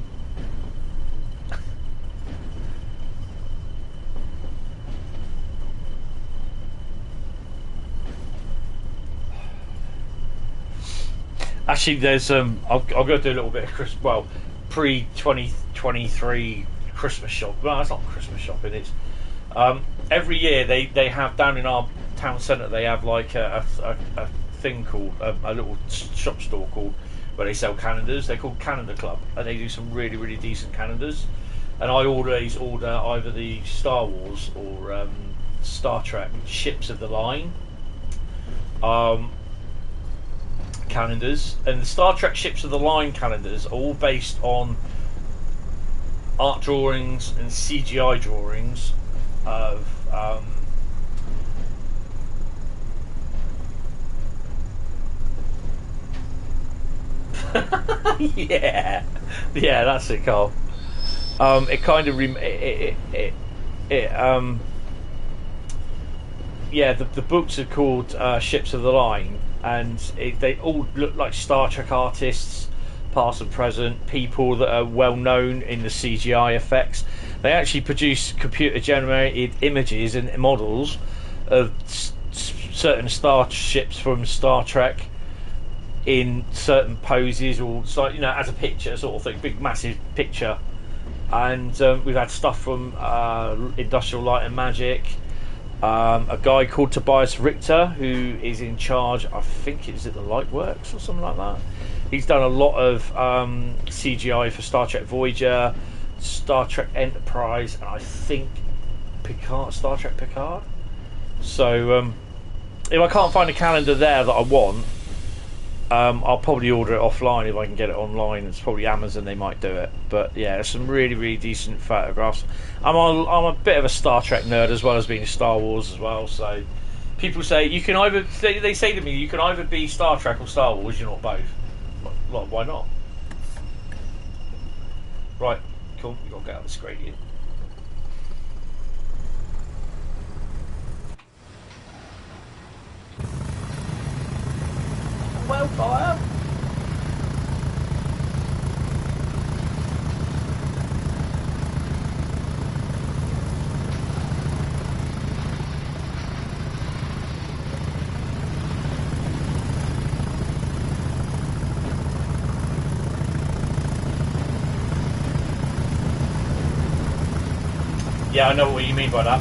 Actually, there's I'll go do a little bit of Christmas. Well, pre 2023 Christmas shop. Well, that's not Christmas shopping. It's every year they have down in our town centre. They have like a thing called a little shop store called where they sell calendars. They're called Calendar Club, and they do some really decent calendars. And I always order either the Star Wars or Star Trek Ships of the Line calendars. And the Star Trek Ships of the Line calendars are all based on art drawings and CGI drawings of yeah, that's it, Carl. It kind of the books are called Ships of the Line, and they all look like Star Trek artists, past and present, people that are well known in the CGI effects. They actually produce computer generated images and models of certain starships from Star Trek in certain poses, or as a picture sort of thing, big massive picture. And we've had stuff from Industrial Light and Magic, a guy called Tobias Richter who is in charge, I think it's at the Lightworks or something like that. He's done a lot of CGI for Star Trek Voyager, Star Trek Enterprise, and I think Star Trek Picard. So if I can't find a calendar there that I want, I'll probably order it offline if I can get it online. It's probably Amazon, they might do it. But yeah, there's some really decent photographs. I'm a bit of a Star Trek nerd as well as being a Star Wars as well. So people say you can either, they say to me, you can either be Star Trek or Star Wars. You're not both. Like, why not? Right, cool. You got to get out of this gradient. Well, fire. Yeah, I know what you mean by that.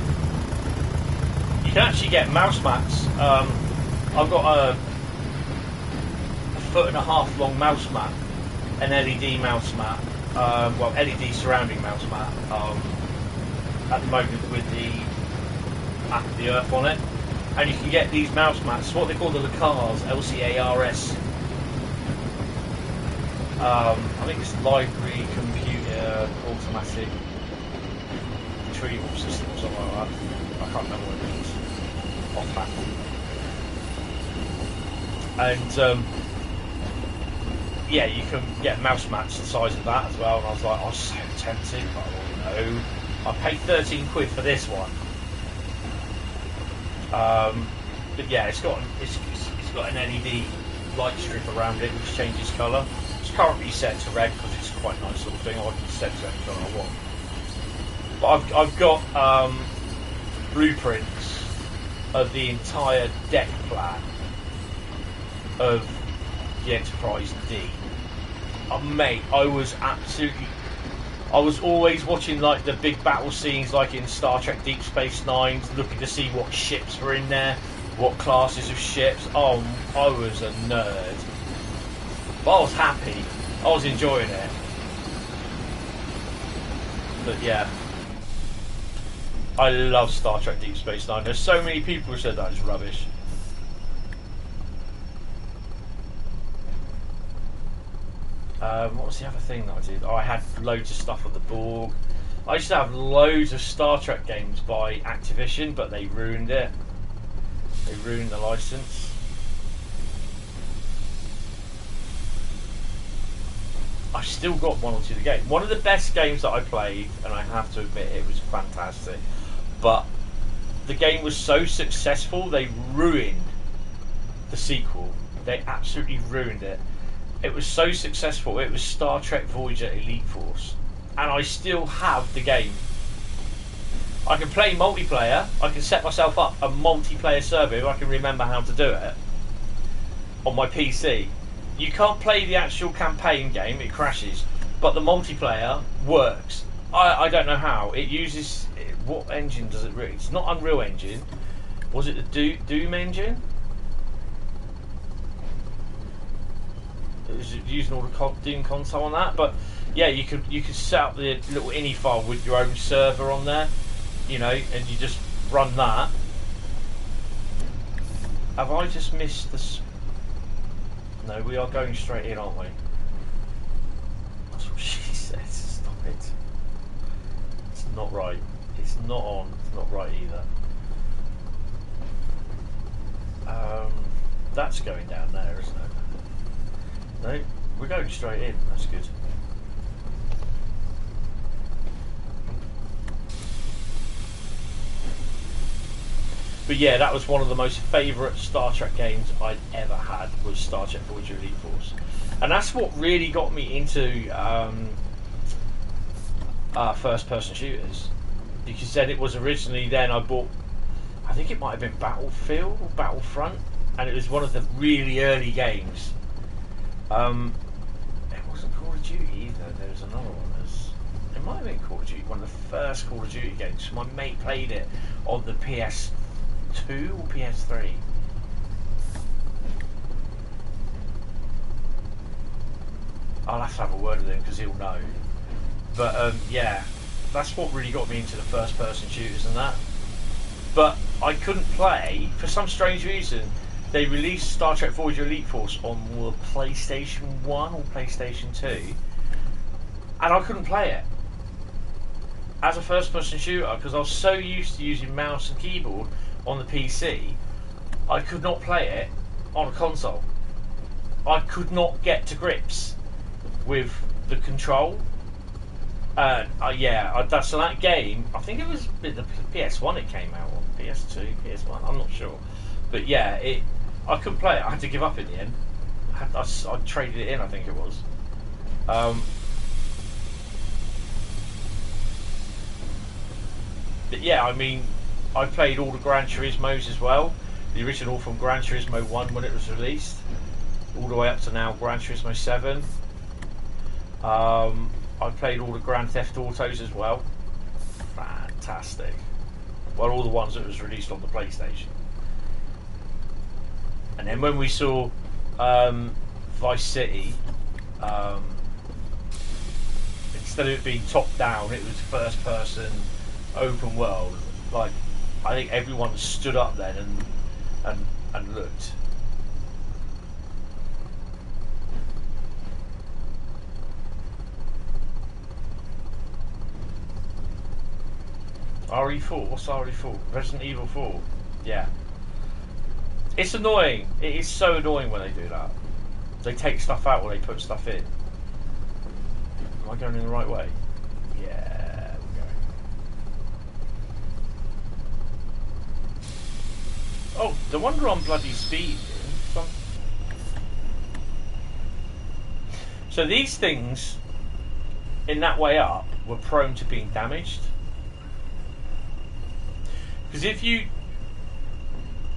You can actually get mouse mats. I've got a 1.5 foot long mouse mat, an LED mouse mat, well, LED surrounding mouse mat, at the moment with the Earth on it. And you can get these mouse mats, what they call the LCARS, LCARS. I think it's Library Computer Automatic Retrieval System or something like that. I can't remember what it means offhand. And yeah, you can get mouse mats the size of that as well. And I was like, I was so tempted, but no, I paid 13 quid for this one. But yeah, it's got an LED light strip around it which changes colour. It's currently set to red because it's quite a nice little thing. I can set to any colour I want. But I've got blueprints of the entire deck plan of the Enterprise D. Mate, I was always watching like the big battle scenes like in Star Trek Deep Space Nine, looking to see what ships were in there, what classes of ships. Oh, I was a nerd. But I was happy. I was enjoying it. But yeah, I love Star Trek Deep Space Nine. There's so many people who said that is rubbish. What was the other thing that I did? Oh, I had loads of stuff on the Borg. I used to have loads of Star Trek games by Activision, but they ruined it. They ruined the license. I've still got one or two of the games. One of the best games that I played, and I have to admit it was fantastic, but the game was so successful they ruined the sequel. They absolutely ruined it. It was so successful. It was Star Trek Voyager Elite Force, and I still have the game. I can play multiplayer. I can set myself up a multiplayer server if I can remember how to do it on my PC. you can't play the actual campaign game, it crashes, but the multiplayer works. I don't know how. It uses, what engine does it really? It's not Unreal Engine. Was it the Doom engine? It was using all the Doom console on that, but yeah, you could set up the little ini file with your own server on there, you know, and you just run that. Have I just missed this? No, we are going straight in, aren't we? That's what she said. Stop it. It's not right. It's not on. It's not right either. That's going down there, isn't it? No, we're going straight in. That's good. But yeah, that was one of the most favourite Star Trek games I'd ever had, was Star Trek Voyager Elite Force. And that's what really got me into first-person shooters. Because then it was originally, then I bought, I think it might have been Battlefield or Battlefront, and it was one of the really early games. It wasn't Call of Duty either, there was another one. It might have been Call of Duty, one of the first Call of Duty games. My mate played it on the PS2 or PS3. I'll have to have a word with him because he'll know. But yeah, that's what really got me into the first person shooters and that. But I couldn't play, for some strange reason. They released Star Trek Voyager Elite Force on the PlayStation 1 or PlayStation 2, and I couldn't play it as a first person shooter because I was so used to using mouse and keyboard on the PC. I could not play it on a console. I could not get to grips with the control. Yeah, so that game, I think it was the PS1 it came out on, PS2, PS1, I'm not sure. But yeah, I couldn't play it, I had to give up in the end. I traded it in, I think it was. But yeah, I mean, I played all the Gran Turismos as well. The original from Gran Turismo 1 when it was released, all the way up to now Gran Turismo 7. I played all the Grand Theft Autos as well. Fantastic. Well, all the ones that was released on the PlayStation. And then when we saw Vice City, instead of it being top down, it was first person, open world. Like, I think everyone stood up then and looked. RE4? What's RE4? Resident Evil 4? Yeah. It's annoying. It is so annoying when they do that. They take stuff out or they put stuff in. Am I going in the right way? Yeah, we're going. Oh, no wonder I'm bloody speeding. So these things, in that way up, were prone to being damaged. Because if you,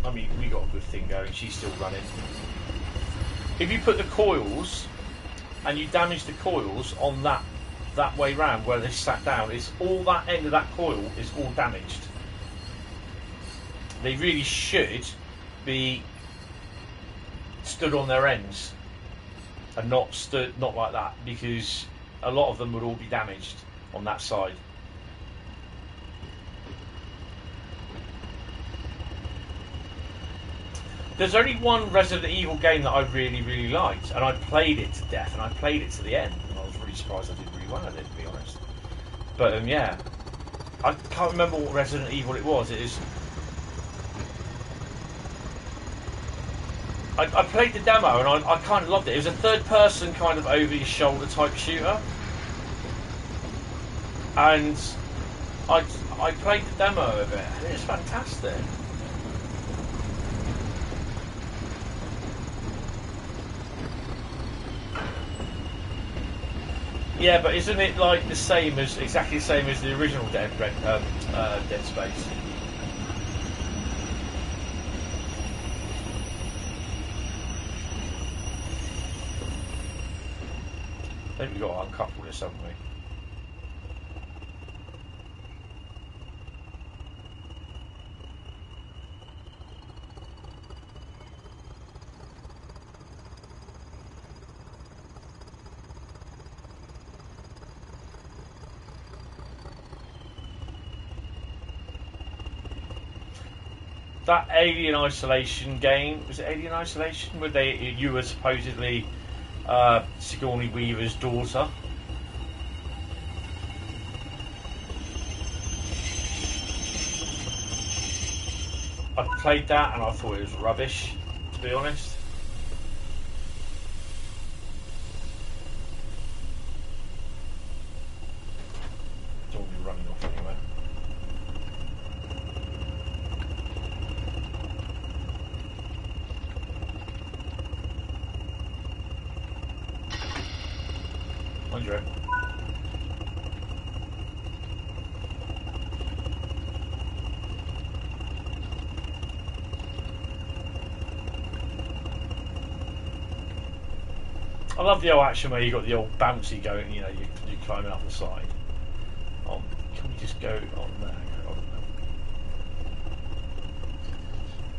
I mean, we got a good thing going, she's still running. If you put the coils and you damage the coils on that way round where they sat down, it's all that end of that coil is all damaged. They really should be stood on their ends and not like that, because a lot of them would all be damaged on that side. There's only one Resident Evil game that I really, really liked, and I played it to death, and I played it to the end, and I was really surprised I did really well at it, to be honest. But yeah, I can't remember what Resident Evil it was. It is. I played the demo, and I kind of loved it. It was a third-person kind of over-your-shoulder type shooter, and I played the demo of it, and it was fantastic. Yeah, but isn't it like exactly the same as the original Dead Space? I think we've got to uncouple this, haven't we? That Alien Isolation game, was it Alien Isolation? Where you were supposedly Sigourney Weaver's daughter. I played that and I thought it was rubbish, to be honest. Don't be running off anywhere. Andre. I love the old action where you got the old bouncy going, you know, you're climbing up the side. Oh, can we just go on there? Go on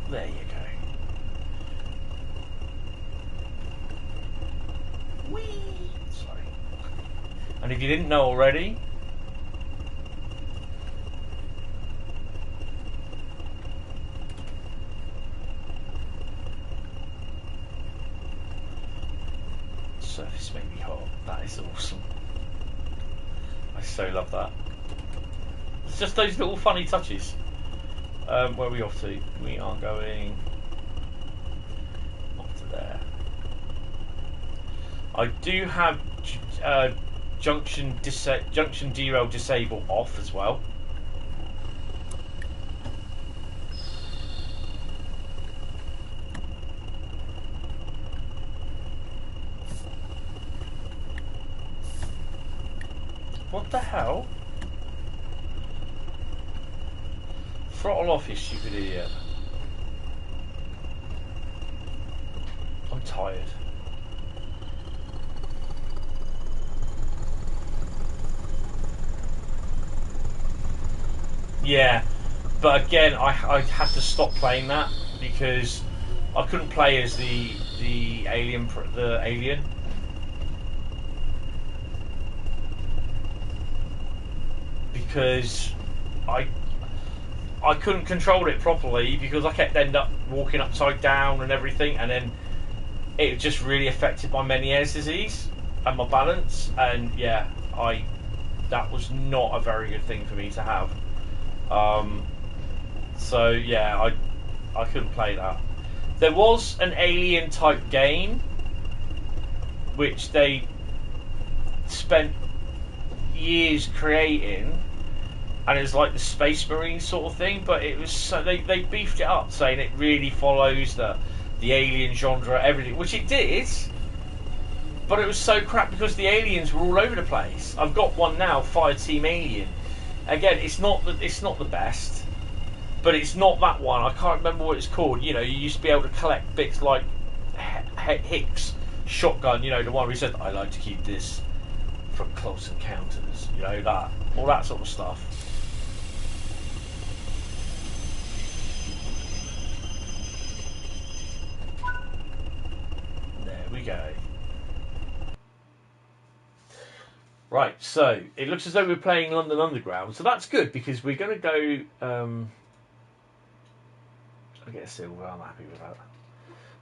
there. There you go. Whee! Sorry. And if you didn't know already, surface made me hot. That is awesome. I so love that. It's just those little funny touches. Where are we off to? We are going off to there. I do have junction derail disable off as well. What the hell? Throttle off, you stupid idiot. I'm tired. Yeah, but again, I had to stop playing that because I couldn't play as the alien. Because I couldn't control it properly because I kept end up walking upside down and everything, and then it just really affected my Meniere's disease and my balance, and yeah, that was not a very good thing for me to have. So yeah, I couldn't play that. There was an Alien type game which they spent years creating, and it was like the Space Marine sort of thing, but it was so they beefed it up, saying it really follows the Alien genre, everything, which it did, but it was so crap because the aliens were all over the place. I've got one now, Fireteam Alien. Again, it's not the best, but it's not that one. I can't remember what it's called. You know, you used to be able to collect bits like Hicks shotgun. You know, the one where he said, "I like to keep this for close encounters." You know, that all that sort of stuff. There we go. Right, so it looks as though we're playing London Underground, so that's good because we're going to go. I get a silver. I'm happy with that.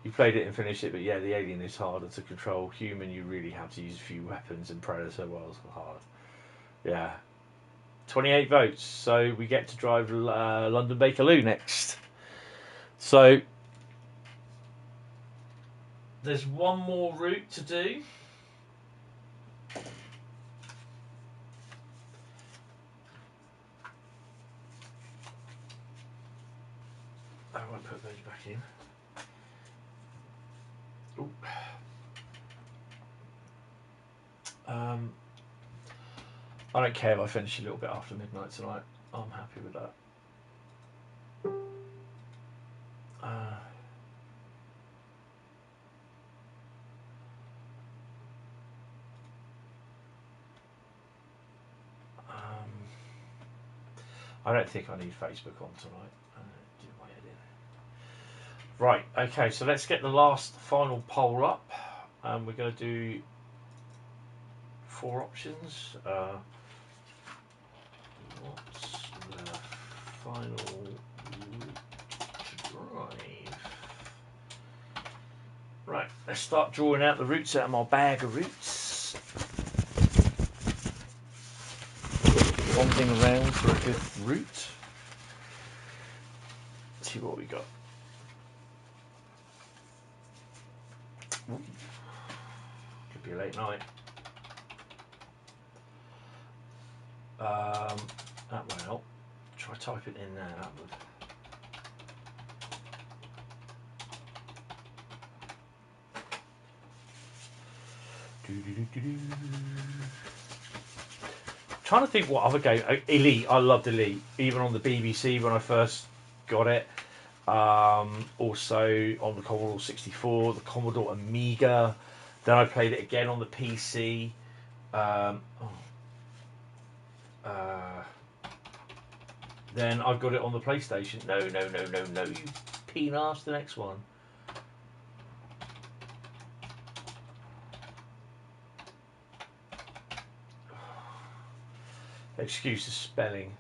You played it and finished it, but yeah, the alien is harder to control. Human, you really have to use a few weapons, and Predator, well, it's hard. Yeah, 28 votes. So we get to drive London Bakerloo next. So there's one more route to do. I won't put those back in. Ooh. I don't care if I finish a little bit after midnight tonight. I'm happy with that. I don't think I need Facebook on tonight. Do my head in. Right, okay, so let's get the last final poll up. We're going to do 4 options. What's the final route to drive? Right, let's start drawing out the routes out of my bag of routes. One thing around for a good route. Let's see what we got. Ooh. Could be a late night. That won't help. Try type it in there, that would. Trying to think what other game. Elite, I loved Elite, even on the BBC when I first got it. Also on the Commodore 64, the Commodore Amiga. Then I played it again on the PC. Then I got it on the PlayStation. No, you peen-ass, the next one. Excuse the spelling.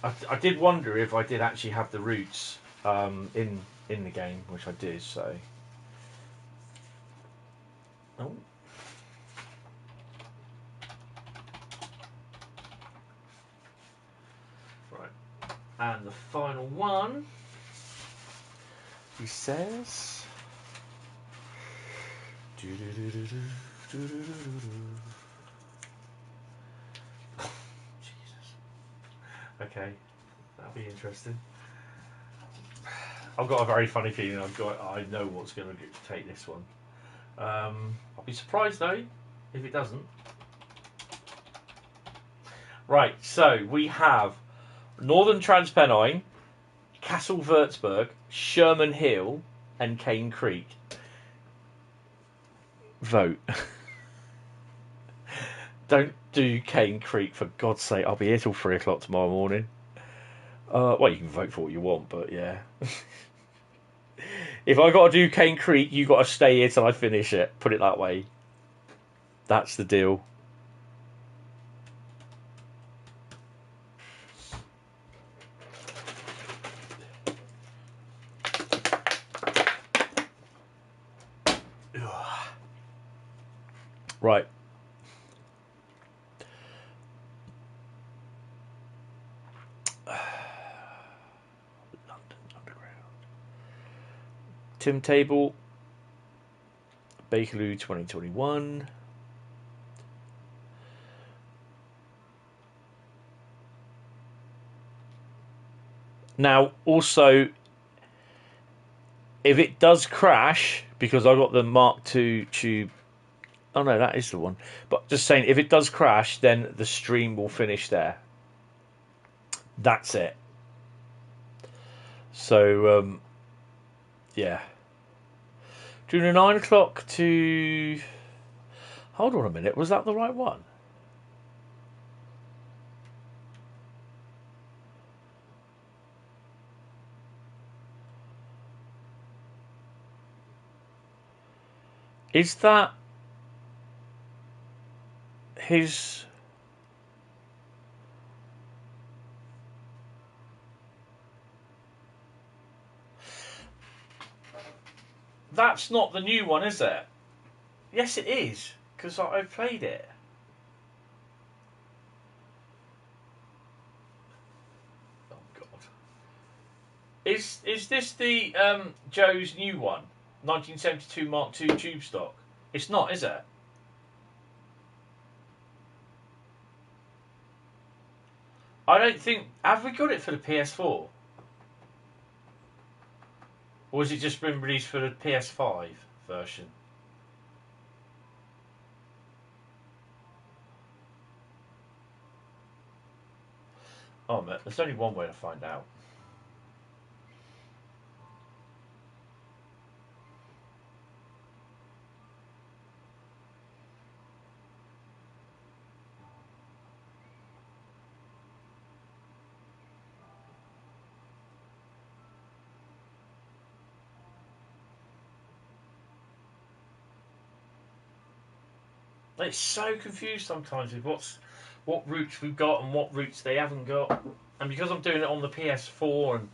I did wonder if I did actually have the roots in the game, which I did, so. Oh. Right. And the final one, he says. Jesus. Okay, that'll be interesting. I've got a very funny feeling I know what's going to take this one. I'll be surprised though if it doesn't. Right, so we have Northern Trans Pennine, Castle Würzburg, Sherman Hill, and Cane Creek. Vote. Don't do Cane Creek, for God's sake. I'll be here till 3 o'clock tomorrow morning. Well, you can vote for what you want, but yeah. If I got to do Cane Creek, you got to stay here till I finish it. Put it that way. That's the deal. Right. London Underground. Tim Table. Bakerloo 2021. Now, also, if it does crash, because I got the Mark II tube. Oh no, that is the one. But just saying, if it does crash, then the stream will finish there. That's it. So, yeah. Doing a 9 o'clock to... Hold on a minute, was that the right one? Is that his... That's not the new one, is it? Yes, it is, because I played it. Oh, God. Is this the Joe's new one? 1972 Mark II tube stock? It's not, is it? I don't think... Have we got it for the PS4? Or has it just been released for the PS5 version? Oh, man, there's only one way to find out. It's so confused sometimes with what routes we've got and what routes they haven't got. And because I'm doing it on the PS4 and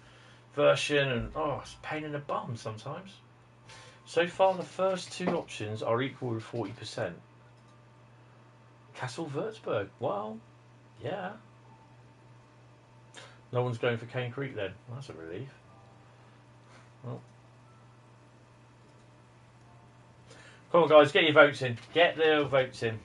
version, and it's a pain in the bum sometimes. So far, the first two options are equal to 40%. Castle Würzburg. Well, yeah. No one's going for Cane Creek then. That's a relief. Well. Come on, guys, get your votes in. Get their votes in.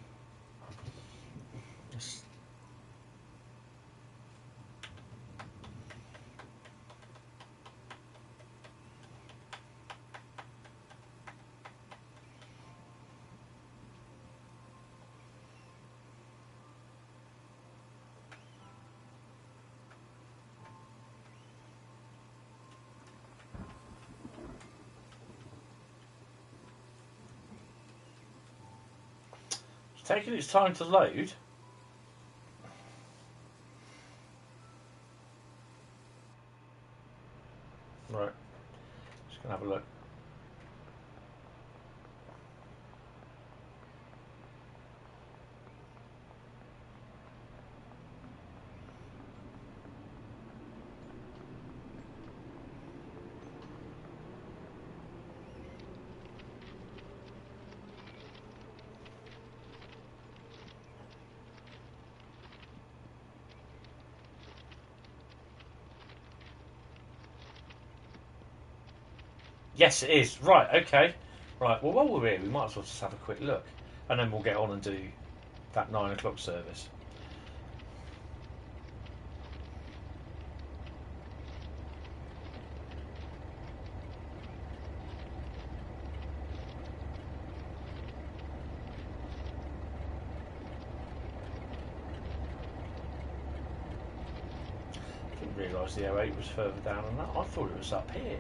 Taking its time to load. Right, just gonna have a look. Yes, it is. Right, okay. Right, well, while we're here, we might as well just have a quick look. And then we'll get on and do that 9 o'clock service. I didn't realise the 08 was further down than that. I thought it was up here.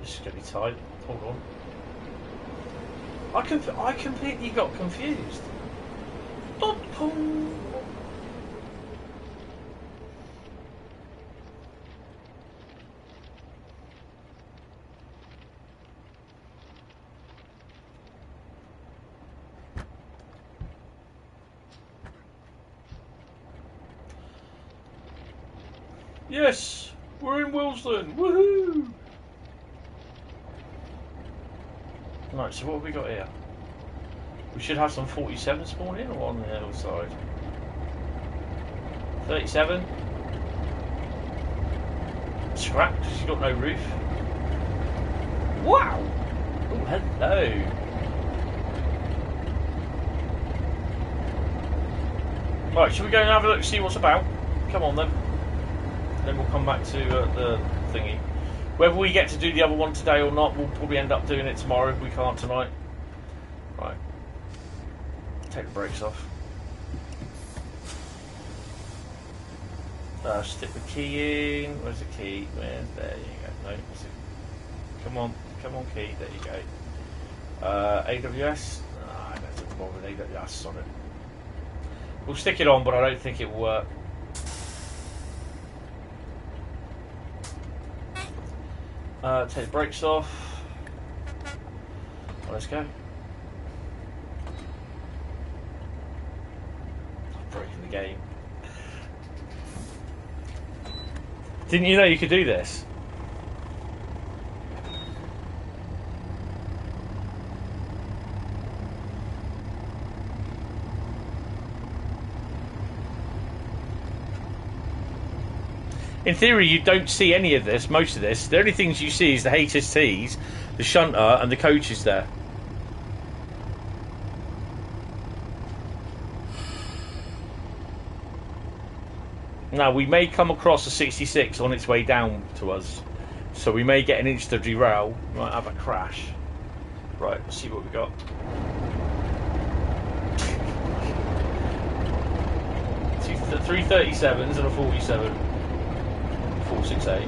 This is going to be tight. Hold on. I completely got confused. Yes, we're in Willesden. Woohoo! Right, so what have we got here? We should have some 47 spawning or on the other side. 37. Scrap because she's got no roof. Wow! Oh, hello. Right, shall we go and have a look and see what's about? Come on then. Then we'll come back to the thingy. Whether we get to do the other one today or not, we'll probably end up doing it tomorrow if we can't tonight. Right. Take the brakes off. Stick the key in. Where's the key? There you go. No, come on, key. There you go. AWS. I don't bother with AWS on it. We'll stick it on, but I don't think it will work. Take the brakes off. Well, let's go. I'm breaking the game. Didn't you know you could do this? In theory, you don't see any of this, most of this. The only things you see is the HSTs, the shunter, and the coaches there. Now, we may come across a 66 on its way down to us. So we may get an inch to derail. We might have a crash. Right, let's see what we got. Three 37s and a 47. 468.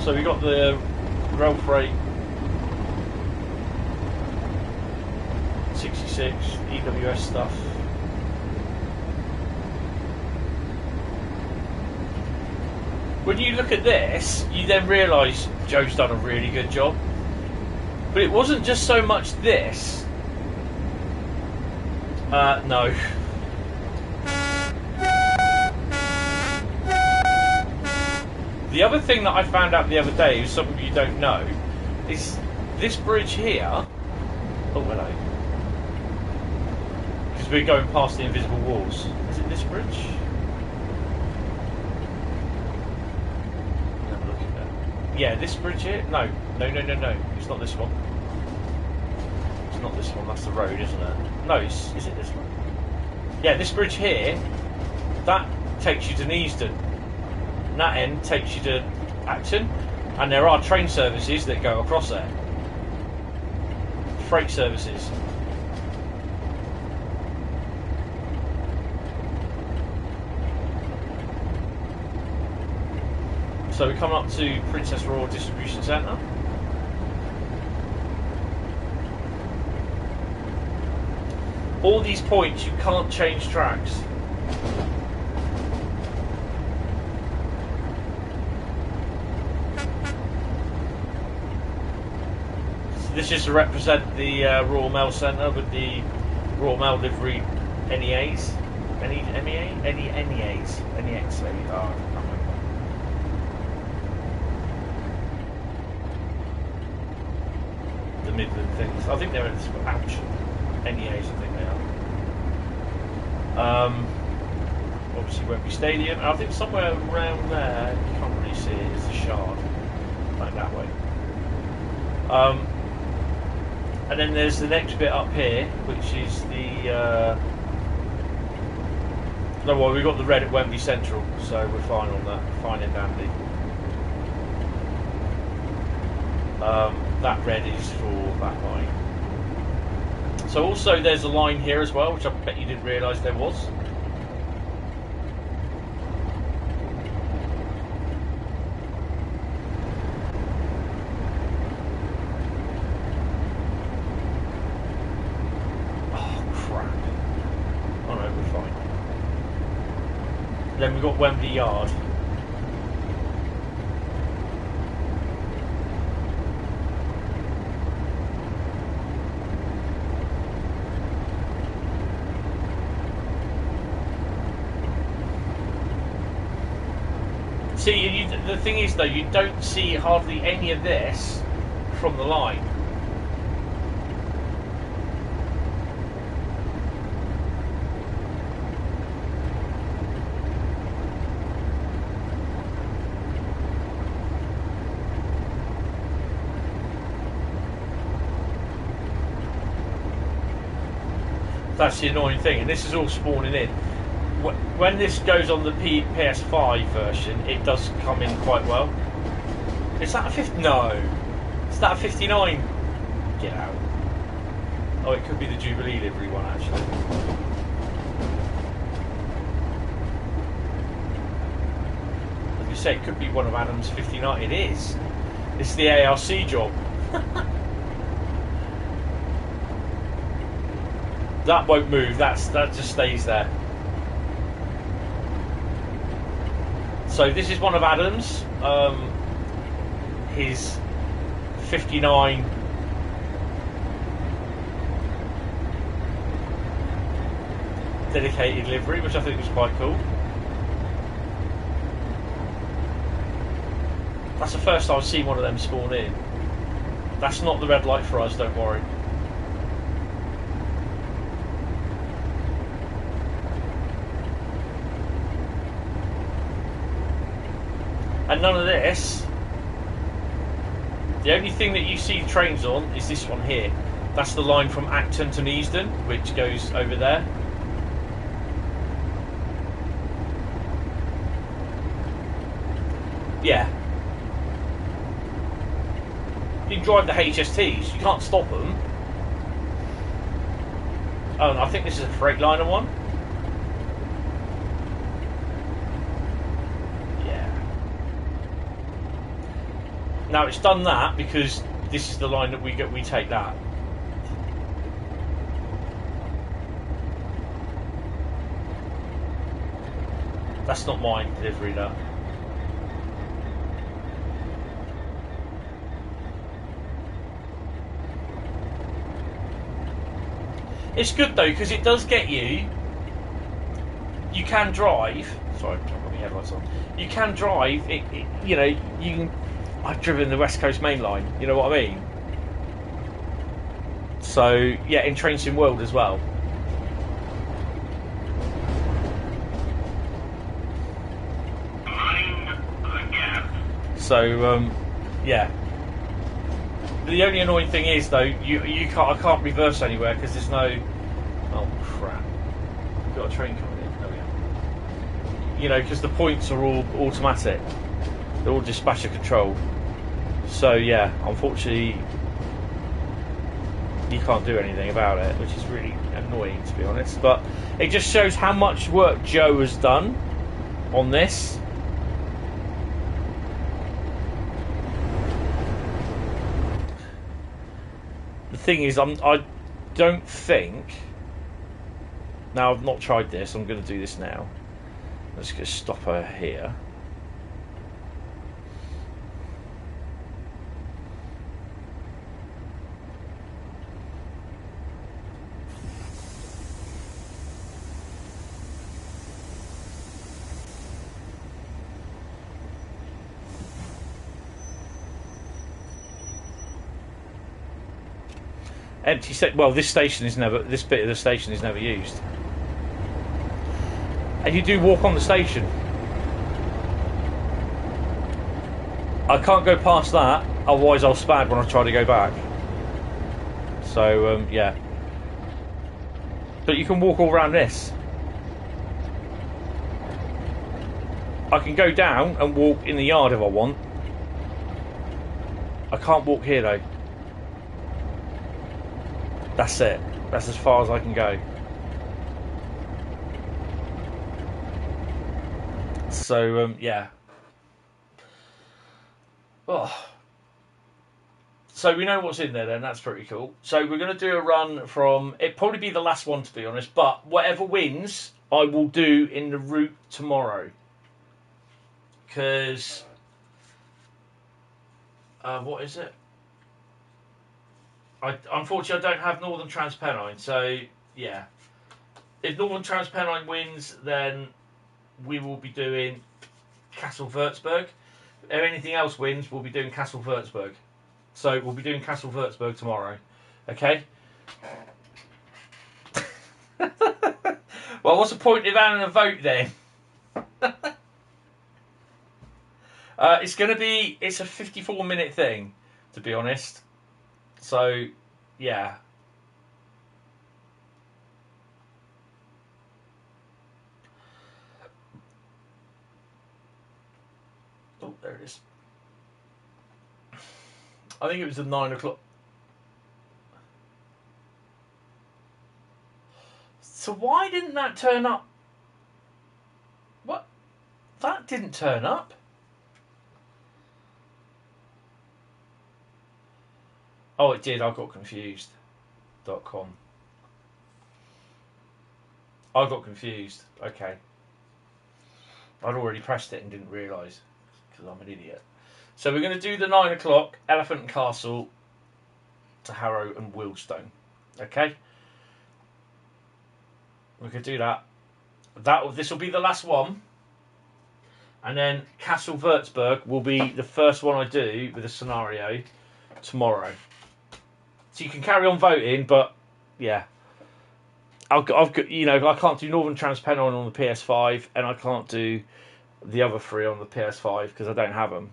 So we got the rail freight 66 basics, EWS stuff. When you look at this, you then realise Joe's done a really good job. But it wasn't just so much this. No. The other thing that I found out the other day, which some of you don't know, is this bridge here. Oh, hello. Because we're going past the invisible walls. Is it this bridge? Have a look at that. Yeah, this bridge here? No. No. It's not this one. It's not this one. That's the road, isn't it? No, is it this one? Yeah, this bridge here, that takes you to Dresden. And that end takes you to Acton, and there are train services that go across there. Freight services. So we come up to Princess Royal Distribution Centre. All these points you can't change tracks. This is to represent the Royal Mail Centre with the Royal Mail livery NEAs. NEAs? NEX, maybe. Oh, I can't remember. The Midland things. I think they're in ouch. NEAs, I think they are. Obviously Wembley Stadium. I think somewhere around there, you can't really see it, is the Shard. Like that way. And then there's the next bit up here, which is the... no, well, we've got the red at Wembley Central, so we're fine on that. Fine and dandy. That red is for that line. So also there's a line here as well, which I bet you didn't realise there was. Then we've got Wembley Yard. See, the thing is though, you don't see hardly any of this from the line. That's the annoying thing, and this is all spawning in. When this goes on the PS5 version, it does come in quite well. Is that a 50? No. Is that a 59? Get out. Oh, it could be the Jubilee livery one, actually. As you say, it could be one of Adam's 59. It is. It's the ARC job. That won't move. That just stays there. So this is one of Adam's. His 59 dedicated livery, which I think was quite cool. That's the first time I've seen one of them spawn in. That's not the red light for us, don't worry. And none of this. The only thing that you see trains on is this one here. That's the line from Acton to Dresden, which goes over there. Yeah. You can drive the HSTs, you can't stop them. Oh, and I think this is a Freightliner one. Now it's done that because this is the line that we take that. That's not my delivery, that. It's good though, because it does get you. You can drive. Sorry, I've got my headlights on. You can drive. You know, you can. I've driven the West Coast Main Line. You know what I mean? So yeah, in Train Sim World as well. Mind the gap. So yeah. The only annoying thing is though, you can't. I can't reverse anywhere because there's no. Oh crap! We've got a train coming in. There we go. You know, because the points are all automatic. They're all dispatcher controlled. So yeah, unfortunately, you can't do anything about it, which is really annoying to be honest. But it just shows how much work Joe has done on this. The thing is, I don't think. Now I've not tried this. I'm going to do this now. Let's just stop her here. Empty set. Well, this station is never. This bit of the station is never used. And you do walk on the station. I can't go past that, otherwise I'll spad when I try to go back. So yeah. But you can walk all around this. I can go down and walk in the yard if I want. I can't walk here though. That's it. That's as far as I can go. So, yeah. Oh. So we know what's in there then. That's pretty cool. So we're going to do a run from... It'll probably be the last one, to be honest. But whatever wins, I will do in the route tomorrow. Because... what is it? Unfortunately, I don't have Northern Trans Pennine, so yeah. If Northern Trans Pennine wins, then we will be doing Castle Würzburg. If anything else wins, we'll be doing Castle Würzburg. So we'll be doing Castle Würzburg tomorrow. Okay? Well, what's the point of having a vote then? It's a 54-minute thing, to be honest. So, yeah. Oh, there it is. I think it was at 9 o'clock. So why didn't that turn up? What? That didn't turn up. Oh, it did. I got confused. .com. I got confused. Okay. I'd already pressed it and didn't realise because I'm an idiot. So we're going to do the 9 o'clock Elephant and Castle to Harrow and Wealdstone. Okay. We could do that. This will be the last one, and then Castle Würzburg will be the first one I do with a scenario tomorrow. So you can carry on voting, but yeah, I've got you know, I can't do Northern Trans Pennine on the PS5, and I can't do the other three on the PS5 because I don't have them.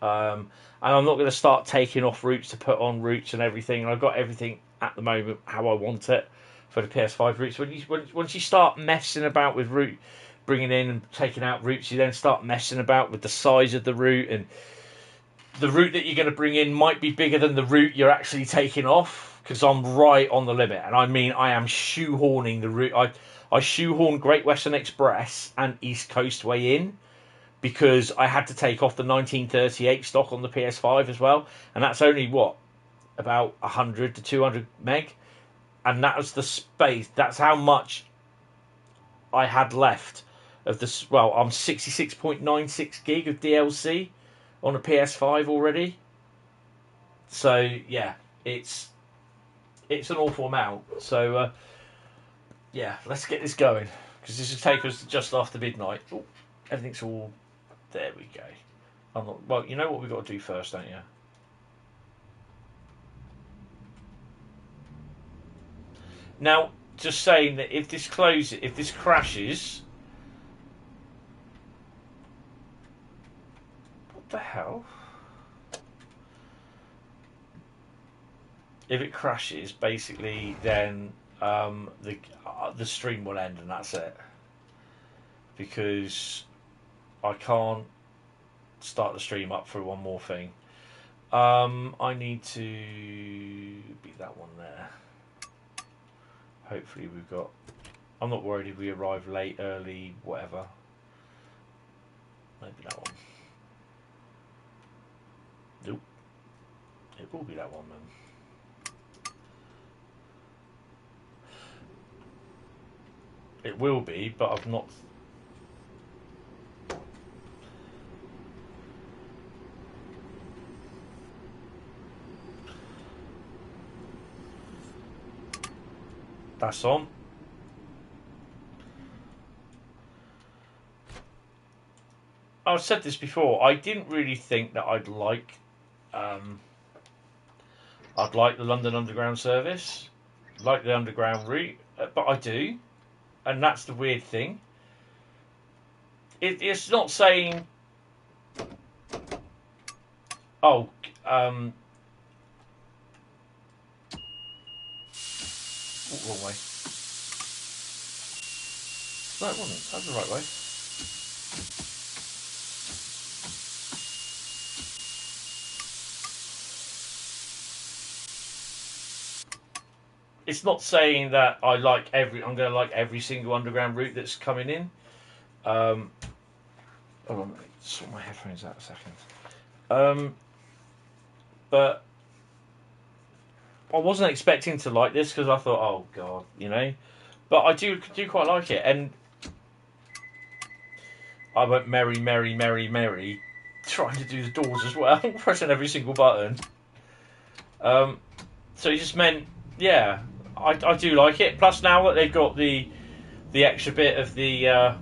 And I'm not going to start taking off routes to put on routes and everything. I've got everything at the moment how I want it for the PS5 routes. Once you start messing about with route, bringing in and taking out routes, you then start messing about with the size of the route, and the route that you're going to bring in might be bigger than the route you're actually taking off, because I'm right on the limit. And I mean, I am shoehorning the route. I shoehorned Great Western Express and East Coast Way in because I had to take off the 1938 stock on the PS5 as well. And that's only, what, about 100 to 200 meg? And that was the space. That's how much I had left of this. Well, I'm 66.96 gig of DLC on a PS5 already. So yeah, it's an awful amount. So yeah, let's get this going because this will take us just after midnight. Ooh, everything's all there. We go. I'm not, well, you know what we've got to do first, don't you? Now, just saying that if this crashes, what the hell? If it crashes, basically, then the stream will end and that's it. Because I can't start the stream up for one more thing. I need to beat that one there. Hopefully we've got... I'm not worried if we arrive late, early, whatever. Maybe that one. Nope. It will be that one then. It will be, but I've not... That's on. I've said this before. I didn't really think that I'd like the London Underground service, like the Underground route, but I do, and that's the weird thing. It's not saying, oh, wrong way. No, it wasn't. That was the right way. It's not saying that I'm going to like every single underground route that's coming in. Hold on, let me sort my headphones out a second. But I wasn't expecting to like this because I thought, oh god, you know. But I do quite like it, and I went merry, trying to do the doors as well, pressing every single button. So it just meant, yeah, I do like it. Plus now that they've got the extra bit of the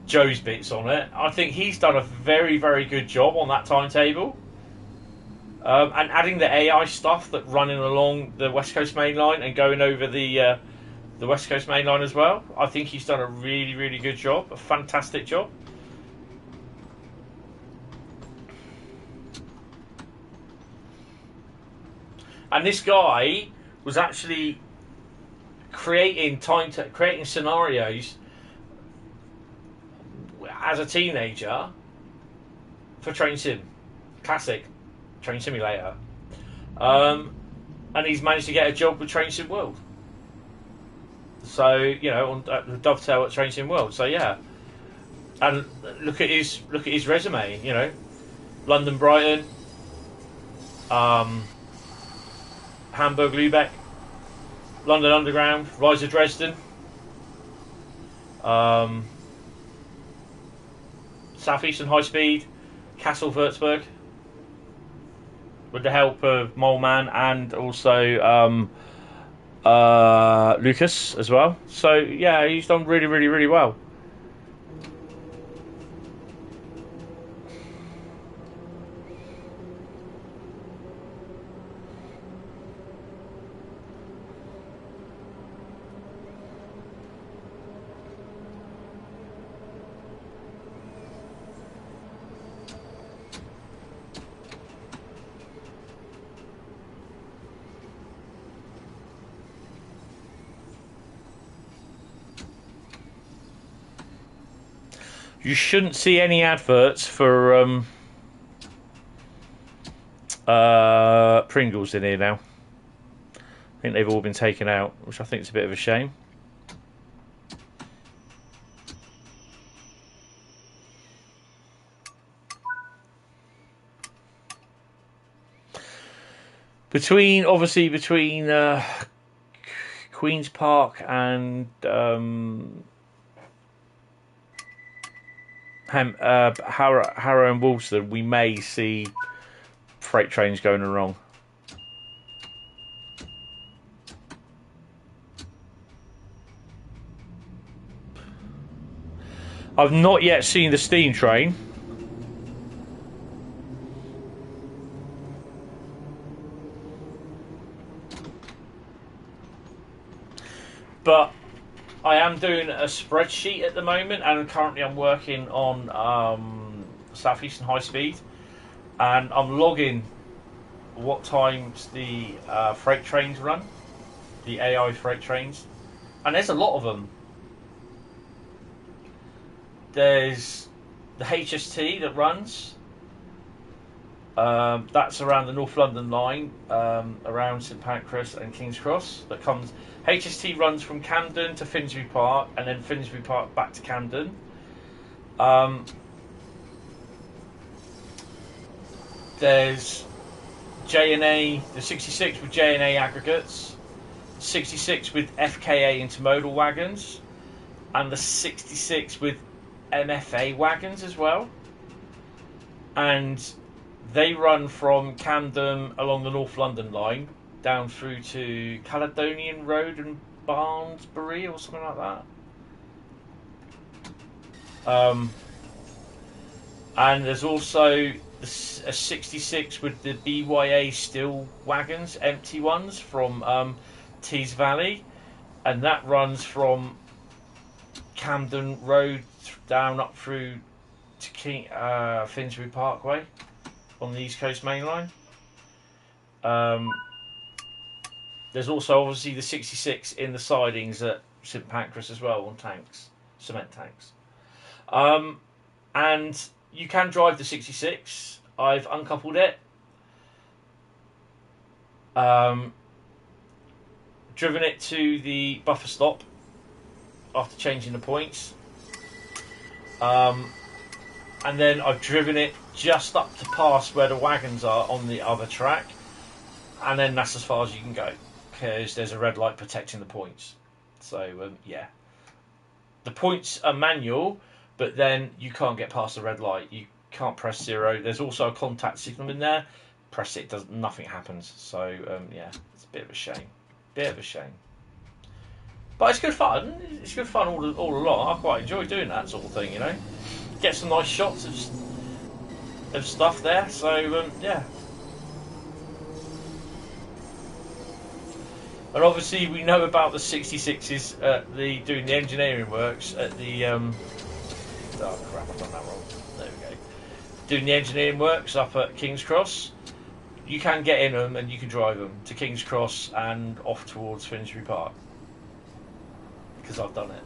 Joe's bits on it, I think he's done a very, very good job on that timetable. And adding the AI stuff that running along the West Coast Main Line and going over the West Coast Main Line as well, I think he's done a really, really good job, a fantastic job. And this guy was actually creating scenarios as a teenager for Train Sim, classic Train Simulator, and he's managed to get a job with Train Sim World. So you know, on the dovetail at Train Sim World. So yeah, and look at his resume. You know, London, Brighton, Hamburg, Lübeck, London Underground, Riesa, Dresden, Southeastern Highspeed, Castle Würzburg, with the help of Moleman and also Lucas as well. So yeah, he's done really, really, really well. You shouldn't see any adverts for Pringles in here now. I think they've all been taken out, which I think is a bit of a shame. Between Queen's Park and Harrow and Woolston, we may see freight trains going wrong. I've not yet seen the steam train. But I am doing a spreadsheet at the moment, and currently I'm working on Southeastern Highspeed, and I'm logging what times the freight trains run, the AI freight trains, and there's a lot of them. There's the HST that runs. That's around the North London line, around St Pancras and King's Cross. That comes. HST runs from Camden to Finsbury Park, and then Finsbury Park back to Camden. There's J&A, the 66 with J&A aggregates, 66 with FKA intermodal wagons, and the 66 with MFA wagons as well. And they run from Camden along the North London line down through to Caledonian Road and Barnesbury or something like that. And there's also a 66 with the BYA steel wagons, empty ones from Tees Valley, and that runs from Camden Road down up through to Finsbury Parkway on the East Coast Main Line. There's also obviously the 66 in the sidings at St Pancras as well on tanks, cement tanks. And you can drive the 66. I've uncoupled it. Driven it to the buffer stop after changing the points. And then I've driven it just up to past where the wagons are on the other track. And then that's as far as you can go, because there's a red light protecting the points. So, yeah. The points are manual, but then you can't get past the red light. You can't press 0. There's also a contact signal in there. Press it, nothing happens. So, yeah, it's a bit of a shame. Bit of a shame. But it's good fun. It's good fun all along. I quite enjoy doing that sort of thing, you know. Get some nice shots of stuff there. So, yeah. And obviously we know about the 66s doing the engineering works at the oh crap, I've done that wrong. There we go. Doing the engineering works up at King's Cross. You can get in them and you can drive them to King's Cross and off towards Finsbury Park. Because I've done it.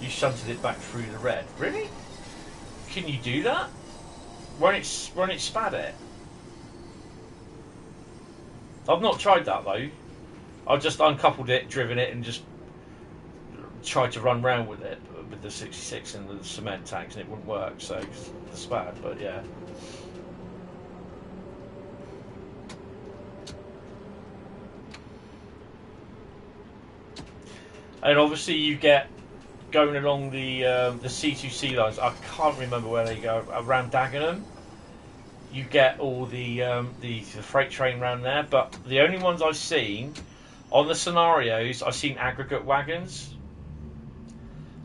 You shunted it back through the red. Really? Can you do that? Won't it spad it? I've not tried that though. I've just uncoupled it, driven it, and just tried to run round with it with the 66 and the cement tanks, and it wouldn't work. So it's the spad, but yeah. And obviously you get going along the C2C lines. I can't remember where they go, around Dagenham. You get all the freight train round there, but the only ones I've seen on the scenarios, I've seen aggregate wagons.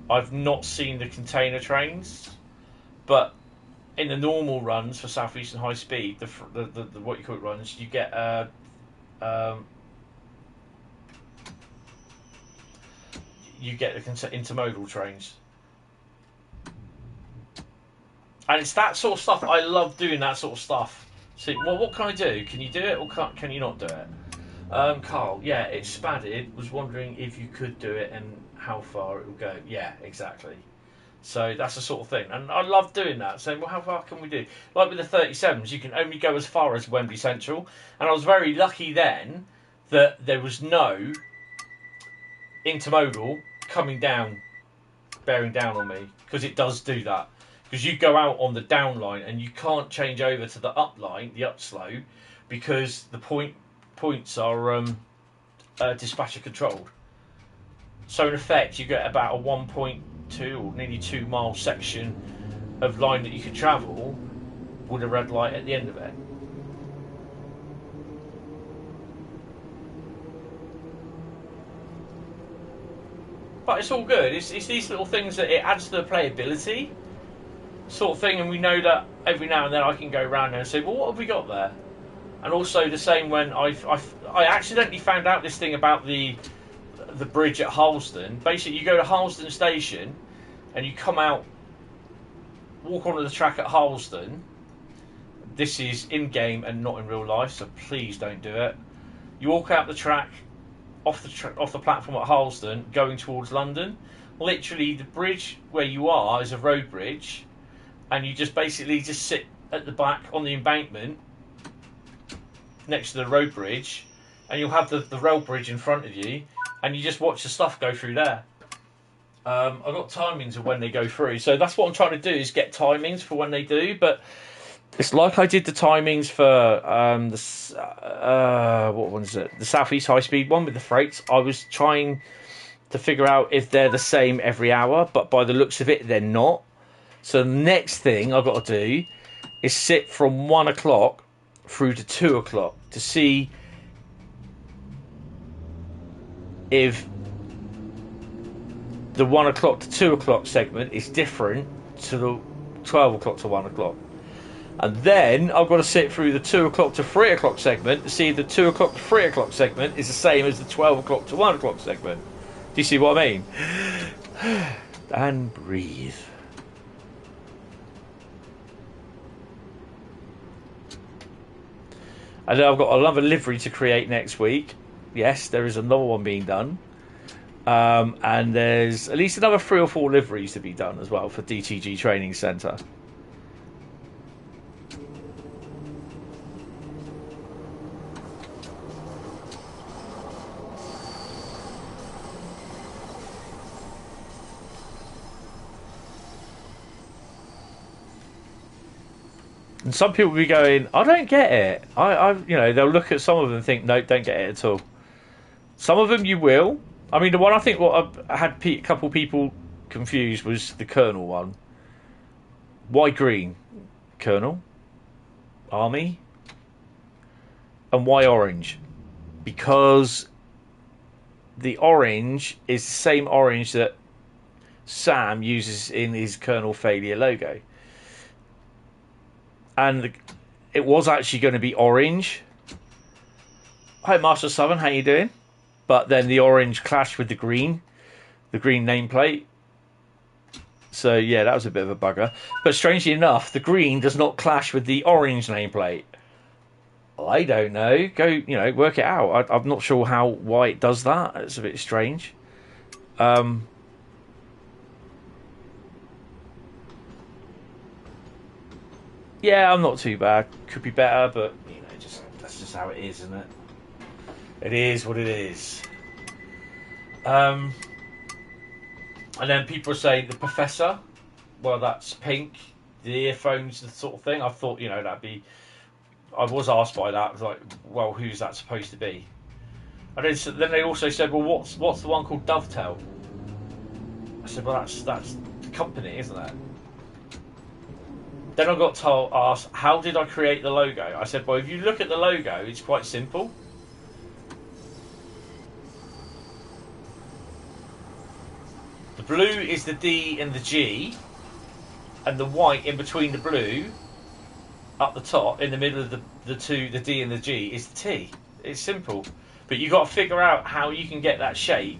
I've not seen the container trains, but in the normal runs for Southeastern Highspeed, the what you call it runs, you get the intermodal trains. And it's that sort of stuff. I love doing that sort of stuff. So, well, what can I do? Can you do it or can you not do it? Carl, yeah, it's spadded. Was wondering if you could do it and how far it will go. Yeah, exactly. So that's the sort of thing. And I love doing that. Saying, well, how far can we do? Like with the 37s, you can only go as far as Wembley Central. And I was very lucky then that there was no intermodal coming down, bearing down on me. Because it does do that. Because you go out on the down line and you can't change over to the up line, the up slow, because the points are dispatcher controlled. So in effect, you get about a 1.5 2 or nearly 2 mile section of line that you could travel with a red light at the end of it. But it's all good. It's these little things that it adds to the playability sort of thing, and we know that every now and then I can go around there and say, well, what have we got there? And also the same when I accidentally found out this thing about the bridge at Harlesden. Basically, you go to Harlesden station and you come out, walk onto the track at Harlesden. This is in game and not in real life, so please don't do it. You walk out the track, off the platform at Harlesden, going towards London. Literally, the bridge where you are is a road bridge, and you just basically just sit at the back on the embankment next to the road bridge, and you'll have the rail bridge in front of you, and you just watch the stuff go through there. I've got timings of when they go through, so that's what I'm trying to do, is get timings for when they do. But it's like I did the timings for what one is it? The Southeast Highspeed one with the freights. I was trying to figure out if they're the same every hour, but by the looks of it, they're not. So the next thing I've got to do is sit from 1 o'clock through to 2 o'clock to see if the 1 o'clock to 2 o'clock segment is different to the 12 o'clock to 1 o'clock. And then I've got to sit through the 2 o'clock to 3 o'clock segment to see if the 2 o'clock to 3 o'clock segment is the same as the 12 o'clock to 1 o'clock segment. Do you see what I mean? And breathe. And then I've got another livery to create next week. Yes, there is another one being done. And there's at least another 3 or 4 liveries to be done as well for DTG Training Centre. And some people will be going, I don't get it. You know, they'll look at some of them and think, no, don't get it at all. Some of them you will. I mean, the one I think what I had a couple people confused was the Colonel one. Why green? Colonel? Army? And why orange? Because the orange is the same orange that Sam uses in his Colonel Failure logo. And it was actually going to be orange. Hi, Master Southern, how you doing? But then the orange clashed with the green nameplate. So yeah, that was a bit of a bugger. But strangely enough, the green does not clash with the orange nameplate. I don't know. Go, you know, work it out. I'm not sure why it does that. It's a bit strange. Yeah, I'm not too bad. Could be better, but you know, that's just how it is, isn't it? It is what it is. And then people are saying the Professor. Well, that's pink. The earphones, the sort of thing. I thought, you know, that'd be. I was asked by that. I was like, well, who's that supposed to be? And then they also said, well, what's the one called Dovetail? I said, well, that's the company, isn't it? Then I got asked, how did I create the logo? I said, well, if you look at the logo, it's quite simple. The blue is the D and the G, and the white in between the blue, up the top, in the middle of the D and the G, is the T. It's simple. But you've got to figure out how you can get that shape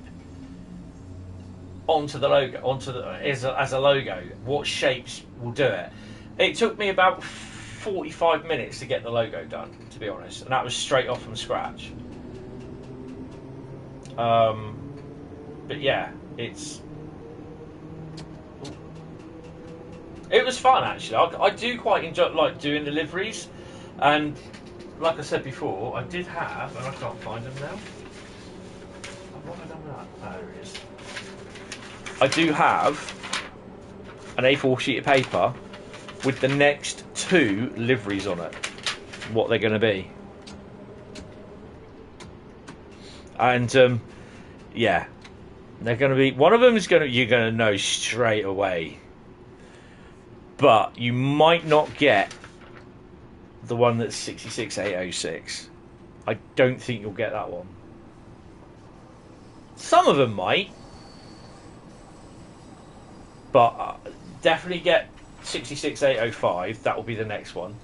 onto the logo, as a logo. What shapes will do it? It took me about 45 minutes to get the logo done, to be honest, and that was straight off from scratch. But yeah, it was fun actually. I do quite enjoy doing the liveries, and like I said before, I did have, and I can't find them now. What have I done with that? Oh, there it is. I do have an A4 sheet of paper with the next 2 liveries on it, what they're going to be. And yeah, They're going to be... One of them is going to... You're going to know straight away. But you might not get the one that's 66806. I don't think you'll get that one. Some of them might. But definitely get 66805. That will be the next one.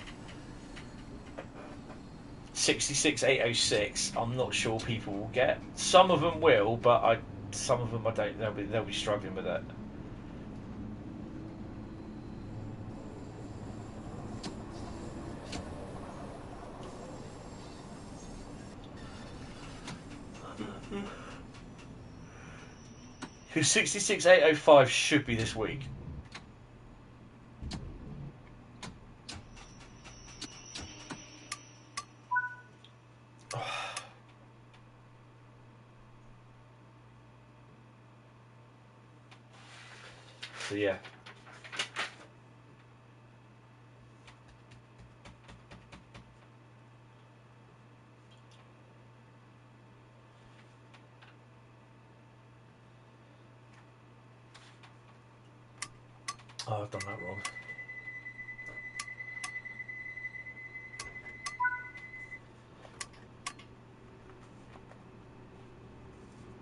66806. I'm not sure people will get. Some of them will, but some of them I don't. They'll be struggling with it. Who 66805 should be this week. So yeah. Oh, I've done that wrong.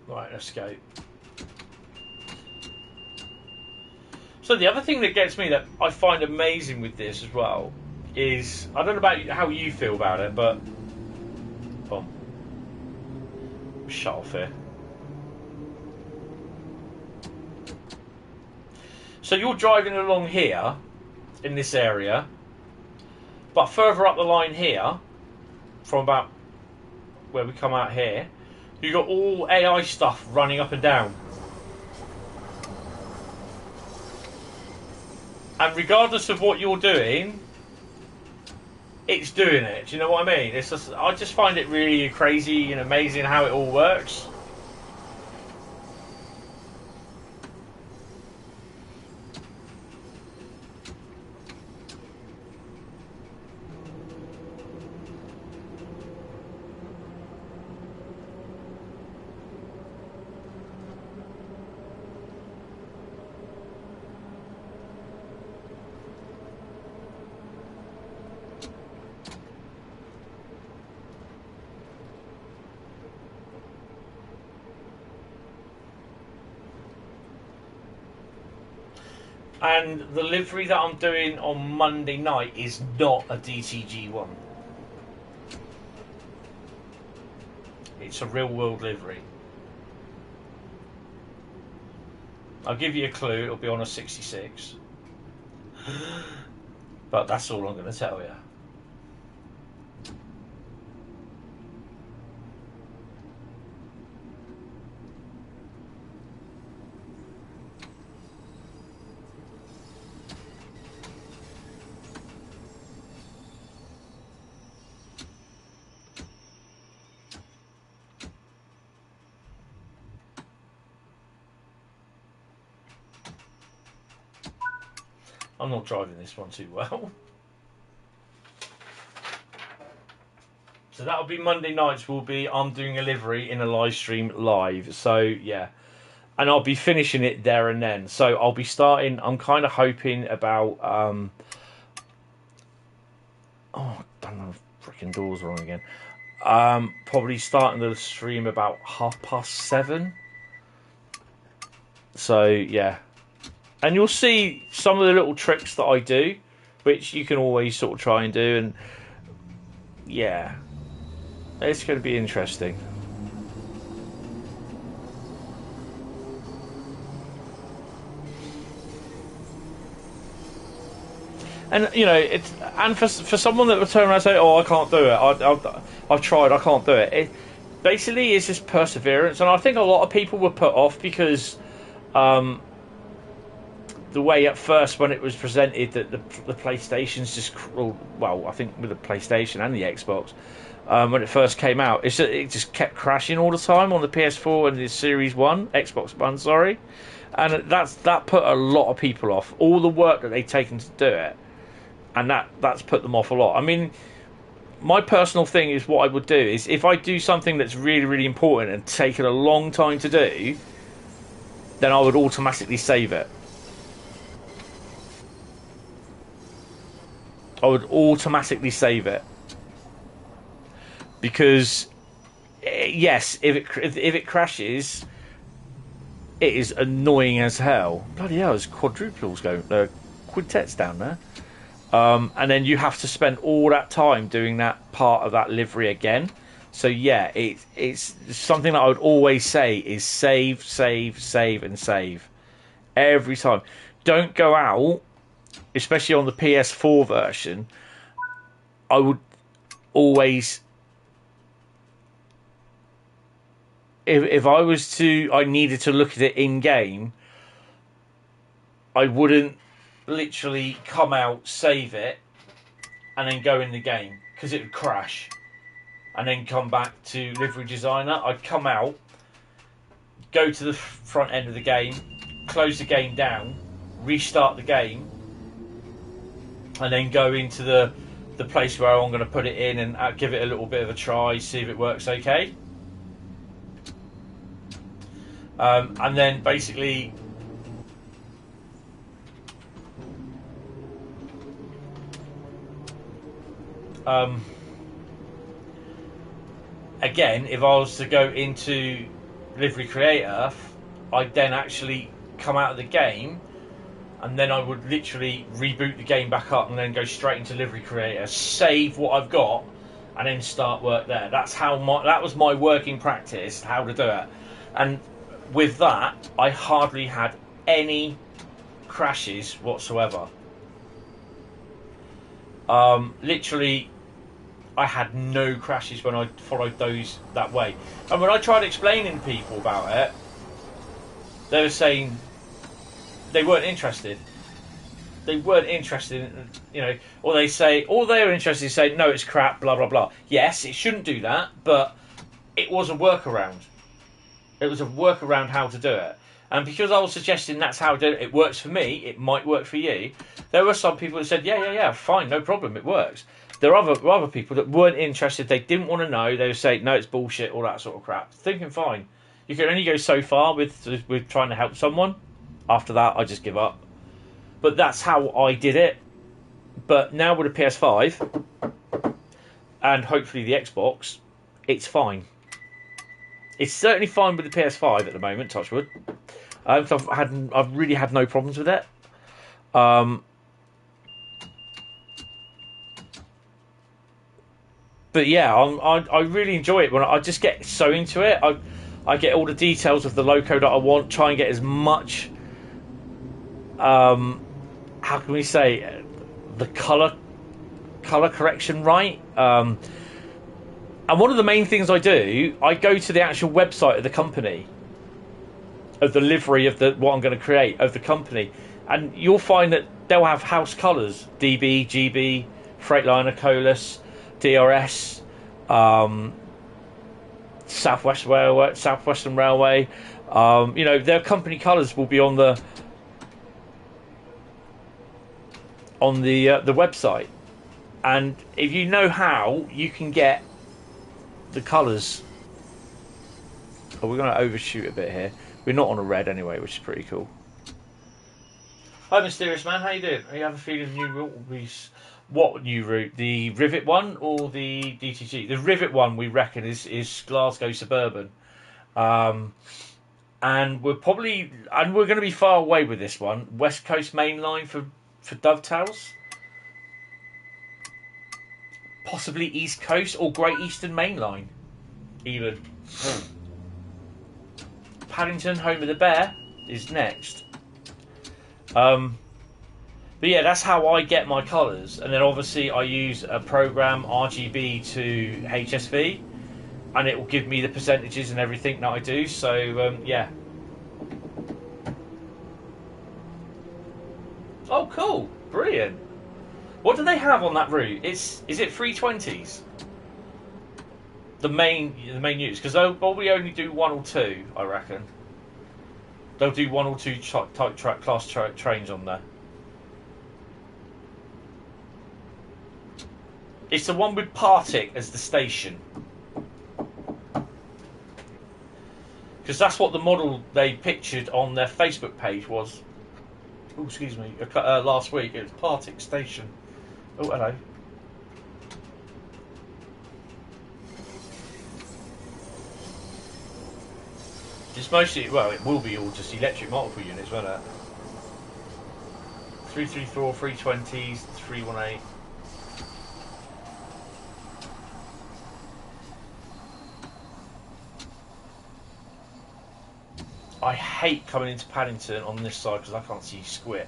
Right, let's go. So the other thing that gets me, that I find amazing with this as well, is, I don't know about how you feel about it, but boom, shut off here. So you're driving along here in this area, but further up the line here, from about where we come out here, you've got all AI stuff running up and down. And regardless of what you're doing, it's doing it. Do you know what I mean? It's just, I just find it really crazy and amazing how it all works. And the livery that I'm doing on Monday night is not a DTG one. It's a real world livery. I'll give you a clue, it'll be on a 66. But that's all I'm going to tell you. I'm not driving this one too well. So that'll be Monday nights. I'm doing a livery in a live stream live. So yeah, and I'll be finishing it there and then. So I'll be starting. I'm kind of hoping about. Oh, damn, the freaking doors are on again. Probably starting the stream about 7:30. So yeah. And you'll see some of the little tricks that I do, which you can always sort of try and do. And yeah, it's going to be interesting. And you know, it's, and for someone that will turn around and say, "Oh, I can't do it. I've tried. I can't do it." It basically is just perseverance. And I think a lot of people were put off because. The way at first when it was presented that the PlayStation's just, well, I think with the PlayStation and the Xbox, when it first came out, it just kept crashing all the time on the PS4 and the Series 1, Xbox One, sorry. And that put a lot of people off. All the work that they've taken to do it, and that's put them off a lot. I mean, my personal thing is what I would do is if I do something that's really, really important and taken a long time to do, then I would automatically save it. I would automatically save it. Because, yes, if it crashes, it is annoying as hell. Bloody hell, there's quadruples going, quintets down there. And then you have to spend all that time doing that part of that livery again. So yeah, it's something that I would always say is save, save, save, and save. Every time. Don't go out, especially on the PS4 version, I would always... If I needed to look at it in-game, I wouldn't literally come out, save it, and then go in the game, because it would crash. And then come back to Livery Designer. I'd come out, go to the front end of the game, close the game down, restart the game, and then go into the place where I'm going to put it in and give it a little bit of a try, see if it works okay. And then basically again, if I was to go into Livery Creator, I'd then actually come out of the game, and then I would literally reboot the game back up and then go straight into Livery Creator, save what I've got, and then start work there. That's how that was my working practice, how to do it. And with that, I hardly had any crashes whatsoever. Literally, I had no crashes when I followed those that way. And when I tried explaining to people about it, they were saying they weren't interested. They weren't interested in, you know, or they were interested in saying, no, it's crap, blah, blah, blah. Yes, it shouldn't do that, but it was a workaround. It was a workaround how to do it. And because I was suggesting that's how to do it, it works for me, it might work for you, there were some people that said, yeah, fine, no problem, it works. There are other people that weren't interested, they didn't want to know, they would say, no, it's bullshit, all that sort of crap. Thinking, fine. You can only go so far with trying to help someone. After that, I just give up. But that's how I did it. But now with the PS5, and hopefully the Xbox, it's fine. It's certainly fine with the PS5 at the moment, touch wood. So I've really had no problems with it. But yeah, I really enjoy it when I just get so into it. I get all the details of the loco that I want. Try and get as much. How can we say the color correction right? And one of the main things I do, I go to the actual website of the company, of the livery of what I'm going to create of the company, and you'll find that they'll have house colours: DB, GB, Freightliner, Colas, DRS, Southwestern Railway. You know, their company colours will be on the website, and if you know how, you can get the colours. Oh, we're going to overshoot a bit here. We're not on a red anyway, which is pretty cool. Hi, Mysterious Man. How you doing? You have a feeling new route will be... What new route? The Rivet one or the DTG? The Rivet one, we reckon, is Glasgow Suburban. And we're going to be far away with this one. West Coast Main Line for dovetails. Possibly East Coast or Great Eastern Main Line, even. Paddington, home of the bear, is next. But yeah, that's how I get my colours, and then obviously I use a program RGB to HSV, and it will give me the percentages and everything that I do. So yeah. Oh, cool, brilliant. What do they have on that route? Is it 320s? The main use, because they'll probably only do one or two, I reckon. They'll do one or two type track class trains on there. It's the one with Partick as the station. because that's what the model they pictured on their Facebook page was. Oh, excuse me. Last week it was Partick Station. Oh, hello. It's mostly, well, it will be all just electric multiple units, won't it? 334, 320s, 318. I hate coming into Paddington on this side because I can't see squid.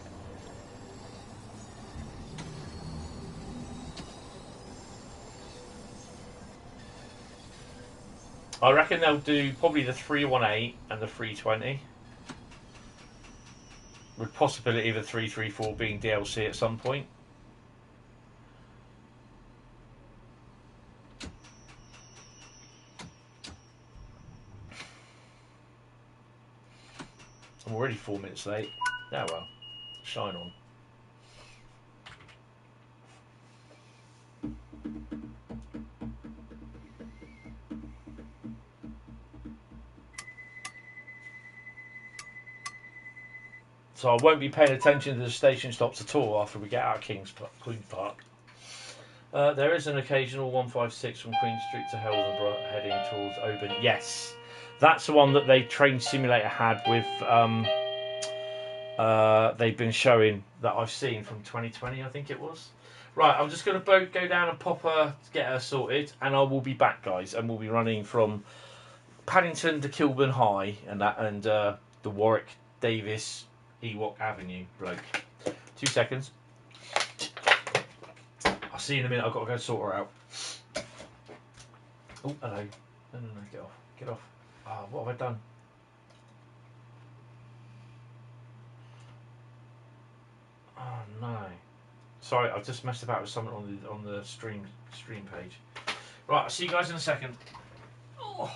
I reckon they'll do probably the 318 and the 320. With possibility of the 334 being DLC at some point. I'm already 4 minutes late. Oh well, shine on. So I won't be paying attention to the station stops at all after we get out of Queen's Park. There is an occasional 156 from Queen Street to Heldenborough heading towards Oban. Yes, that's the one that they Train Simulator had with. They've been showing that I've seen from 2020, I think it was. Right, I'm just going to go down and pop her, get her sorted, and I will be back, guys, and we'll be running from Paddington to Kilburn High and the Warwick Davis Ewok Avenue bloke. 2 seconds. I'll see you in a minute. I've got to go sort her out. Oh, hello. No, get off. Get off. Ah, what have I done? Oh no. Sorry, I've just messed about with something on the stream page. Right, I'll see you guys in a second. Oh.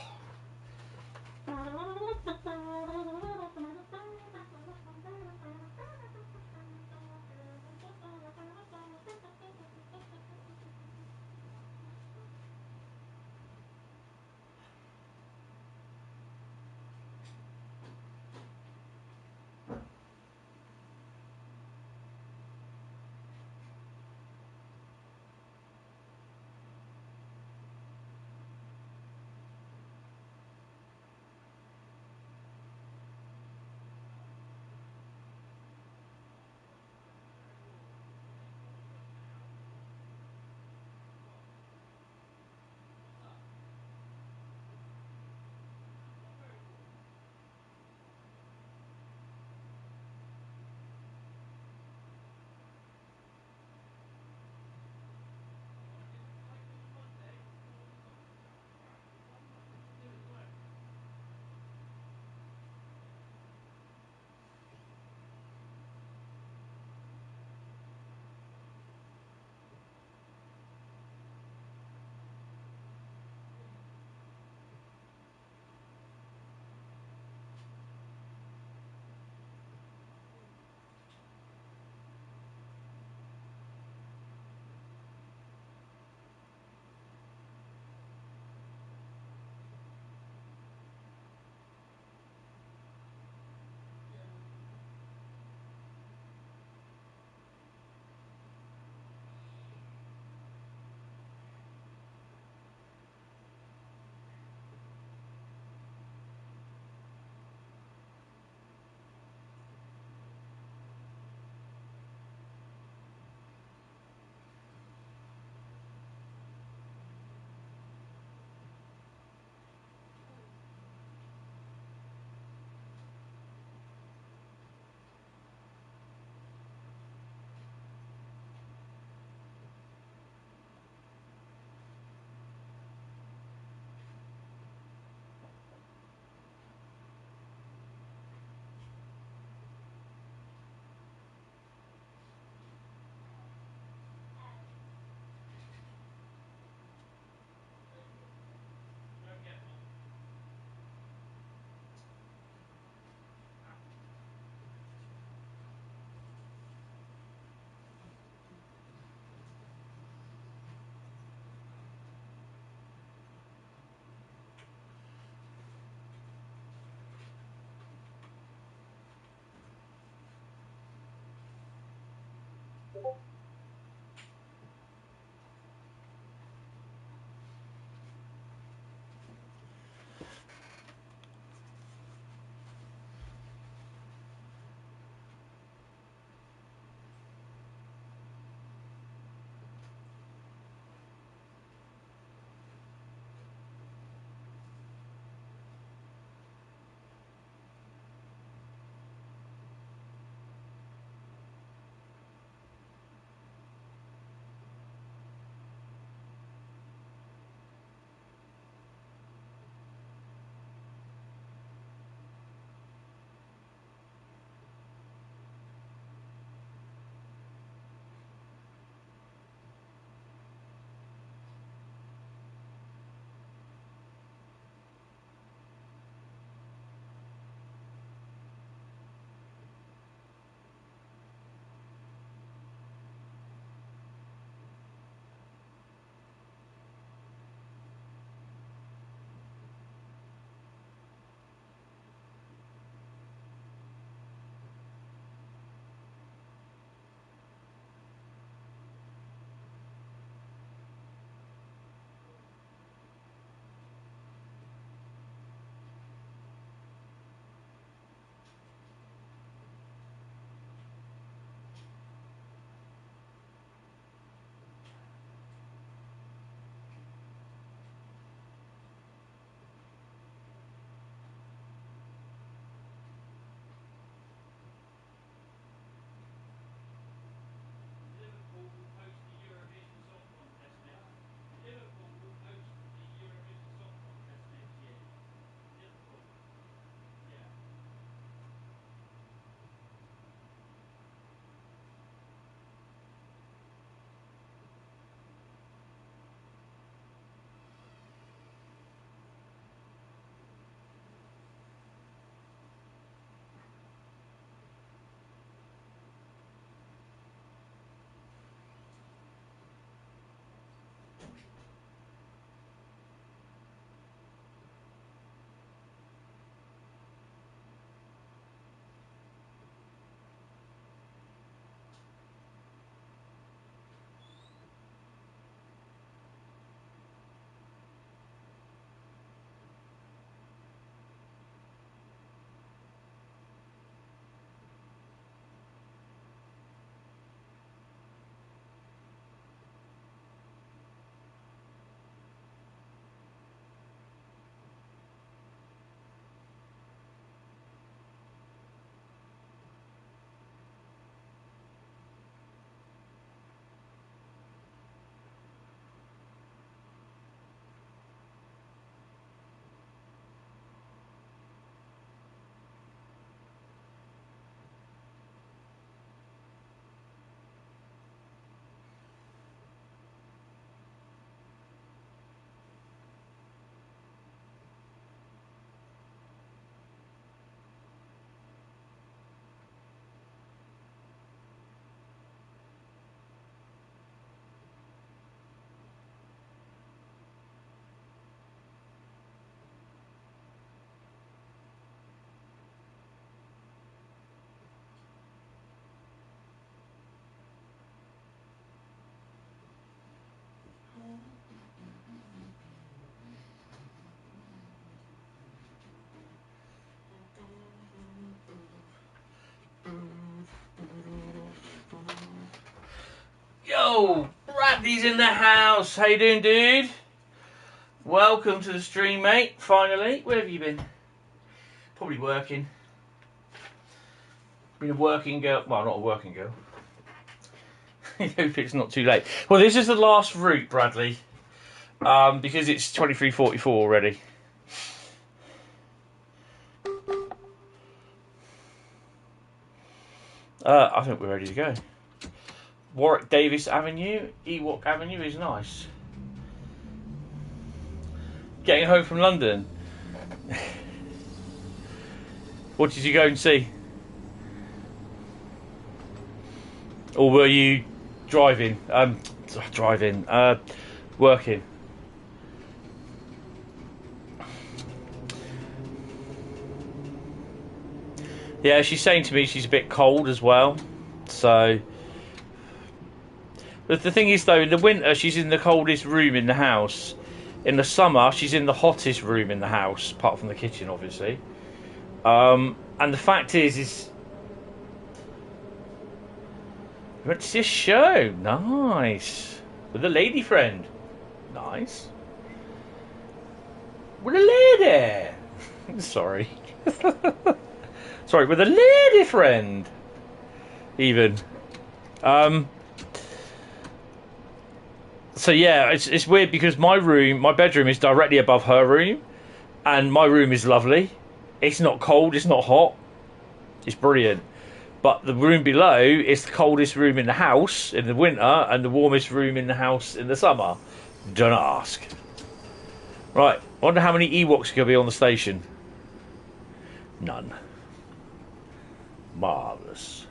Yo, Bradley's in the house. How you doing, dude? Welcome to the stream, mate. Finally, where have you been? Probably working. Been a working girl. Well, not a working girl. I hope it's not too late. Well, this is the last route, Bradley, because it's 23:44 already. I think we're ready to go. Warwick Davis Avenue, Ewok Avenue is nice. Getting home from London. What did you go and see? Or were you driving? Working. Yeah, she's saying to me she's a bit cold as well. So The thing is, though, in the winter she's in the coldest room in the house. In the summer she's in the hottest room in the house, apart from the kitchen, obviously. And the fact is we went to see a show. Nice. With a lady friend. Nice. With a lady. Sorry. Sorry, with a lady friend. Even. So yeah, it's weird because my bedroom is directly above her room, and my room is lovely. It's not cold, it's not hot. It's brilliant. But the room below is the coldest room in the house in the winter and the warmest room in the house in the summer. Don't ask. Right, I wonder how many Ewoks are going to be on the station. None. Marvellous.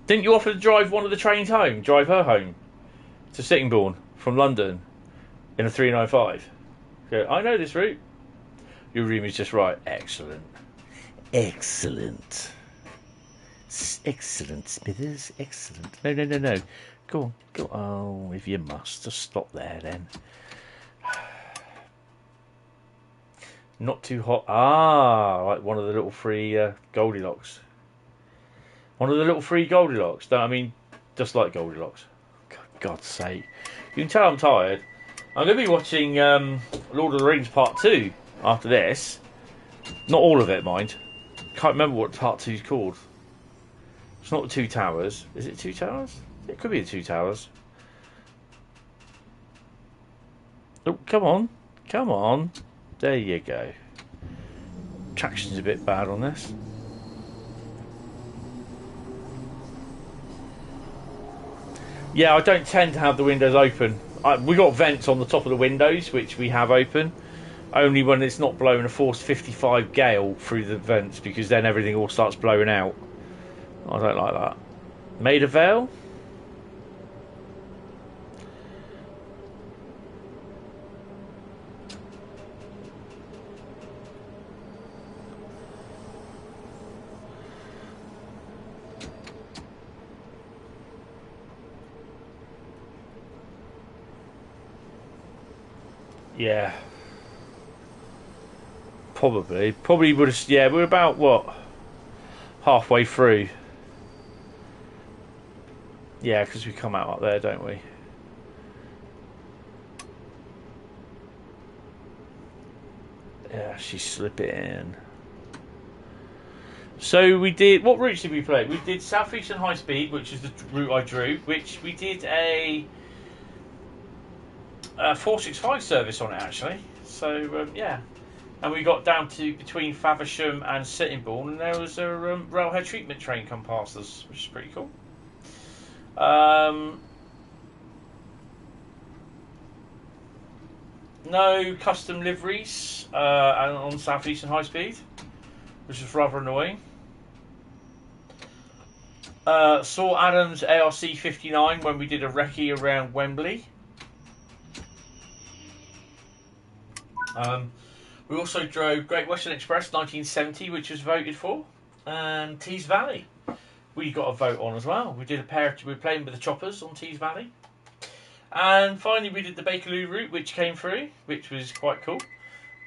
Didn't you offer to drive one of the trains home? Drive her home to Sittingbourne from London in a 395? Okay, I know this route. Your room is just right. Excellent. Excellent. Excellent, Smithers. Excellent. No. Go on. Go on. Oh, if you must. Just stop there then. Not too hot. Ah, like one of the little free Goldilocks. One of the little free Goldilocks. No, I mean, just like Goldilocks. For God's sake. You can tell I'm tired. I'm going to be watching Lord of the Rings Part 2 after this. Not all of it, mind. Can't remember what Part 2 is called. It's not the Two Towers. Is it Two Towers? It could be the Two Towers. Oh, come on. Come on. There you go. Traction's a bit bad on this. Yeah, I don't tend to have the windows open. We got vents on the top of the windows, which we have open. Only when it's not blowing a force 55 gale through the vents, because then everything all starts blowing out. I don't like that. Maida Vale? Yeah. Probably would have. Yeah, we're about what? Halfway through. Yeah, because we come out up there, don't we? Yeah, she slip it in. So we did. What routes did we play? We did Southeastern Highspeed, which is the route I drew. Which we did a 465 service on it actually. So yeah. And we got down to between Faversham and Sittingbourne, and there was a railhead treatment train come past us, which is pretty cool. No custom liveries on Southeastern Highspeed, which is rather annoying. Saw Adam's ARC 59 when we did a recce around Wembley. We also drove Great Western Express 1970, which was voted for, and Tees Valley. We got a vote on as well. We did a pair. We were playing with the choppers on Tees Valley, and finally we did the Bakerloo route, which came through, which was quite cool.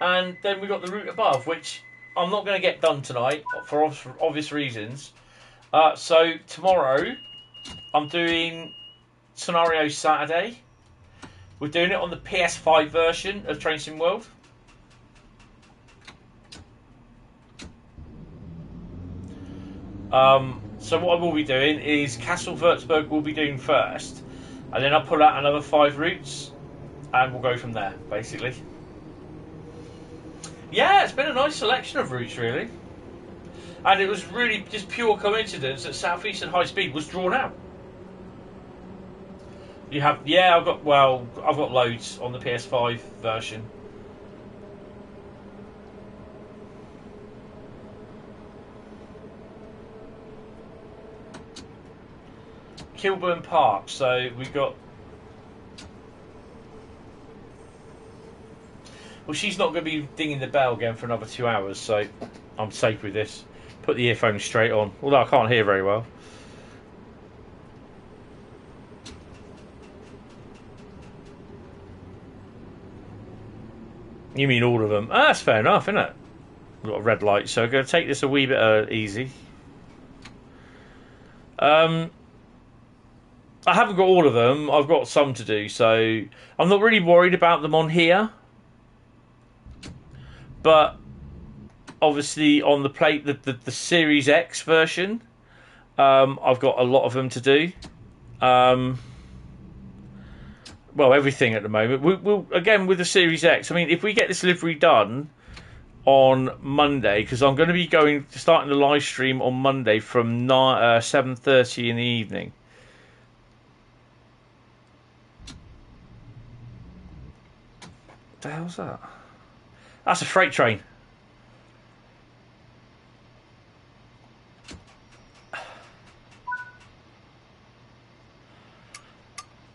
And then we got the route above, which I'm not going to get done tonight for obvious reasons. So tomorrow I'm doing Scenario Saturday. We're doing it on the PS5 version of Train Sim World. So what I will be doing is Castle Würzburg will be doing first, and then I'll pull out another 5 routes, and we'll go from there, basically. Yeah, it's been a nice selection of routes, really. And it was really just pure coincidence that Southeastern Highspeed was drawn out. You have, yeah, I've got loads on the PS5 version. Kilburn Park, so we got. Well, she's not going to be dinging the bell again for another 2 hours, so I'm safe with this. Put the earphones straight on, although I can't hear very well. You mean all of them? Ah, that's fair enough, isn't it? We've got a red light, so I'm going to take this a wee bit easy. I haven't got all of them. I've got some to do, so I'm not really worried about them on here. But obviously on the plate, the Series X version, I've got a lot of them to do. Well, everything at the moment. We'll again with the Series X. I mean, if we get this livery done on Monday, because I'm going to be starting the live stream on Monday from 7:30 in the evening. What the hell's that? That's a freight train.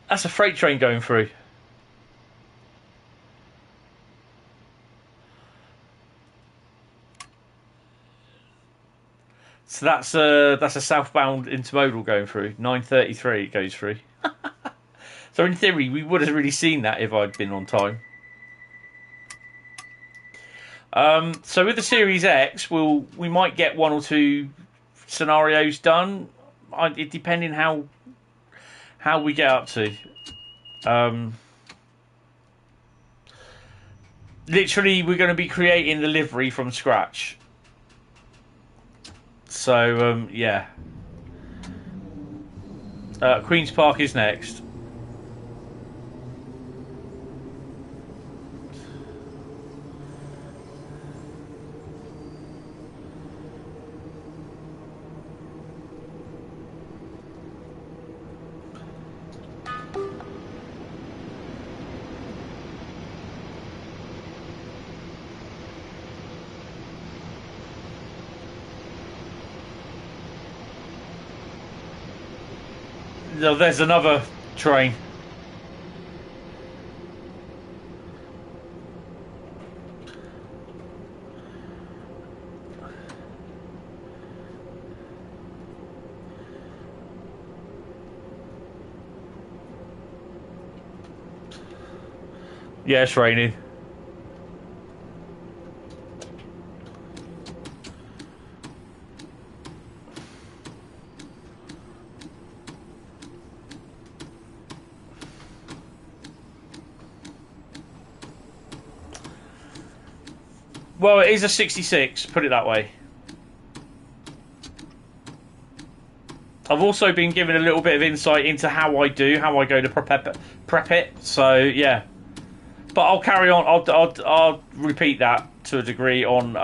That's a freight train going through. So that's a southbound intermodal going through. 9:33 it goes through. So in theory, we would have really seen that if I'd been on time. So with the Series X, we might get one or two scenarios done. It depending how we get up to. Literally, we're going to be creating the livery from scratch. So yeah. Queen's Park is next. No, there's another train. Yeah, it's raining. Well, it is a 66, put it that way. I've also been given a little bit of insight into how I go to prep it. So yeah, but I'll carry on. I'll repeat that to a degree on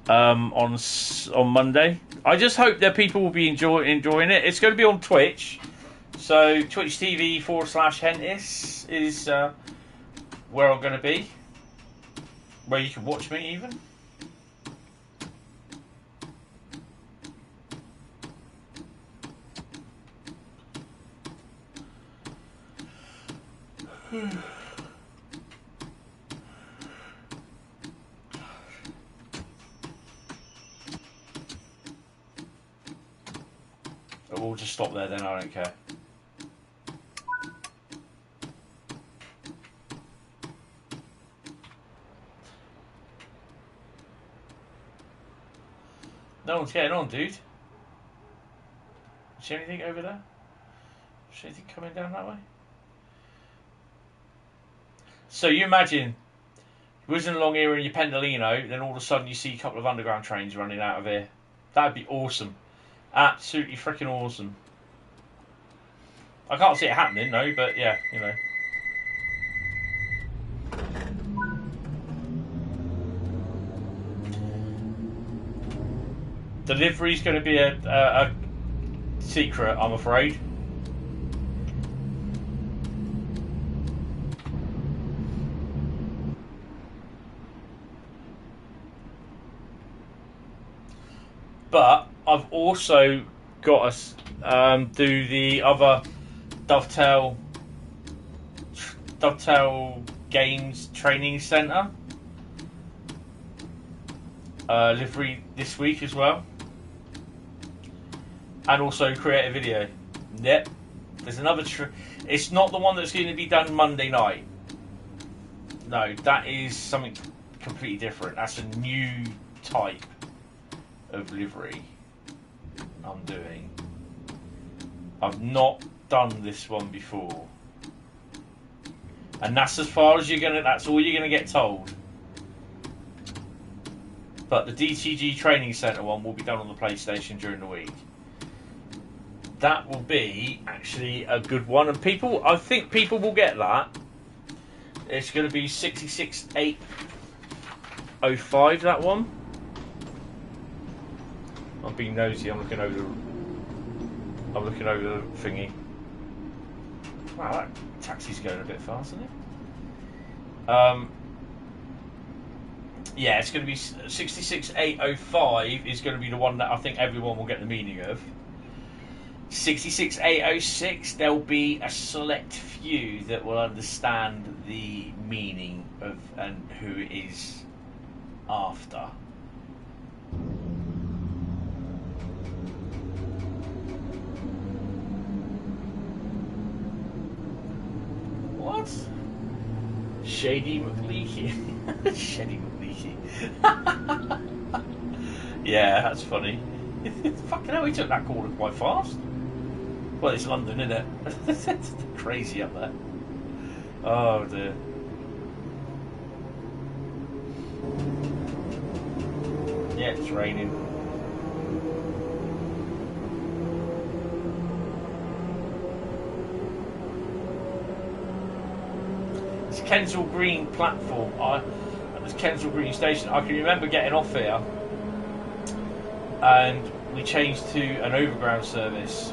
Monday. I just hope that people will be enjoying it. It's going to be on Twitch, so Twitch TV/Hentis is where I'm going to be, where you can watch me even. We'll just stop there then, I don't care. No one's getting on, dude. See anything over there? See anything coming down that way? So you imagine you wasn't along here in your Pendolino, then all of a sudden you see a couple of underground trains running out of here. That'd be awesome. Absolutely freaking awesome. I can't see it happening, no, but yeah, you know. Delivery's going to be a secret, I'm afraid. But I've also got to do the other Dovetail Games Training Centre livery this week as well, and also create a video. Yep, There's another. It's not the one that's going to be done Monday night. No, that is something completely different. That's a new type of livery I'm doing. I've not done this one before, and that's as far as you're gonna. That's all you're gonna get told. But the DTG Training Centre one will be done on the PlayStation during the week. That will be actually a good one, and I think people will get that. It's going to be 66805, that one. I'm being nosy. I'm looking over the thingy. Wow, that taxi's going a bit fast, isn't it? Yeah, it's going to be 66805 is going to be the one that I think everyone will get the meaning of. 66806, there'll be a select few that will understand the meaning of and who it is after. What? Shady McLeaky. Shady McLeaky. Yeah, that's funny. Fucking hell, he took that corner quite fast. Well, it's London, isn't it? It's crazy up there. Oh dear. Yeah, it's raining. It's Kensal Green platform. At this Kensal Green station, I can remember getting off here, and we changed to an overground service.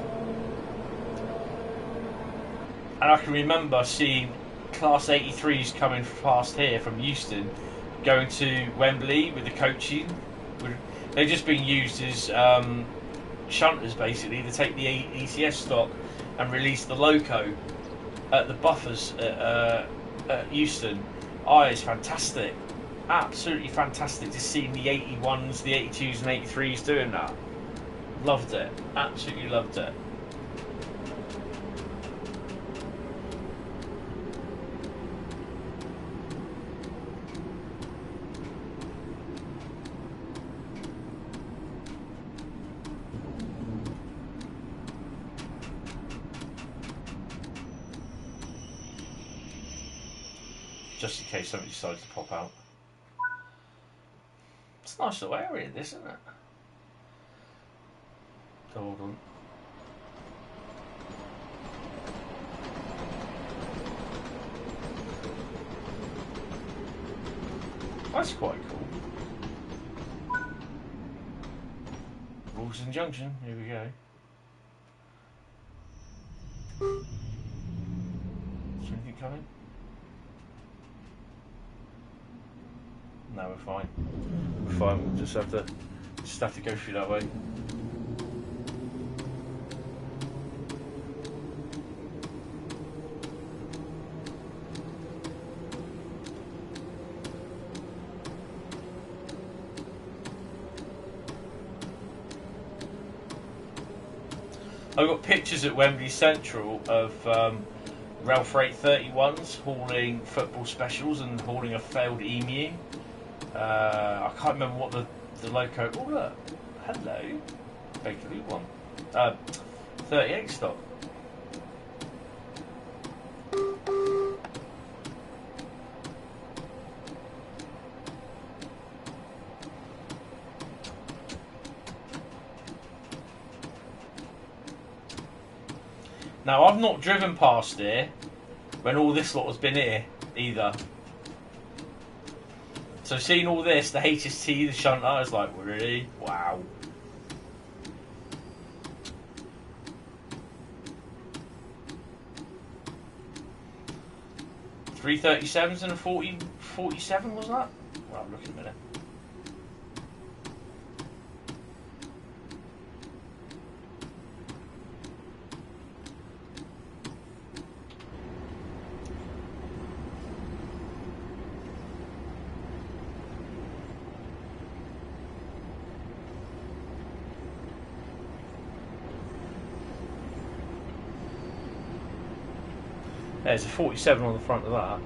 And I can remember seeing Class 83s coming past here from Euston, going to Wembley with the coaching. They're just being used as shunters, basically, to take the ECS stock and release the loco at the buffers at Euston. Oh, it's fantastic. Absolutely fantastic to see the 81s, the 82s and 83s doing that. Loved it. Absolutely loved it. Just in case somebody decides to pop out. It's a nice little area, this, isn't it? Hold on. That's quite cool. Wilson Junction, here we go. Is anything coming? No, we're fine. We're fine. We'll just have to go through that way. I've got pictures at Wembley Central of Rail Freight 31s hauling football specials and hauling a failed emu. I can't remember what the loco. Oh look, hello, Bakerloo one. 38 stock. Now I've not driven past here when all this lot has been here either. So seeing all this, the HST, the shunter, I was like, really? Wow. $337s and a 47 was that? Well, look in a minute. There's a 47 on the front of that.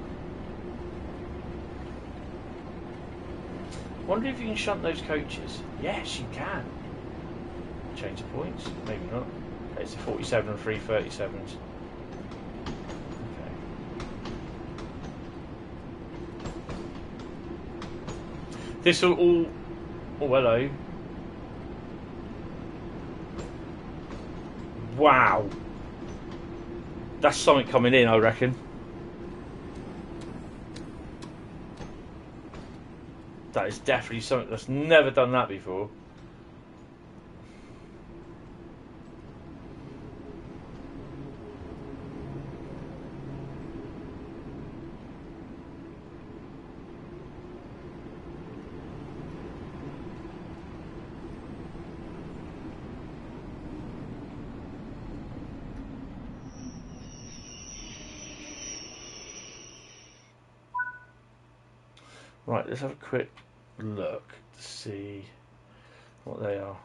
Wonder if you can shunt those coaches. Yes, you can. Change the points? Maybe not. It's a 47 and 3 37s. Okay. This will all... Oh, hello. Wow. That's something coming in, I reckon. That is definitely something that's never done that before. Right, let's have a quick look to see what they are.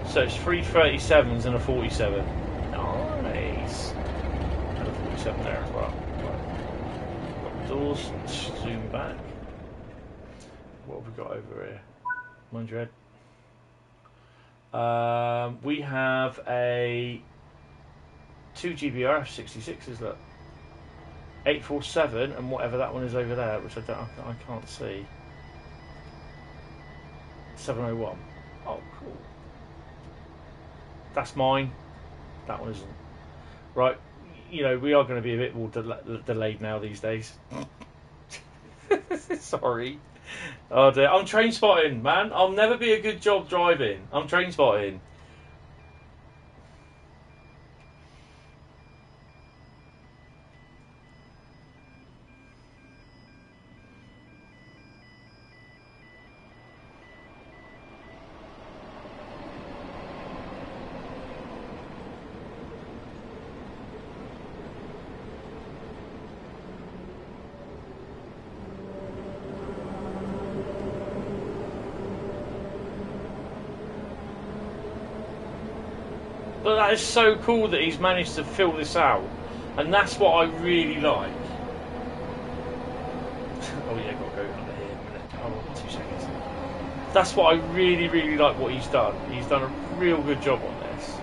So it's 3 37s and a 47. Nice. And a 47 there as well. Right. Got the doors, zoom back. What have we got over here? Mind your head. We have a 2 GBRF 66s, look. 847 and whatever that one is over there, which I can't see. 701. Oh, cool. That's mine. That one isn't. Right, you know, we are going to be a bit more delayed now these days. Sorry. Oh dear. I'm train spotting, man. I'll never be a good job driving. I'm train spotting. But that is so cool that he's managed to fill this out, and that's what I really like. Oh yeah, got to go under here in a minute. Hold on, 2 seconds. That's what I really like what he's done. He's done a real good job on this.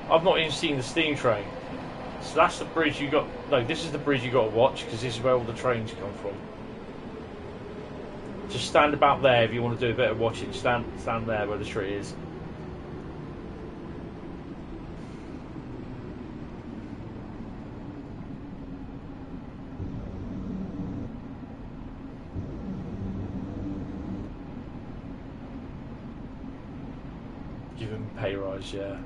I've not even seen the steam train. So that's the bridge you got. No, this is the bridge you got to watch, because this is where all the trains come from. Just stand about there if you want to do a bit of watching. Stand there where the tree is. Give him a pay rise, yeah.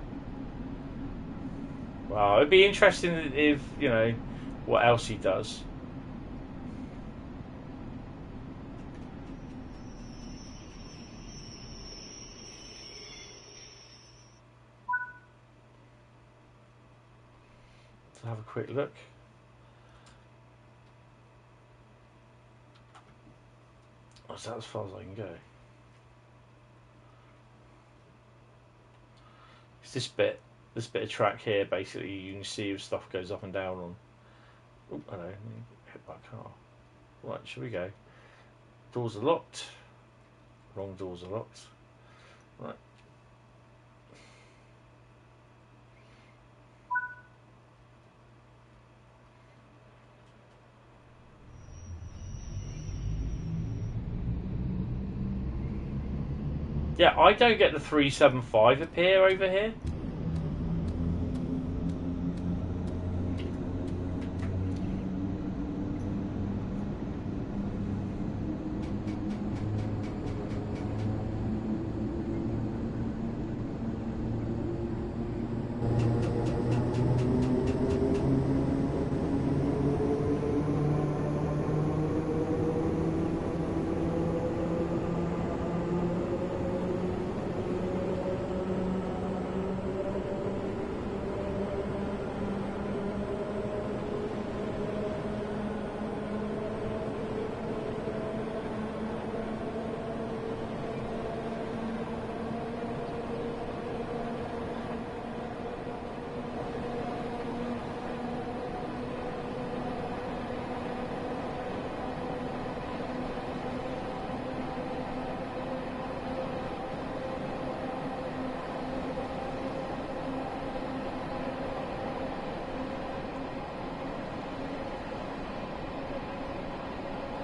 Wow, it'd be interesting if, you know, what else he does. Let's have a quick look. That's as far as I can go. It's this bit of track here, basically, you can see if stuff goes up and down on. Oh, I know, hit by a car. Right, shall we go? Doors are locked. Wrong doors are locked. Right. Yeah, I don't get the 375 appear over here.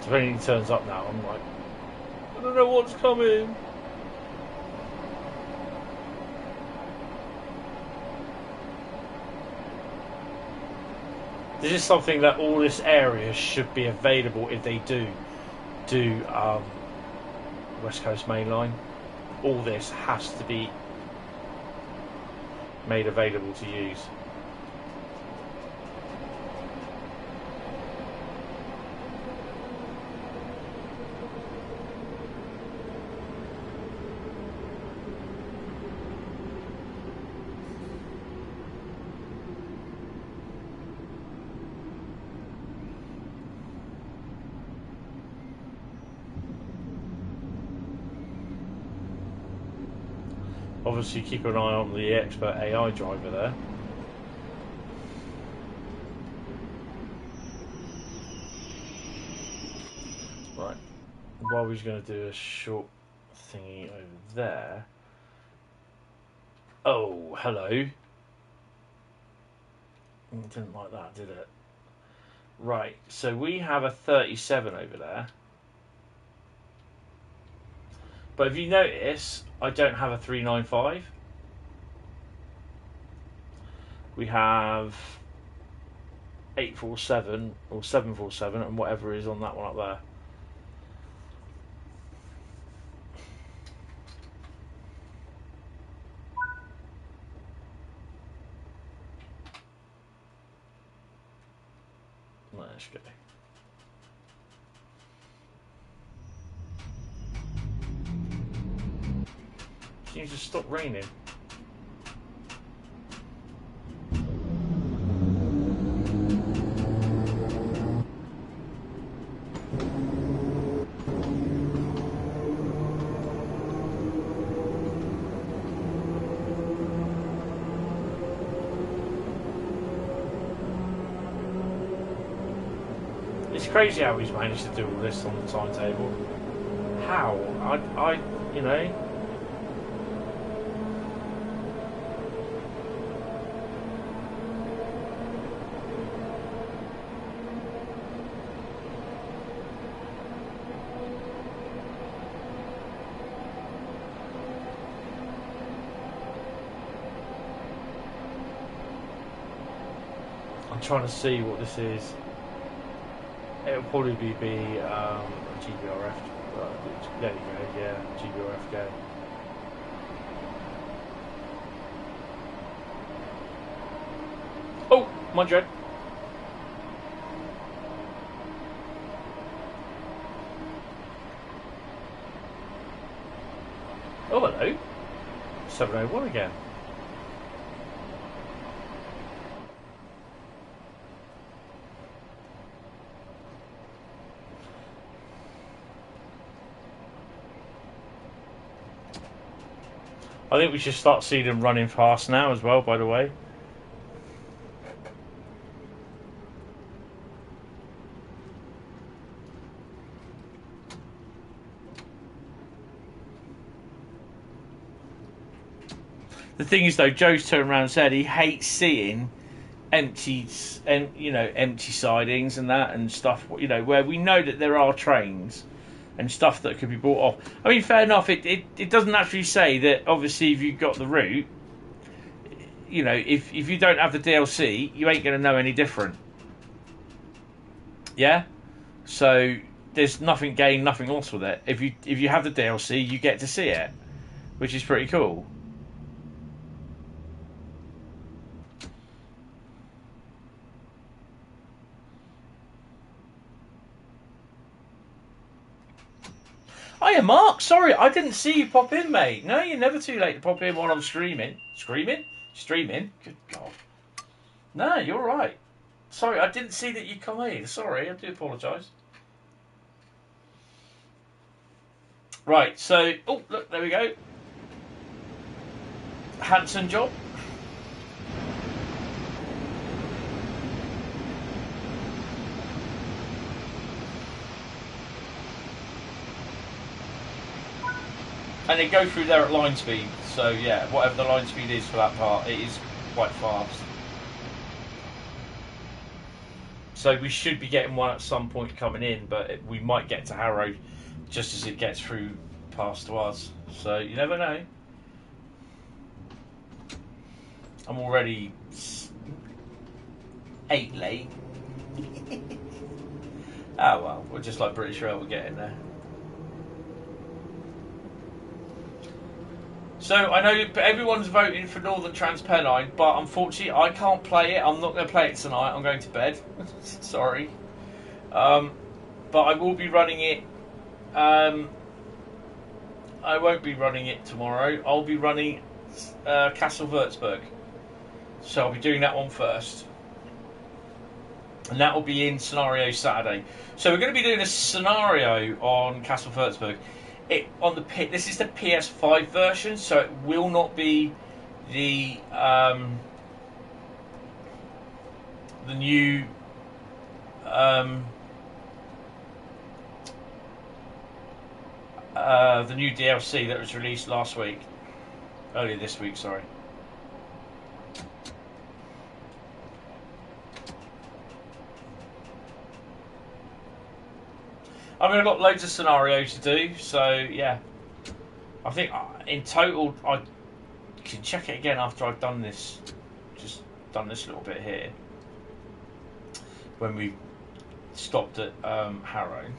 So when he turns up now, I'm like, I don't know what's coming. This is something that all this area should be available if they do West Coast Main Line. All this has to be made available to use. Obviously keep an eye on the expert AI driver there. Right, while we're going to do a short thingy over there. Oh, hello. It didn't like that, did it? Right, so we have a 37 over there. But if you notice, I don't have a 395. We have 847 or 747 and whatever is on that one up there. Let's go. Seems to stop raining. It's crazy how he's managed to do all this on the timetable. How? I you know. I'm trying to see what this is. It'll probably be GBRF. There you go, yeah, GBRF go. Oh, my dread. Oh, hello. 701 again. I think we should start seeing them running fast now as well, by the way. The thing is, though, Joe's turned around and said he hates seeing empty sidings and that and stuff, you know, where we know that there are trains and stuff that could be brought off. I mean, fair enough, it doesn't actually say that, obviously, if you've got the route, you know, if you don't have the DLC, you ain't going to know any different. Yeah? So, there's nothing gained, nothing lost with it. If you have the DLC, you get to see it, which is pretty cool. Hiya, Mark. Sorry, I didn't see you pop in, mate. No, you're never too late to pop in while I'm streaming. Screaming? Streaming? Good God. No, you're right. Sorry, I didn't see that you come in. Sorry, I do apologise. Right, so... Oh, look, there we go. Handsome job. And they go through there at line speed, so yeah, whatever the line speed is for that part, it is quite fast. So we should be getting one at some point coming in, but we might get to Harrow just as it gets through past to us. So you never know. I'm already 8 late. Oh well, we're just like British Rail, we're getting there. So I know everyone's voting for Northern Trans Pennine, but unfortunately I can't play it. I'm not going to play it tonight. I'm going to bed. Sorry. But I will be running it. I won't be running it tomorrow. I'll be running Castle Würzburg. So I'll be doing that one first. And that will be in scenario Saturday. So we're going to be doing a scenario on Castle Würzburg. This is the PS5 version, so it will not be the new DLC that was released earlier this week. Sorry. I mean, I've got loads of scenarios to do, so yeah. I think in total, I can check it again after I've done this. Just done this little bit here. When we stopped at Harrow.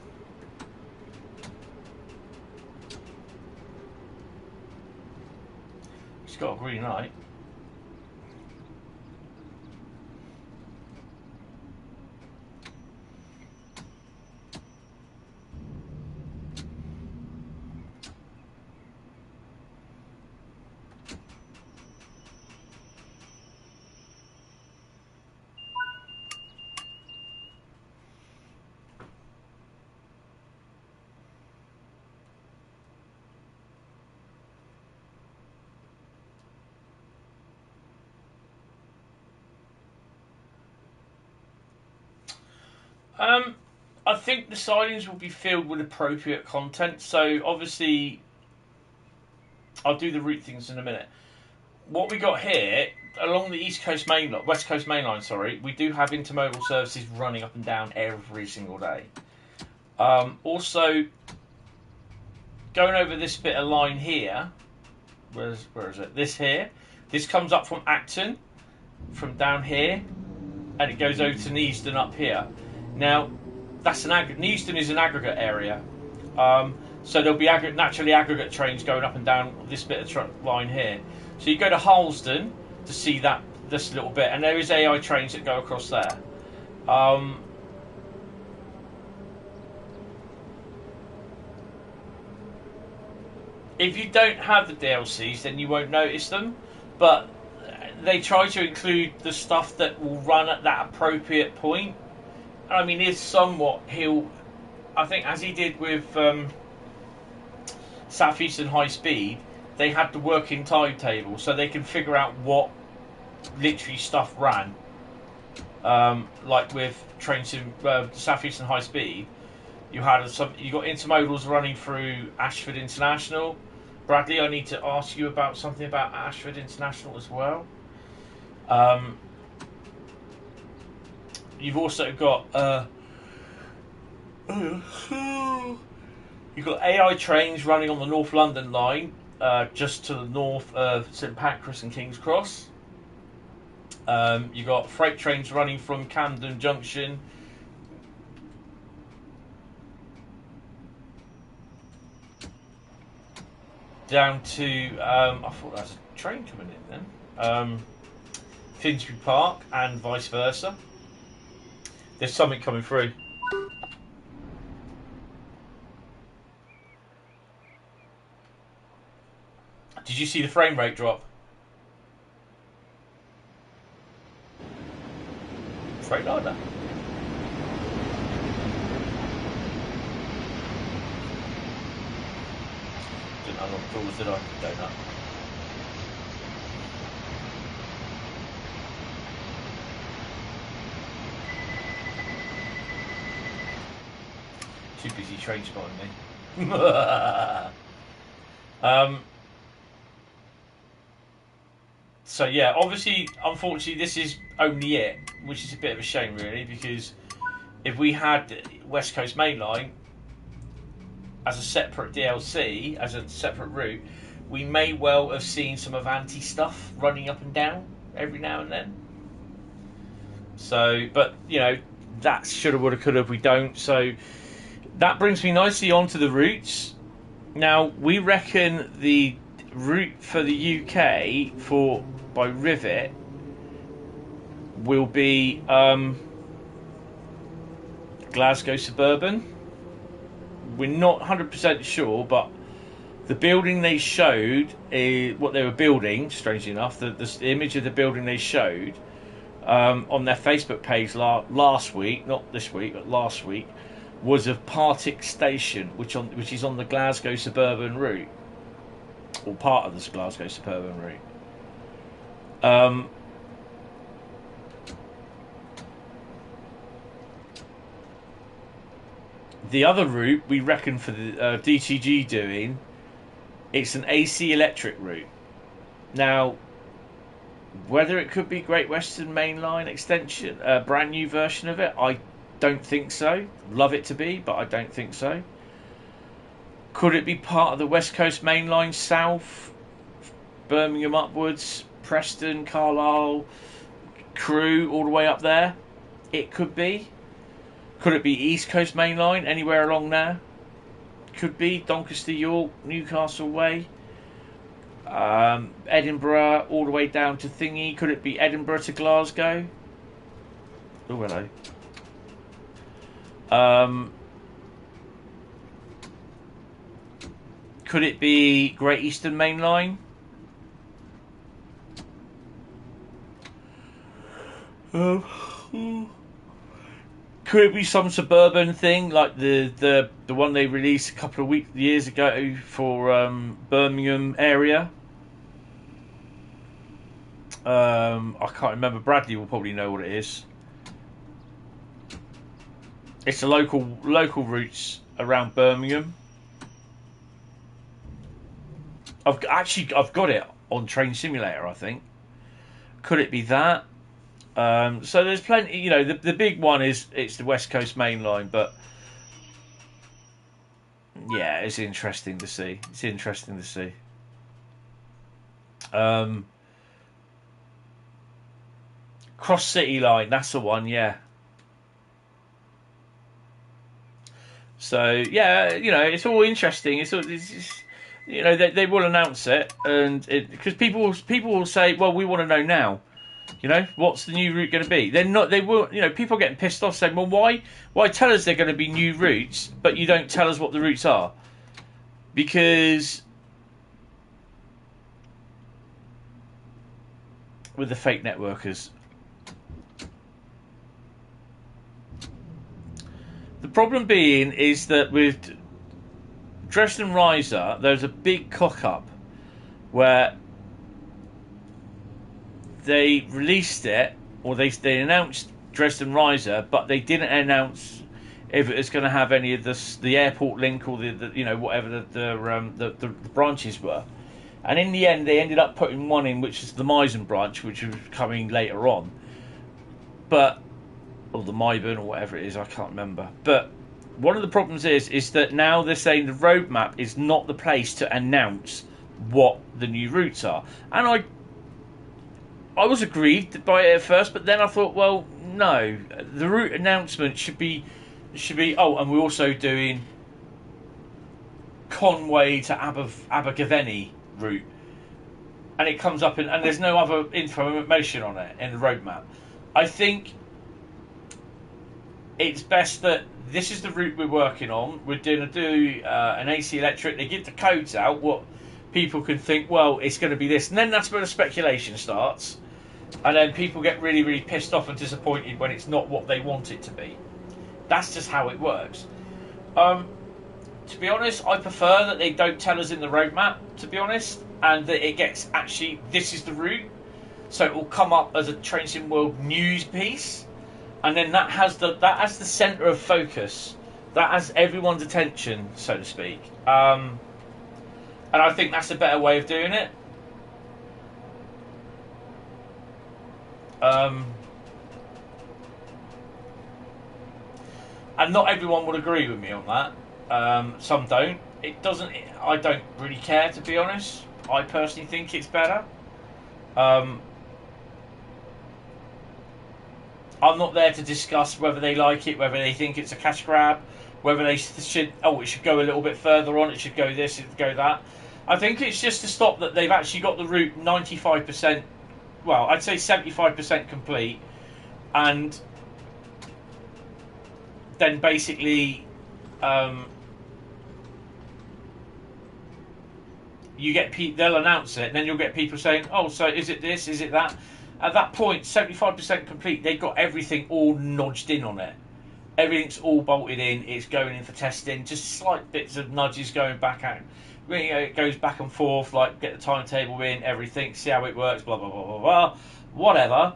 It's got a green light. I think the sidings will be filled with appropriate content. So obviously, I'll do the route things in a minute. What we got here along the West Coast Main Line, sorry, we do have intermodal services running up and down every single day. Also, going over this bit of line here, where is it? This comes up from Acton, from down here, and it goes over to Neasden up here. Now, that's Neasden is an aggregate area, so there'll be naturally aggregate trains going up and down this bit of line here. So you go to Harlesden to see this little bit, and there is AI trains that go across there. If you don't have the DLCs, then you won't notice them, but they try to include the stuff that will run at that appropriate point. I mean, it's somewhat I think as he did with Southeastern Highspeed, they had the working timetable, so they can figure out what literally stuff ran. Like with trains in Southeastern Highspeed, you got intermodals running through Ashford International. Bradley, I need to ask you about something about Ashford International as well. You've also got you've got AI trains running on the North London line, just to the north of St Pancras and King's Cross. You've got freight trains running from Camden Junction down to I thought that was a train coming in then. Finsbury Park and vice versa. There's something coming through. Did you see the frame rate drop? Freightliner. Didn't unlock the doors, did I? Donut. Too busy train spotting me. So yeah, obviously, unfortunately, this is only it, which is a bit of a shame, really, because if we had West Coast Main Line as a separate DLC, as a separate route, we may well have seen some Avanti stuff running up and down every now and then. So, but you know, that's shoulda, woulda, coulda. We don't. So that brings me nicely onto the routes. Now we reckon the route for the UK by Rivet will be Glasgow Suburban. We're not 100% sure, but the building they showed, what they were building, strangely enough, the image of the building they showed on their Facebook page last week, not this week, but last week, was of Partick Station, which is on the Glasgow Suburban route, or part of the Glasgow Suburban route. The other route we reckon for the DTG doing, it's an AC electric route. Now, whether it could be Great Western Main Line extension, a brand new version of it, I don't think so. Love it to be, but I don't think so. Could it be part of the West Coast Main Line south, Birmingham upwards, Preston, Carlisle, Crewe, all the way up there? It could be. Could it be East Coast Main Line, anywhere along there? Could be Doncaster, York, Newcastle Way, Edinburgh, all the way down to Thingy. Could it be Edinburgh to Glasgow? Oh, hello. Could it be Great Eastern Main Line? Could it be some suburban thing like the one they released a couple of years ago for Birmingham area? I can't remember. Bradley will probably know what it is. It's the local routes around Birmingham. I've got it on Train Simulator, I think. Could it be that? So there's plenty, you know, the big one it's the West Coast Main Line, but yeah, it's interesting to see. Cross City Line, that's the one, yeah. So yeah, you know, it's all interesting. It's just, you know, they will announce it, and because people will say, well, we want to know now. You know, what's the new route going to be? They're not. They will. You know, people are getting pissed off saying, "Well, why tell us they're going to be new routes, but you don't tell us what the routes are?" Because with the fake networkers, the problem being is that with Dresden Riesa, there's a big cock up where they released it, or they announced Dresden Riesa, but they didn't announce if it was going to have any of the airport link or the you know, whatever the branches were. And in the end, they ended up putting one in, which is the Meisen branch, which was coming later on. But or the Myburn or whatever it is, I can't remember. But one of the problems is that now they're saying the roadmap is not the place to announce what the new routes are. And I was aggrieved by it at first, but then I thought, well, no, the route announcement should be. Oh, and we're also doing Conway to Abergavenny route, and it comes up and there's no other information on it in the roadmap. I think it's best that this is the route we're working on. We're going to do an AC electric. They give the codes out, what people can think. Well, it's going to be this, and then that's where the speculation starts. And then people get really, really pissed off and disappointed when it's not what they want it to be. That's just how it works. To be honest, I prefer that they don't tell us in the roadmap, to be honest, and that it gets actually, this is the route. So it will come up as a Train Sim World news piece, and then that has the centre of focus. That has everyone's attention, so to speak. And I think that's a better way of doing it. And not everyone would agree with me on that. Some don't. It doesn't. I don't really care, to be honest. I personally think it's better. I'm not there to discuss whether they like it, whether they think it's a cash grab, whether they should. Oh, it should go a little bit further on. It should go this. It should go that. I think it's just to stop that they've actually got the route 95%. Well, I'd say 75% complete, and then basically you get they'll announce it, and then you'll get people saying, "Oh, so is it this? Is it that?" At that point, 75% complete. They've got everything all nudged in on it. Everything's all bolted in. It's going in for testing. Just slight bits of nudges going back out. You know, it goes back and forth. Like get the timetable in, everything. See how it works. Blah blah blah blah blah. Whatever.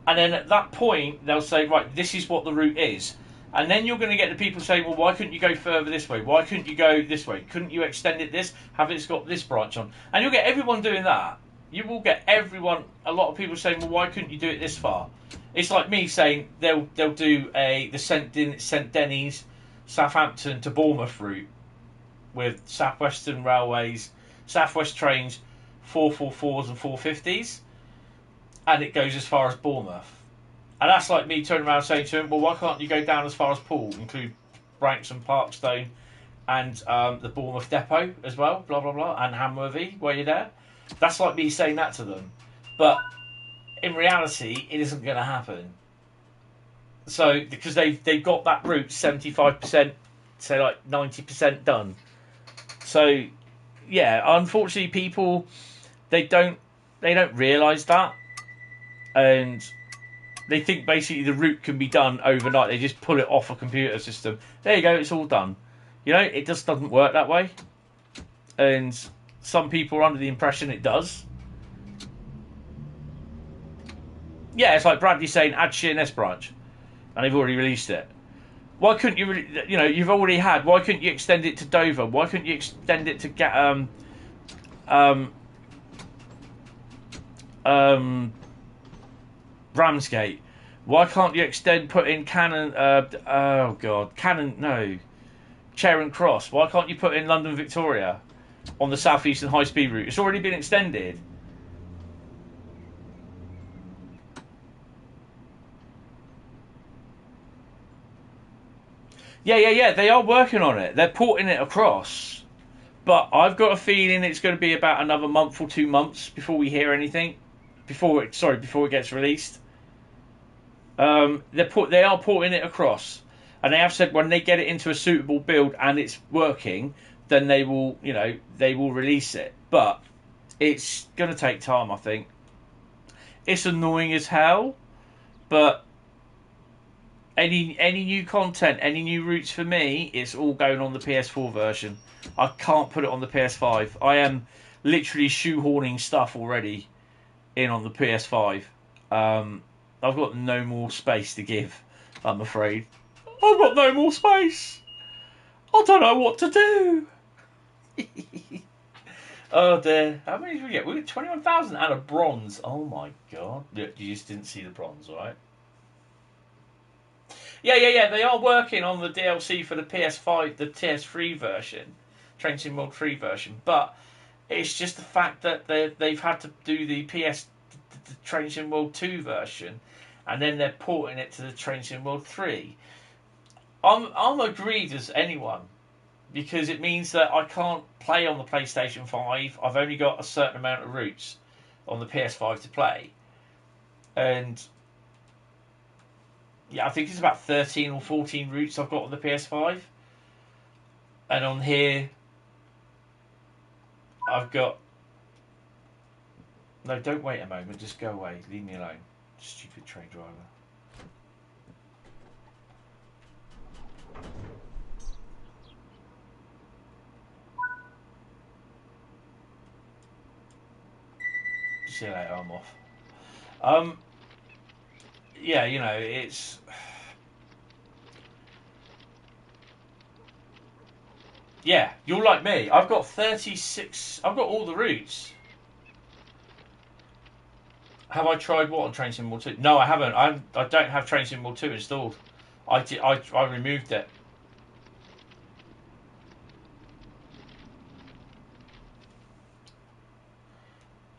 And then at that point, they'll say, right, this is what the route is. And then you're going to get the people saying, well, why couldn't you go further this way? Why couldn't you go this way? Couldn't you extend it this? Have it's got this branch on? And you'll get everyone doing that. You will get everyone, a lot of people saying, well, why couldn't you do it this far? It's like me saying they'll do the St Denis, Southampton to Bournemouth route with Southwestern Railways, Southwest Trains, 444s and 450s. And it goes as far as Bournemouth. And that's like me turning around saying to him, well, why can't you go down as far as Poole, include Branksome, Parkstone, and the Bournemouth depot as well, blah, blah, blah, and Hamworthy, where you're there. That's like me saying that to them. But in reality, it isn't going to happen. So, because they've got that route 75%, say like 90% done. So, yeah, unfortunately, people, they don't realise that. And they think basically the route can be done overnight. They just pull it off a computer system. There you go, it's all done. You know, it just doesn't work that way. And some people are under the impression it does. Yeah, it's like Bradley saying add Sheerness branch. And they've already released it. Why couldn't you, you know, you've already had, why couldn't you extend it to Dover? Why couldn't you extend it to get, Ramsgate? Why can't you put in Charing Cross? Why can't you put in London Victoria on the Southeastern Highspeed route? It's already been extended. Yeah, they are working on it. They're porting it across. But I've got a feeling it's going to be about another month or 2 months before we hear anything. Before it gets released. They are porting it across, and they have said when they get it into a suitable build and it's working, then they will release it. But it's going to take time, I think. It's annoying as hell, but any new content, any new routes for me, it's all going on the PS4 version. I can't put it on the PS5. I am literally shoehorning stuff already in on the PS5. I've got no more space to give, I'm afraid. I've got no more space. I don't know what to do. Oh dear. How many did we get? We got 21,000 and a bronze. Oh my god. You just didn't see the bronze, right? Yeah. They are working on the DLC for the PS5, the TS3 version. Train Sim World 3 version. But it's just the fact that they've had to do the Train Sim World 2 version, and then they're porting it to the Train Sim World 3. I'm agreed as anyone, because it means that I can't play on the PlayStation 5. I've only got a certain amount of routes on the PS5 to play. And yeah, I think it's about 13 or 14 routes I've got on the PS5. And on here, I've got... No, don't wait a moment. Just go away. Leave me alone. Stupid train driver. See you later. I'm off. Yeah, you know, it's... Yeah, you're like me. I've got 36... I've got all the routes. Have I tried what on Train Sim World 2? No, I haven't. I don't have Train Sim World 2 installed. I removed it.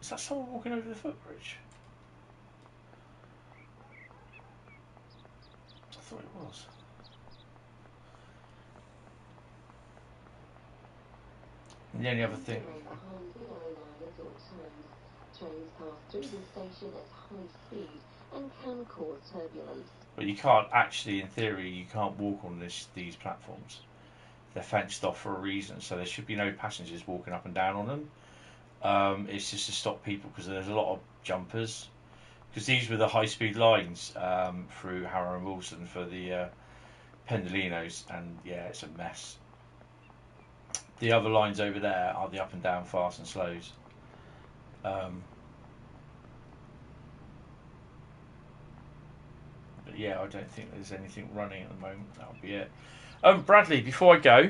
Is that someone walking over the footbridge? I thought it was. And the only other thing. Trains pass through the station at high speed and can cause turbulence. But you can't actually, in theory, you can't walk on these platforms. They're fenced off for a reason, so there should be no passengers walking up and down on them. It's just to stop people because there's a lot of jumpers. Because these were the high-speed lines through Harrow and Wilson for the Pendolinos, and yeah, it's a mess. The other lines over there are the up and down, fast and slows. But yeah, I don't think there's anything running at the moment. That'll be it. Bradley, before I go,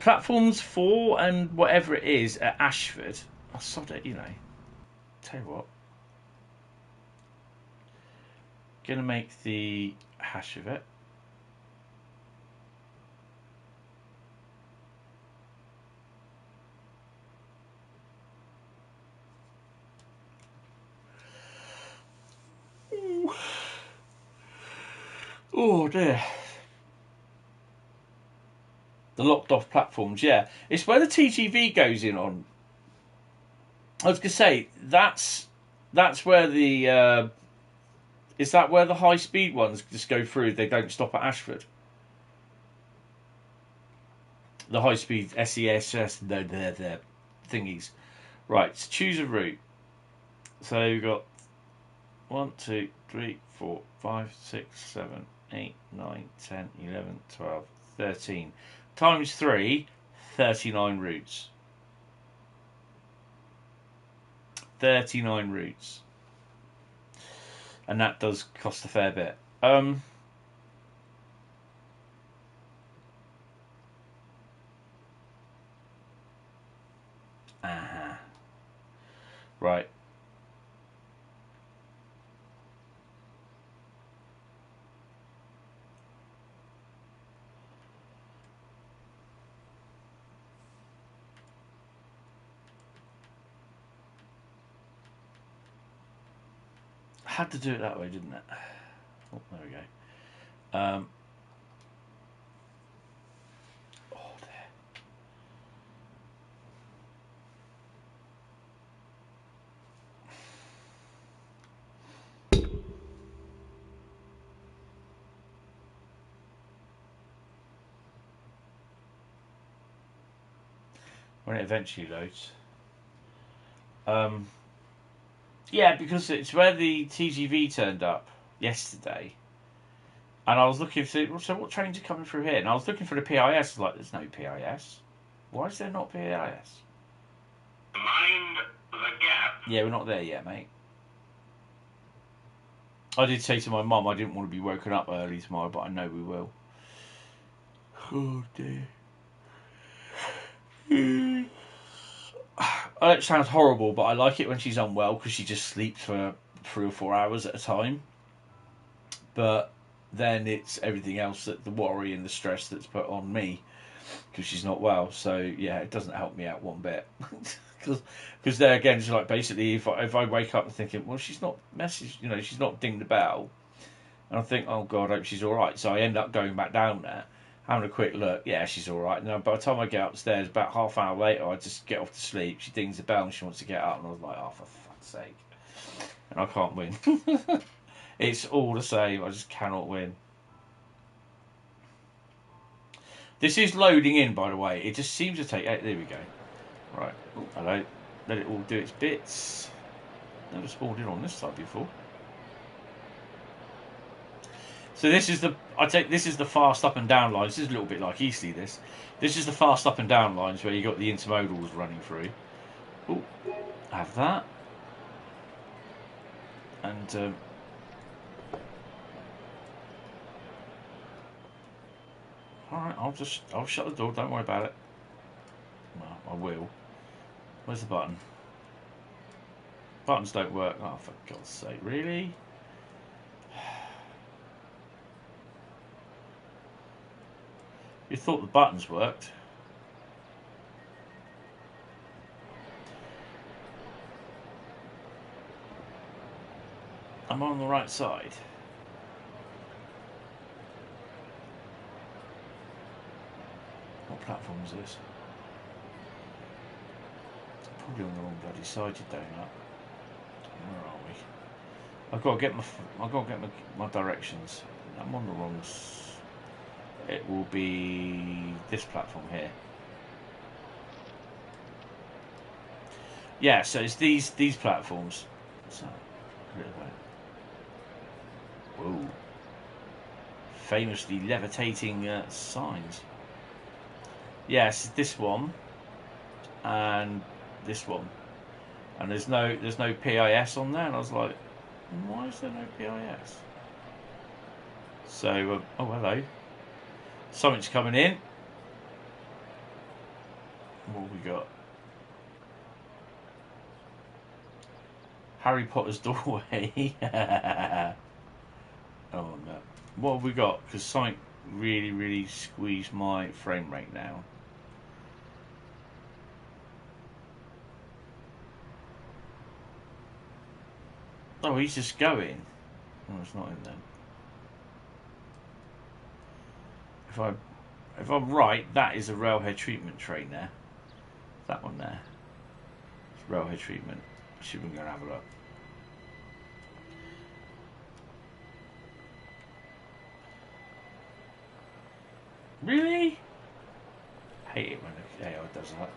platforms 4 and whatever it is at Ashford, I sod it, you know. Tell you what, gonna make the hash of it. Ooh. Oh dear. The locked off platforms, yeah. It's where the TGV goes in on. I was gonna say that's where the is that where the high speed ones just go through? They don't stop at Ashford. The high speed SESS, no, they're thingies. Right, so choose a route. So you've got 1, 2, 3, 4, 5, 6, 7, 8, 9, 10, 11, 12, 13. Times 3, 39 routes. 39 routes. And that does cost a fair bit. Right. Had to do it that way, didn't it? Oh, there we go. Oh, there. When it eventually loads. Yeah, because it's where the TGV turned up yesterday. And I was looking through, so what trains are coming through here? And I was looking for the PIS, like, there's no PIS. Why is there not PIS? Mind the gap. Yeah, we're not there yet, mate. I did say to my mum I didn't want to be woken up early tomorrow, but I know we will. Oh, dear. It sounds horrible, but I like it when she's unwell because she just sleeps for 3 or 4 hours at a time. But then it's everything else, that the worry and the stress that's put on me because she's not well. So yeah, it doesn't help me out one bit. Because there again, it's like basically if I wake up and thinking, well, she's not she's not dinged the bell, and I think, oh God, I hope she's all right. So I end up going back down there, having a quick look. Yeah, she's all right. And by the time I get upstairs, about half an hour later, I just get off to sleep. She dings the bell and she wants to get up, and I was like, oh, for fuck's sake! And I can't win. It's all the same. I just cannot win. This is loading in, by the way. It just seems to take. There we go. Right. Ooh, hello. Let it all do its bits. Never spawned in on this side before. So this is the fast up and down lines. This is a little bit like Eastleigh. This is the fast up and down lines where you got the intermodals running through. Oh, have that. And all right, I'll shut the door. Don't worry about it. Well, I will. Where's the button? Buttons don't work. Oh, for God's sake, really? You thought the buttons worked. I'm on the right side. What platform is this? Probably on the wrong bloody side, you donut. Where are we? I've got to get my directions. I'm on the wrong. It will be this platform here. Yeah, so it's these platforms. So, whoa! Famously levitating signs. Yes, this one and this one, and there's no PIS on there, and I was like, why is there no PIS? So, oh hello, something's coming in. What have we got? Harry Potter's doorway. Oh no, what have we got? Because something really squeezed my frame rate now. Oh, he's just going. Oh, it's not in then. If I'm right, that is a railhead treatment train there. That one there. It's railhead treatment. See if we can go and have a look. Really? Hate it when the AI does that.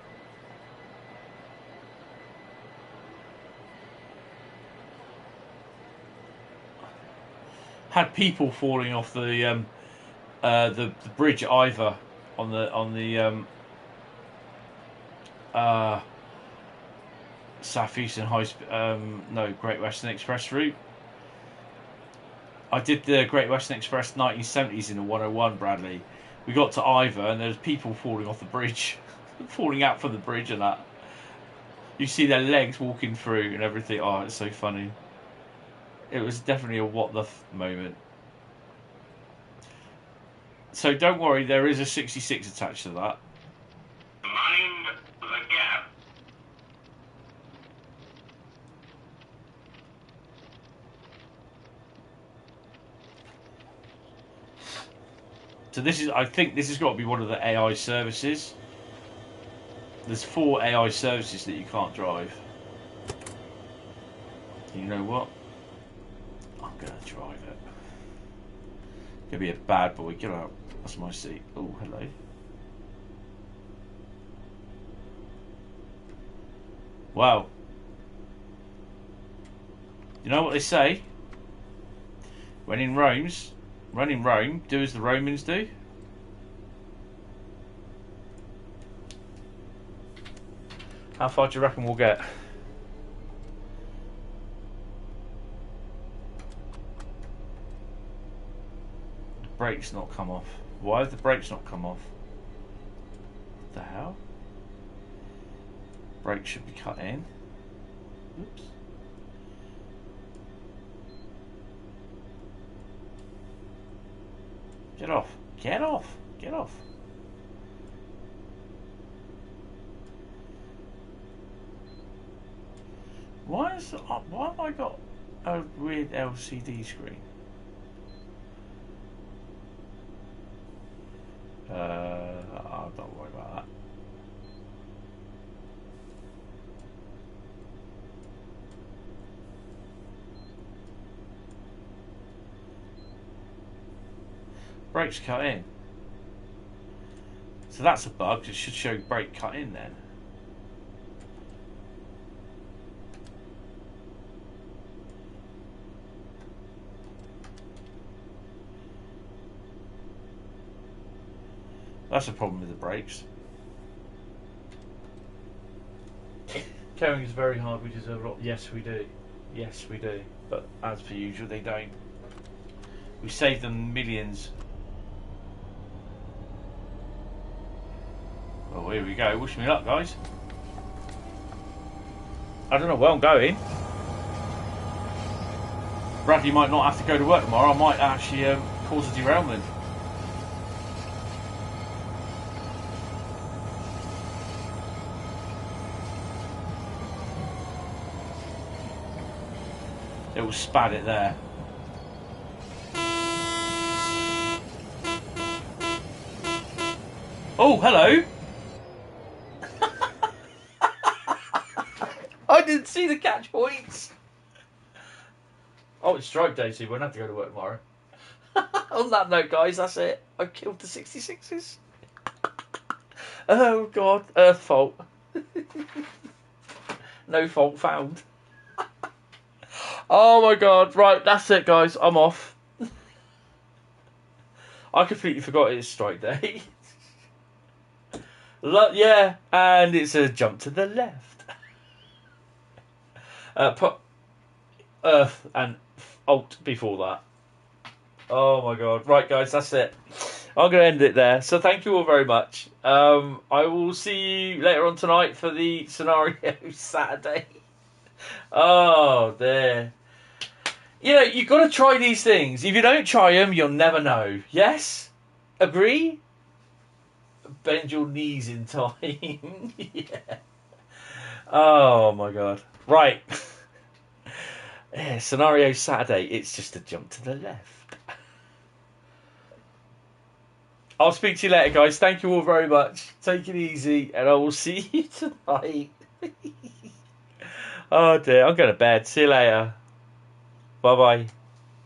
Had people falling off the bridge at Iver on the Southeastern Highspeed, no, Great Western Express route. I did the Great Western Express 1970s in a 101, Bradley. We got to Iver and there's people falling off the bridge, falling out from the bridge and that. You see their legs walking through and everything. Oh, it's so funny. It was definitely a what the moment. So don't worry, there is a 66 attached to that. Mind the gap. So this is, I think this has got to be one of the AI services. There's 4 AI services that you can't drive. You know what? I'm gonna drive it. Gonna be a bad boy. Get out. That's my seat. Oh, hello. Wow. You know what they say? When in Rome, do as the Romans do. How far do you reckon we'll get? The brakes not come off. Why have the brakes not come off? What the hell? Brakes should be cut in. Oops. Get off. Get off. Get off. Why have I got a weird LCD screen? Don't worry about that. Brakes cut in. So that's a bug. It should show brake cut in then. That's a problem with the brakes. Caring is very hard. We deserve a lot. Yes, we do. Yes, we do. But as per usual, they don't. We saved them millions. Oh, here we go. Wish me luck, guys. I don't know where I'm going. Bradley might not have to go to work tomorrow. I might actually cause a derailment. it will spat it there. Oh, hello. I didn't see the catch points. Oh, it's strike day, so we won't have to go to work tomorrow. On that note, guys, that's it. I killed the 66s. Oh, God. Earth fault. No fault found. Oh, my God. Right, that's it, guys. I'm off. I completely forgot it's strike day. Yeah, and it's a jump to the left. Put Earth and Alt before that. Oh my God. Right, guys, that's it. I'm going to end it there. So thank you all very much. I will see you later on tonight for the scenario Saturday. Oh, dear. You know, you've got to try these things. If you don't try them, you'll never know. Yes? Agree? Bend your knees in time. Yeah. Oh, my God. Right. Yeah, scenario Saturday. It's just a jump to the left. I'll speak to you later, guys. Thank you all very much. Take it easy, and I will see you tonight. Oh, dear. I'm going to bed. See you later. Bye-bye.